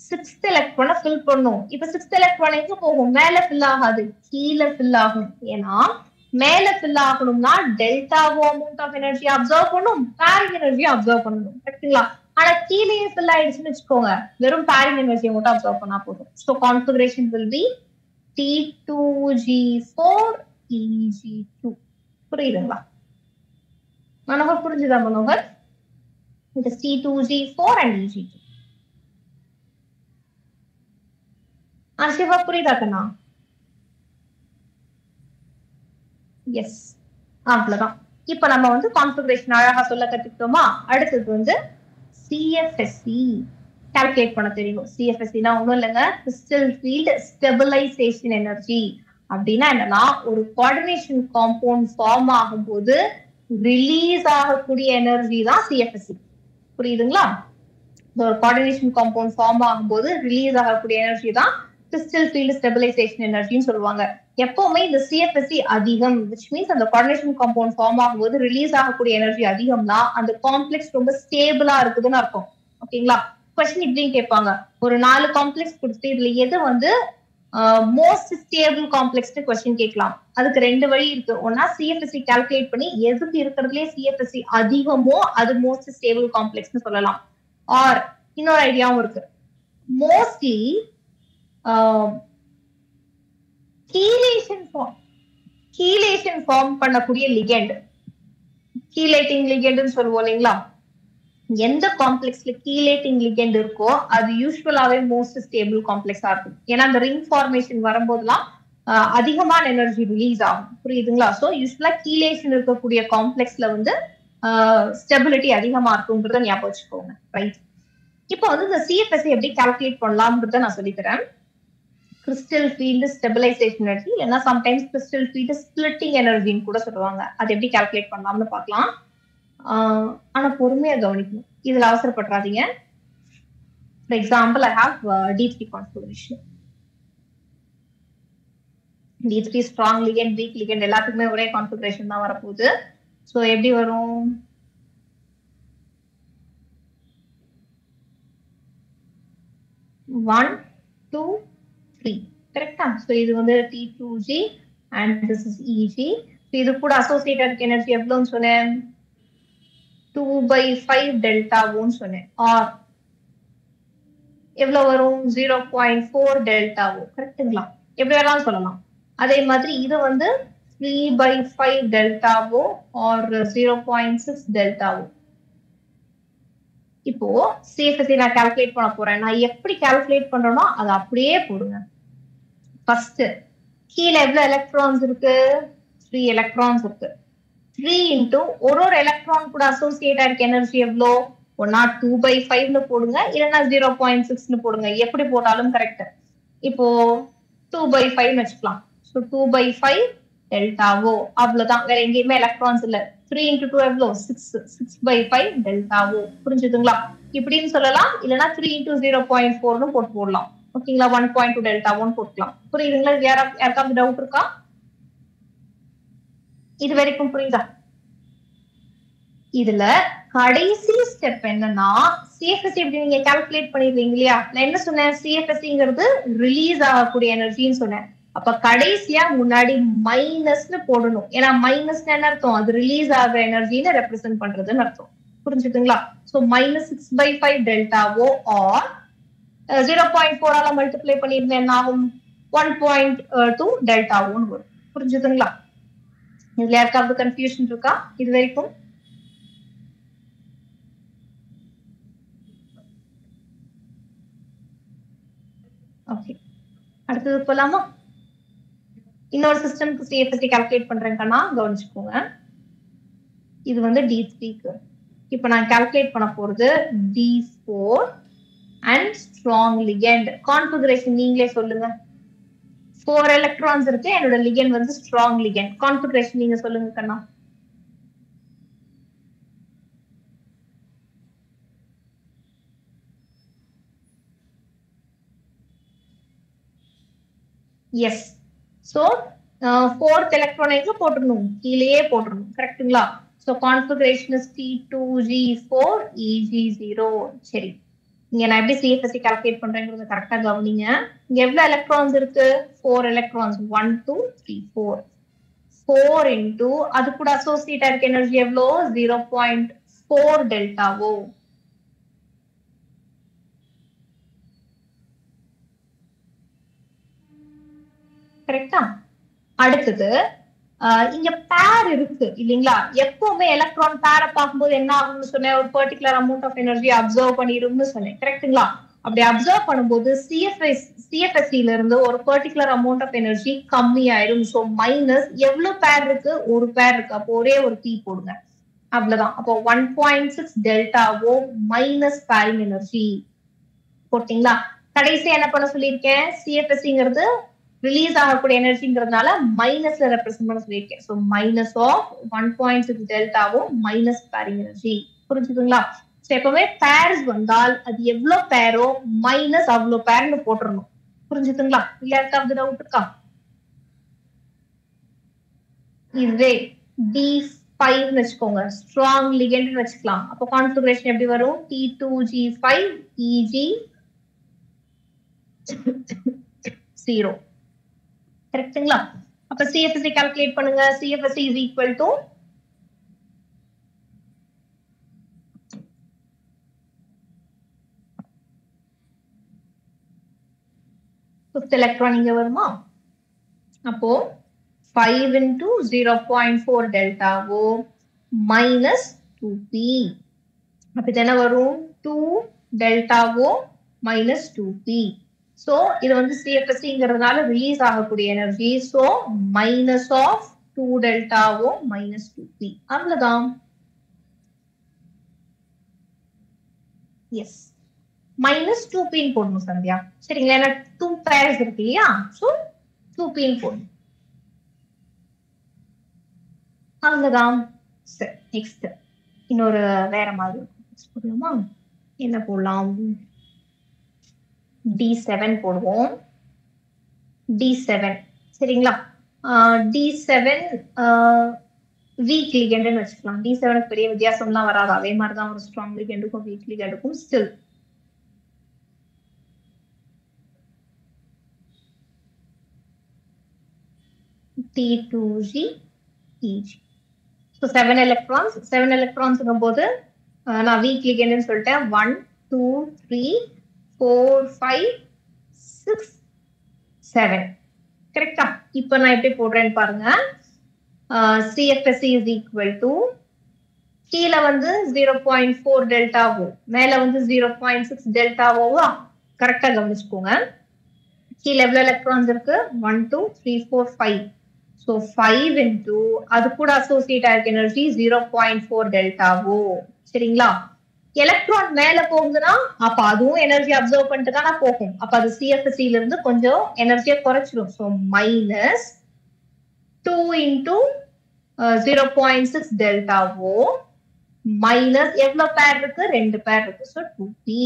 6th எலக்ட்ரானை ஃபில் பண்ணும். இப்ப 6th எலக்ட்ரான் எங்க போகும்? மேல ஃபில் ஆகாது, கீழே ஃபில் ஆகும். ஏன்னா மேல ஃபில் ஆகணும்னா டெல்டாவோ அமௌண்ட் ஆஃப் எனர்ஜி அப்சர்வ் பண்ணும், பேரிங் எனர்ஜி அப்சர்வ் பண்ணணும். கரெக்ட்டுங்களா? ஆனா கீழே ஃபில் ஆயிடுச்சுன்னு வச்சுக்கோங்க, வெறும் பேரிங் எனர்ஜியை மட்டும் அப்சர்வ் பண்ணா போதும். So configuration will be T2G4 EG2. புரியுதுங்களா? மனோகர் புரிஞ்சுதா? மனோகர், இது T2G4 and EG2. சிவா புரியுதா கண்ணா? எஸ், அவ்வளவுதான். இப்ப நம்ம வந்து கான்ஃபிகரேஷன் அழகா சொல்ல கத்துக்கிட்டோமா? அடுத்தது வந்து CFSE கால்குலேட் பண்ண தெரியும். CFSEனா ஒண்ணும் இல்லைங்க, கிறிஸ்டல் ஃபீல்ட் ஸ்டெபிலைசேஷன் எனர்ஜி. அப்படின்னா என்னன்னா, ஒரு கோஆர்டினேஷன் காம்பவுண்ட் ஃபார்ம் ஆகும்போது ரிலீஸ் ஆகக்கூடிய எனர்ஜி தான் CFSE. புரியுதுங்களா? ஒரு கோஆர்டினேஷன் காம்பவுண்ட் ஃபார்ம் ஆகும்போது ரிலீஸ் ஆகக்கூடிய எனர்ஜி தான் கிறிஸ்டல் ஃபீல்ட் ஸ்டெபிலைசேஷன் எனர்ஜின்னு சொல்லுவாங்க. எப்பவுமே இந்த CFSE அதிகம், which means அந்த கோஆர்டினேஷன் காம்பவுண்ட் ஃபார்ம் ஆகும்போது ரிலீஸ் ஆகக்கூடிய எனர்ஜி அதிகம்னா அந்த காம்ப்ளெக்ஸ் ரொம்ப ஸ்டேபிளா இருக்குதுன்னு அர்த்தம். ஓகேங்களா? கொஸ்டின் இப்படின்னு கேட்பாங்க, ஒரு 4 காம்ப்ளெக்ஸ் கொடுத்து இதுல எது வந்து மோஸ்ட் ஸ்டேபிள் காம்ப்ளெக்ஸ் கொஸ்டின் கேட்கலாம். அதுக்கு ரெண்டு வழி இருக்கு. ஒன்னா சிஎஃப்எஸ்சி கால்குலேட் பண்ணி எதுக்கு இருக்கிறதுலே சிஎஃப்எஸ்சி அதிகமோ அது மோஸ்ட் ஸ்டேபிள் காம்ப்ளெக்ஸ்னு சொல்லலாம். ஆர் இன்னொரு ஐடியாவும் இருக்கு. மோஸ்ட்லி கீலேஷன் ஃபார்ம் பண்ணக்கூடிய லிகெண்ட், கீலேட்டிங் லிகெண்ட்னு சொல்லுவோம் இல்லைங்களா, எந்த காம்ப்ளெக்ஸ்ல கீலேட்டிங் லிகெண்ட் இருக்கோ அது யூஸ்வலாவே மோஸ்ட் ஸ்டேபிள் காம்ப்ளெக்ஸா இருக்கும். ஏன்னா அந்த ரிங் ஃபார்மேஷன் வரும்போதெல்லாம் அதிகமான எனர்ஜி ரிலீஸ் ஆகும். புரியுதுங்களா? ஸோ யூஸ்வலா கீலேஷன் இருக்கக்கூடிய காம்ப்ளெக்ஸ்ல வந்து ஸ்டெபிலிட்டி அதிகமா இருக்குங்கிறத ஞாபகம் வச்சுக்கோங்க. ரைட். இப்போ வந்து இந்த சிஎஃப்எஸ்சி எப்படி கால்குலேட் பண்ணலாம்ன்றத நான் சொல்லித்தரேன். கிறிஸ்டல் ஃபீல்டு ஸ்டெபிலைசேஷன் எனர்ஜி, இல்லைன்னா சம்டைம்ஸ் கிறிஸ்டல் ஃபீல்டு ஸ்பிளிட்டிங் எனர்ஜின்னு கூட சொல்லுவாங்க. அது எப்படி கால்குலேட் பண்ணலாம்னு பார்க்கலாம். ஆனா பொறுமையா கவனிக்கணும், இதுல அவசரப்படுறாதீங்க. For example, I have D3 configuration. D3 strong ligand, weak ligand எல்லாத்துக்குமே ஒரே கான்ஃபிகரேஷன் தான் வரப்போகுது. ஸோ எப்படி வரும்? ஒன் டூ த்ரீ, கரெக்டா? ஸோ இது வந்து T2G and this is EG. இது கூட அசோசியேட்டட் எனர்ஜி எவ்வளோன்னு சொன்னேன்? 2/5 டெல்டாவும் சொன்னேன். ஆர் எவ்வளவு வரும்? 0.4 டெல்டாவோ, கரெக்டுங்களா? எப்படி வேணாலும் சொல்லலாம். அதே மாதிரி இது வந்து 3/5 டெல்டாவோ ஆர் 0.6 டெல்டாவோ. இப்போ சிஎஃப்எஸ்சி நான் கால்குலேட் பண்ண போறேன். நான் எப்படி கால்குலேட் பண்றேனோ அதை அப்படியே போடுங்க. ஃபர்ஸ்ட் கீழே எவ்வளவு எலக்ட்ரான்ஸ் இருக்கு? 3 எலக்ட்ரான்ஸ் இருக்கு. 3 இன்டூ ஒரு எலக்ட்ரான் கூட அசோசியேட் ஆயிருக்க எனர்ஜி எவ்வளோ? ஒன்னா 2/5ன்னு போடுங்க, இல்லைன்னா 0.6ன்னு போடுங்க. எப்படி போட்டாலும் கரெக்ட். இப்போ 2/5 வச்சுக்கலாம். ஸோ 2/5 டெல்டாவோ, அவ்வளவுதான். வேற எங்கேயுமே எலக்ட்ரான்ஸ் இல்ல. 3 இன்டூ 2 எவ்வளோ? 6/5 டெல்டாவோ. புரிஞ்சுதுங்களா? இப்படின்னு சொல்லலாம், இல்லைன்னா 3 இன்டூ 0.4ன்னு போட்டு போடலாம். ஓகேங்களா? 1.2 டெல்டாவோன்னு போட்டுக்கலாம். புரியுதுங்களா? யாருக்காவது டவுட் இருக்கா? இது வரைக்கும் புரியுதா? இதுல கடைசி ஸ்டெப் என்னன்னா, சிஎஃப்எஸ்சி எப்படி நீங்க கால்குலேட் பண்ணிடுவீங்க இல்லையா? நான் என்ன சொன்னேன்? சிஎஃப்எஸ்சிங்கிறது ரிலீஸ் ஆகக்கூடிய எனர்ஜின்னு சொன்னேன். அப்ப கடைசியா முன்னாடி மைனஸ்னு போடணும். ஏன்னா மைனஸ் என்ன அர்த்தம்? அது ரிலீஸ் ஆகிற எனர்ஜின்னு ரெப்ரசென்ட் பண்றதுன்னு அர்த்தம். புரிஞ்சுதுங்களா? ஸோ -6/5 டெல்டாவோ ஆர் 0.4ஆல மல்டிப்ளை பண்ணிருந்தேன் என்ன ஆகும்? 1.2 டெல்டாவோன்னு வரும். புரிஞ்சுதுங்களா? இதுல யாருக்காவது கன்ஃபியூஷன் இருக்கா இது வரைக்கும்? ஓகே, அடுத்தது போலாமா? இன்னொரு சிஸ்டம்க்கு சிஎஃப்எஸ்சி கால்குலேட் பண்றேன்னா கவனிச்சுக்கோங்க. இது வந்து D3க்கு. இப்ப நான் கால்குலேட் பண்ண போறது D4 and strong ligand. Configuration நீங்களே சொல்லுங்க. 4 எலக்ட்ரான்ஸ் இருக்கு. என்னோட லிகெண்ட் வந்து ஸ்ட்ராங் லிகெண்ட். கான்ஃபிகரேஷன் நீங்க சொல்லுங்க கண்ணா. எஸ். சோ 4th எலக்ட்ரான் எங்க போட்டுறணும்? கீழேயே போட்டுறணும். கரெக்ட்டுங்களா? So configuration is T2G4 EG0. சரி, இங்க நான் எப்படி சிஎஃப்எஸ்சி கால்குலேட் பண்றேங்கிறத கரெக்டா கவனிங்க. இங்க எவ்வளவு எலக்ட்ரான்ஸ் இருக்கு? 4 எலக்ட்ரான்ஸ். 1 2 3 4. 4 இன்டூ அது கூட அசோசியேட் ஆயிருக்க எனர்ஜி எவ்வளோ? 0.4 டெல்டாவோ. கரெக்டா? அடுத்தது இங்க பேர் இருக்கு இல்லைங்களா? எப்பவுமே எலக்ட்ரான் பேரை பார்க்கும்போது என்ன ஆகும்னு சொன்னேன்? ஒரு particular amount of energy observe பண்ணிரும்னு சொன்னேன். கரெக்ட்டுங்களா? அப்படி அப்சர்வ் பண்ணும்போது சிஎஃப்எஸ்சில இருந்து ஒரு பர்டிகுலர் அமௌண்ட் ஆஃப் எனர்ஜி கம்மி ஆயிரும். ஸோ மைனஸ் எவ்வளவு பேர் இருக்கு? ஒரு பேர் இருக்கு. அப்போ ஒரே ஒரு P போடுங்க, அவ்வளவுதான். அப்போ 1.6 டெல்டாவோ மைனஸ் பேரிங் எனர்ஜி போட்டீங்களா? கடைசி என்ன பண்ண சொல்லியிருக்கேன்? சிஎஃப்எஸ்சிங்கிறது ரிலீஸ் ஆகக்கூடிய எனர்ஜிங்கிறதுனால மைனஸ்ல ரெப்ரசென்ட் பண்ண சொல்லியிருக்கேன். ஸோ மைனஸ் ஆஃப் 1.6 டெல்டாவோ மைனஸ் பேரிங் எனர்ஜி. புரிஞ்சுதுங்களா? ஸோ எப்பவுமே பேர்ஸ் வந்தால் அது எவ்வளவு பேரோ மைனஸ் அவ்வளோ பேர்னு போட்டுறணும். புரிஞ்சுதுங்களா? யாருக்காவது டவுட் இருக்கா? இதுவே D5 வச்சுக்கோங்க, ஸ்ட்ராங் லிகெண்ட் வச்சுக்கலாம். அப்போ கான்ஃபிகரேஷன் எப்படி வரும்? T2G5 EG 0. கரெக்ட்டுங்களா? அப்ப CFSE கால்குலேட் பண்ணுங்க. CFSE is equal to fifth electron இங்க வருமா? அப்போ 5 into 0.4 delta O minus 2p. அப்ப இது என்ன வரும்? 2 delta O minus 2p. So இது வந்து CFSEங்கிறதுனால ரிலீஸ் ஆகக்கூடிய energy. So minus of 2 delta O minus 2p. அவ்வளவுதான். எஸ், minus 2p போடணும் சந்தியா. சரிங்களா? ஏன்னா 2 pairs இருக்கு இல்லையா? So 2p போடணும். அவ்வளவுதான். சரி, நெக்ஸ்ட் இன்னொரு வேற மாதிரி போடலாமா? என்ன போடலாம்? D7 போடுவோம். D7 சரிங்களா? D7 வீக் லிகெண்ட்னு வச்சுக்கலாம். D7 பெரிய வித்தியாசம்லாம் வராது, அதே மாதிரிதான் ஒரு ஸ்ட்ராங் லிகெண்டுக்கும் வீக் லிகெண்டுக்கும். Still T2G EG. So 7 electrons. 7 electrons போது நான் வீக் லிகெண்ட்னு சொல்லிட்டேன். 1 2 3 4 5 6 7. கரெக்டா? இப்போ நான் எப்படி போடுறேன்னு பாருங்க. CFSE is equal to கீழே வந்து 0.4 டெல்டா ஓ, மேல வந்து 0.6 டெல்டா ஓவா? கரெக்டா கவனிச்சுக்கோங்க. கீழே எவ்வளவு எலக்ட்ரான்ஸ் இருக்கு? 1 2 3 4 5. So 5 into அது கூட அசோசியேட் ஆயிருக்க எனர்ஜி 0.4 டெல்டா ஓ. சரிங்களா? எலக்ட்ரான் மேல போகுதுன்னா அப்ப அதுவும் எனர்ஜி அப்சர்வ் பண்ணிட்டு தானே போகும். அப்ப அது CFSE ல இருந்து கொஞ்சம் எனர்ஜியை குறைச்சிடும். ஸோ மைனஸ் 2 into 0.6 டெல்டா ஓ மைனஸ் எவ்வளவு பேர் இருக்கு? 2 பேர் இருக்கு. So 2p.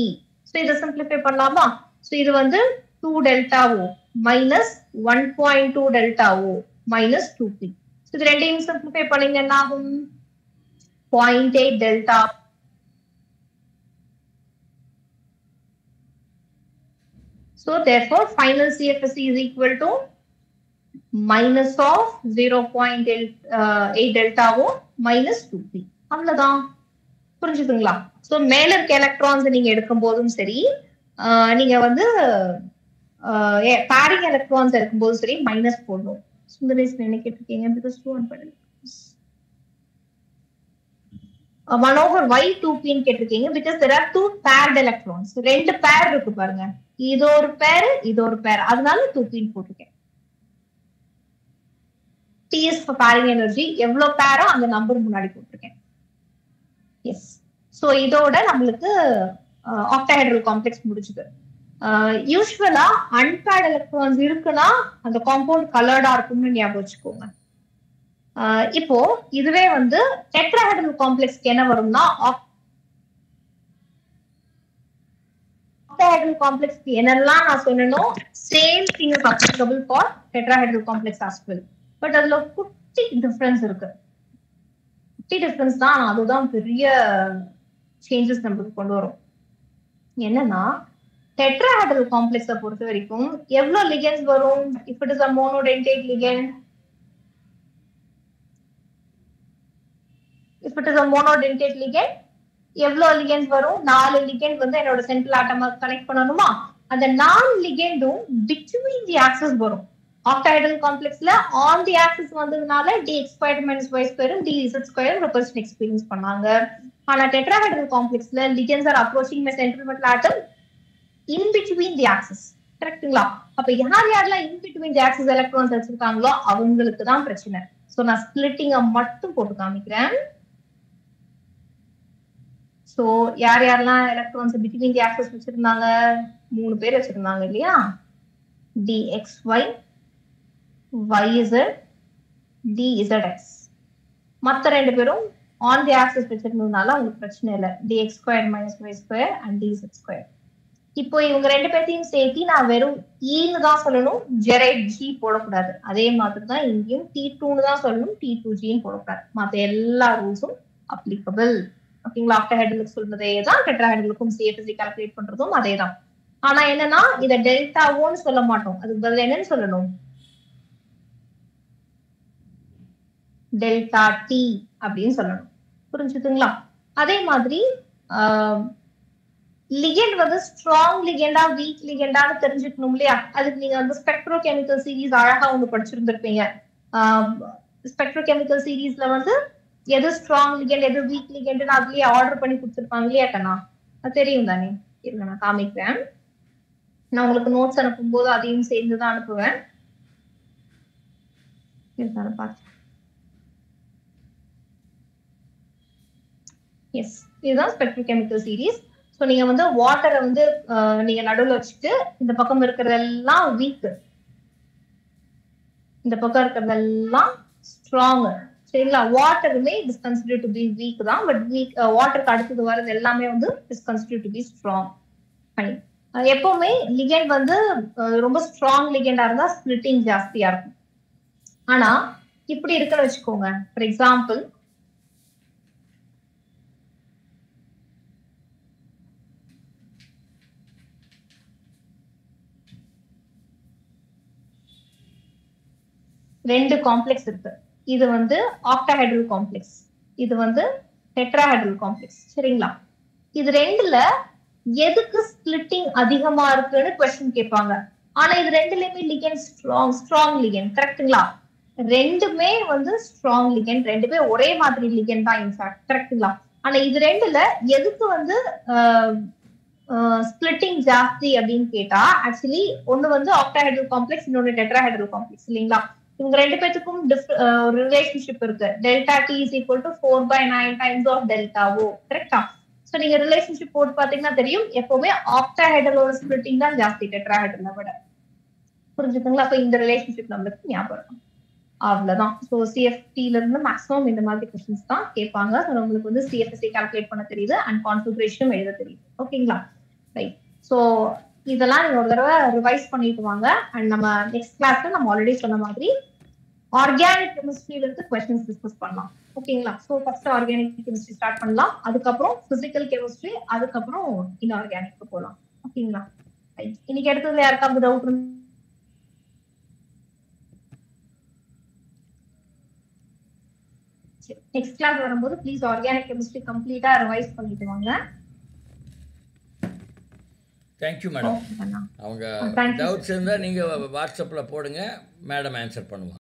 ஸோ இதை சிம்பிளிஃபை பண்ணலாமா? ஸோ இது வந்து 2 டெல்டா ஓ மைனஸ் 1.2 டெல்டா ஓ மைனஸ் 2p. ஸோ இது ரெண்டையும் சிம்பிளிஃபை பண்ணீங்க என்ன ஆகும்? 0.8 delta. So therefore final CFSE is equal to minus of 0.8 delta O minus 2p. அவ்வளவுதான். புரிஞ்சுதுங்களா? சோ மேல இருக்க எலக்ட்ரான்ஸ் நீங்க எடுக்கும் போதும் சரி, நீங்க வந்து பேரிங் எலக்ட்ரான்ஸ் எடுக்கும் போதும் சரி மைனஸ் போடணும். சுந்தரேஷ் நினைக்கிட்டு இருக்கீங்க பிகாஸ் 2 1 over y 2p ன்னு கேட்டிருக்கீங்க. because there are 2 paired electrons. 2 பேர் இருக்கு பாருங்க. இது ஒரு பேர், இது ஒரு பேர். அதனால 2p ன்னு போட்டிருக்கேன். T is for pairing energy. எவ்வளவு பேரோ அந்த நம்பர் முன்னாடி போட்டிருக்கேன். எஸ். சோ இதோட நம்மளுக்கு ஆக்டாஹெட்ரல் காம்ப்ளெக்ஸ் முடிச்சுது. யூஸ்வலா அன்பேர்ட் எலக்ட்ரான்ஸ் இருக்குன்னா அந்த காம்பவுண்ட் கலர்டா இருக்கும்னு ஞாபகம் வச்சுக்கோங்க. இப்போ இதுவே வந்து டெட்ராஹெட்ரல் காம்ப்ளெக்ஸ்க்கு என்ன வரும்னா, ஆக்டாஹெட்ரல் காம்ப்ளெக்ஸ்க்கு என்னெல்லாம் நான் சொன்னனோ same thing is applicable for tetrahedral complex as well. But அதுல குட்டி டிஃபரன்ஸ் இருக்கு. குட்டி டிஃபரன்ஸ் தான், அதுதான் பெரிய சேஞ்சஸ் நம்மளுக்கு கொண்டு வரும். என்னன்னா டெட்ராஹெட்ரல் காம்ப்ளெக்ஸை பொறுத்த வரைக்கும் எவ்வளவு லிகெண்ட்ஸ் வரும்? If it is a monodentate ligand, if it is a monodentate ligand, எவ்வளவு லிகெண்ட் வரும்? 4 லிகெண்ட் வந்து என்னோட சென்ட்ரல் ஆட்டமா கனெக்ட் பண்ணணுமா? அந்த 4 லிகெண்டும் பிட்வீன் தி ஆக்சிஸ் வரும். ஆக்டாஹெட்ரல் காம்ப்ளெக்ஸ்ல ஆன் தி ஆக்சிஸ் வந்ததுனால dx² - y² dz² ஒரு பர்சன் எக்ஸ்பீரியன்ஸ் பண்ணாங்க. ஆனா டெட்ராஹெட்ரல் காம்ப்ளெக்ஸ்ல ligands are approaching my central metal atom in between the axis. கரெக்ட்டுங்களா? அப்ப யாரெல்லாம் in between the axis electrons வச்சிருக்காங்களோ அவங்களுக்கு தான் பிரச்சனை. சோ நான் ஸ்பிளிட்டிங்க மட்டும் போட்டு காமிக்கிறேன். சோ யாரெல்லாம் எலக்ட்ரான்ஸ் பிட்வீன் தி ஆக்சிஸ் வச்சிருந்தாங்க? 3 பேர் வச்சிருந்தாங்க இல்லையா? dxy, yz, dzx. மத்த 2 பேரும் ஆன் தி ஆக்சிஸ் வச்சிருந்ததுனால உங்களுக்கு பிரச்சனை இல்லை. dx² - y² and dz². இப்போ இவங்க 2 பேர்த்தையும் சேர்த்து நான் வெறும் ஈன்னு தான் சொல்லணும், ஜெரைட் ஜி போடக்கூடாது. அதே மாதிரி தான் இங்கேயும் T2ன்னு தான் சொல்லணும், T2Gன்னு போடக்கூடாது. மற்ற எல்லா ரூல்ஸும் அப்ளிகபிள். ஓகேங்களா? ஆக்டாஹெட்ரலுக்கு சொல்றதே தான் டெட்ராஹெட்ரலுக்கும் CFSE கால்குலேட் பண்றதும் அதே தான். ஆனா என்னன்னா இத டெல்டா ஓன்னு சொல்ல மாட்டோம். அதுக்கு பதிலா என்னன்னு சொல்லணும்? டெல்டா டி அப்படின்னு சொல்லணும். புரிஞ்சுதுங்களா? அதே மாதிரி லிகெண்ட் வந்து ஸ்ட்ராங் லிகெண்டா வீக் லிகெண்டான்னு தெரிஞ்சுக்கணும் இல்லையா? அதுக்கு நீங்க வந்து ஸ்பெக்ட்ரோகெமிக்கல் சீரீஸ் அழகா ஒண்ணு படிச்சிருந்திருப்பீங்க. ஸ்பெக்ட்ரோகெமிக்கல் சீரீஸ்ல வந்து எது ஸ்ட்ராங் லிகெண்ட் எது வீக் லிகெண்ட்னு அதுலயே ஆர்டர் பண்ணி கொடுத்துருப்பாங்க இல்லையா கண்ணா? அது தெரியும் தானே? இருங்க நான் காமிக்கிறேன். நான் உங்களுக்கு நோட்ஸ் அனுப்பும் போது அதையும் சேர்ந்துதான் அனுப்புவேன். பார்த்து எஸ், இதுதான் ஸ்பெக்ட்ரோகெமிக்கல் சீரீஸ். ஸோ நீங்க வந்து வாட்டரை வந்து நீங்க நடுவில் வச்சுட்டு இந்த பக்கம் இருக்கிறதெல்லாம் வீக், இந்த பக்கம் இருக்கிறதெல்லாம் ஸ்ட்ராங். சரிங்களா? வாட்டருமே is consider to be weak தான், பட் வீக் வாட்டருக்கு அடுத்தது வர்றது எல்லாமே வந்து is consider to be strong. எப்பவுமே லிகெண்ட் வந்து ரொம்ப ஸ்ட்ராங் லிகெண்டா இருந்தா ஸ்பிளிட்டிங் ஜாஸ்தியா இருக்கும். ஆனா இப்படி இருக்குன்னு வச்சுக்கோங்க. ஃபார் எக்ஸாம்பிள் ரெண்டு காம்ப்ளெக்ஸ் இருக்கு. இது வந்து ஆக்டாஹெட்ரல் காம்ப்ளெக்ஸ், இது வந்து டெட்ராஹெட்ரல் காம்ப்ளெக்ஸ். சரிங்களா? இது ரெண்டுல எதுக்கு ஸ்பிளிட்டிங் அதிகமா இருக்குன்னு क्वेश्चन கேட்பாங்க. ஆனா இது ரெண்டுலயுமே லிகெண்ட் ஸ்ட்ராங் லிகெண்ட். கரெக்ட்டுங்களா? ரெண்டுமே வந்து ஸ்ட்ராங் லிகெண்ட், ரெண்டுமே ஒரே மாதிரி லிகெண்ட் தான் இன்ஃபேக்ட். கரெக்ட்டுங்களா? ஆனா இது ரெண்டுல எதுக்கு வந்து ஸ்பிளிட்டிங் ஜாஸ்தி அப்படின்னு கேட்டா ஆக்சுவலி ஒன்னு வந்து ஆக்டாஹெட்ரல் காம்ப்ளெக்ஸ், இன்னொன்னு டெட்ராஹெட்ரல் காம்ப்ளெக்ஸ் இல்லைங்களா? இவங்க ரெண்டு பேத்துக்கும் ஒரு ரிலேஷன்ஷிப் இருக்கு. Delta t is equal to 4/9 times of delta o. கரெக்டா? சோ நீங்க ரிலேஷன்ஷிப் போட்டு பாத்தீங்கன்னா தெரியும், எப்பவுமே ஆக்டாஹெட்ரலோட ஸ்பிளிட்டிங் தான் ஜாஸ்தி டெட்ராஹெட்ரலை விட. புரிஞ்சுதுங்களா? அப்ப இந்த ரிலேஷன்ஷிப் நம்மளுக்கு ஞாபகம் இருக்கும். அவ்வளவுதான். ஸோ சிஎஃப்டில இருந்து மேக்ஸிமம் இந்த மாதிரி கொஸ்டின்ஸ் தான் கேட்பாங்க. உங்களுக்கு வந்து சிஎஃப்எஸ்சி கால்குலேட் பண்ண தெரியுது அண்ட் கான்ஃபிகரேஷனும் எழுத தெரியுது. ஓகேங்களா? ரைட். ஸோ இதெல்லாம் நீங்க ஒரு தடவை ரிவைஸ் பண்ணிட்டு வாங்க. அண்ட் நம்ம நெக்ஸ்ட் கிளாஸ்ல நம்ம ஆல்ரெடி சொன்ன மாதிரி ஆர்கானிக் கெமிஸ்ட்ரியில இருந்து கொஸ்டின்ஸ் டிஸ்கஸ் பண்ணலாம். ஓகேங்களா? So first organic chemistry start பண்ணலாம், அதுக்கப்புறம் பிசிக்கல் கெமிஸ்ட்ரி, அதுக்கப்புறம் இன்ஆர்கானிக் போகலாம். ஓகேங்களா? ரைட். இன்னைக்கு எடுத்ததுல யாருக்காவது டவுட் நெக்ஸ்ட் கிளாஸ் வரும்போது ப்ளீஸ் ஆர்கானிக் கெமிஸ்ட்ரி கம்ப்ளீட்டா ரிவைஸ் பண்ணிட்டு வாங்க. Thank you madam. அவங்க டவுட்ஸ் இருந்தால் நீங்கள் வாட்ஸ்அப்பில் போடுங்க, மேடம் ஆன்சர் பண்ணுவாங்க.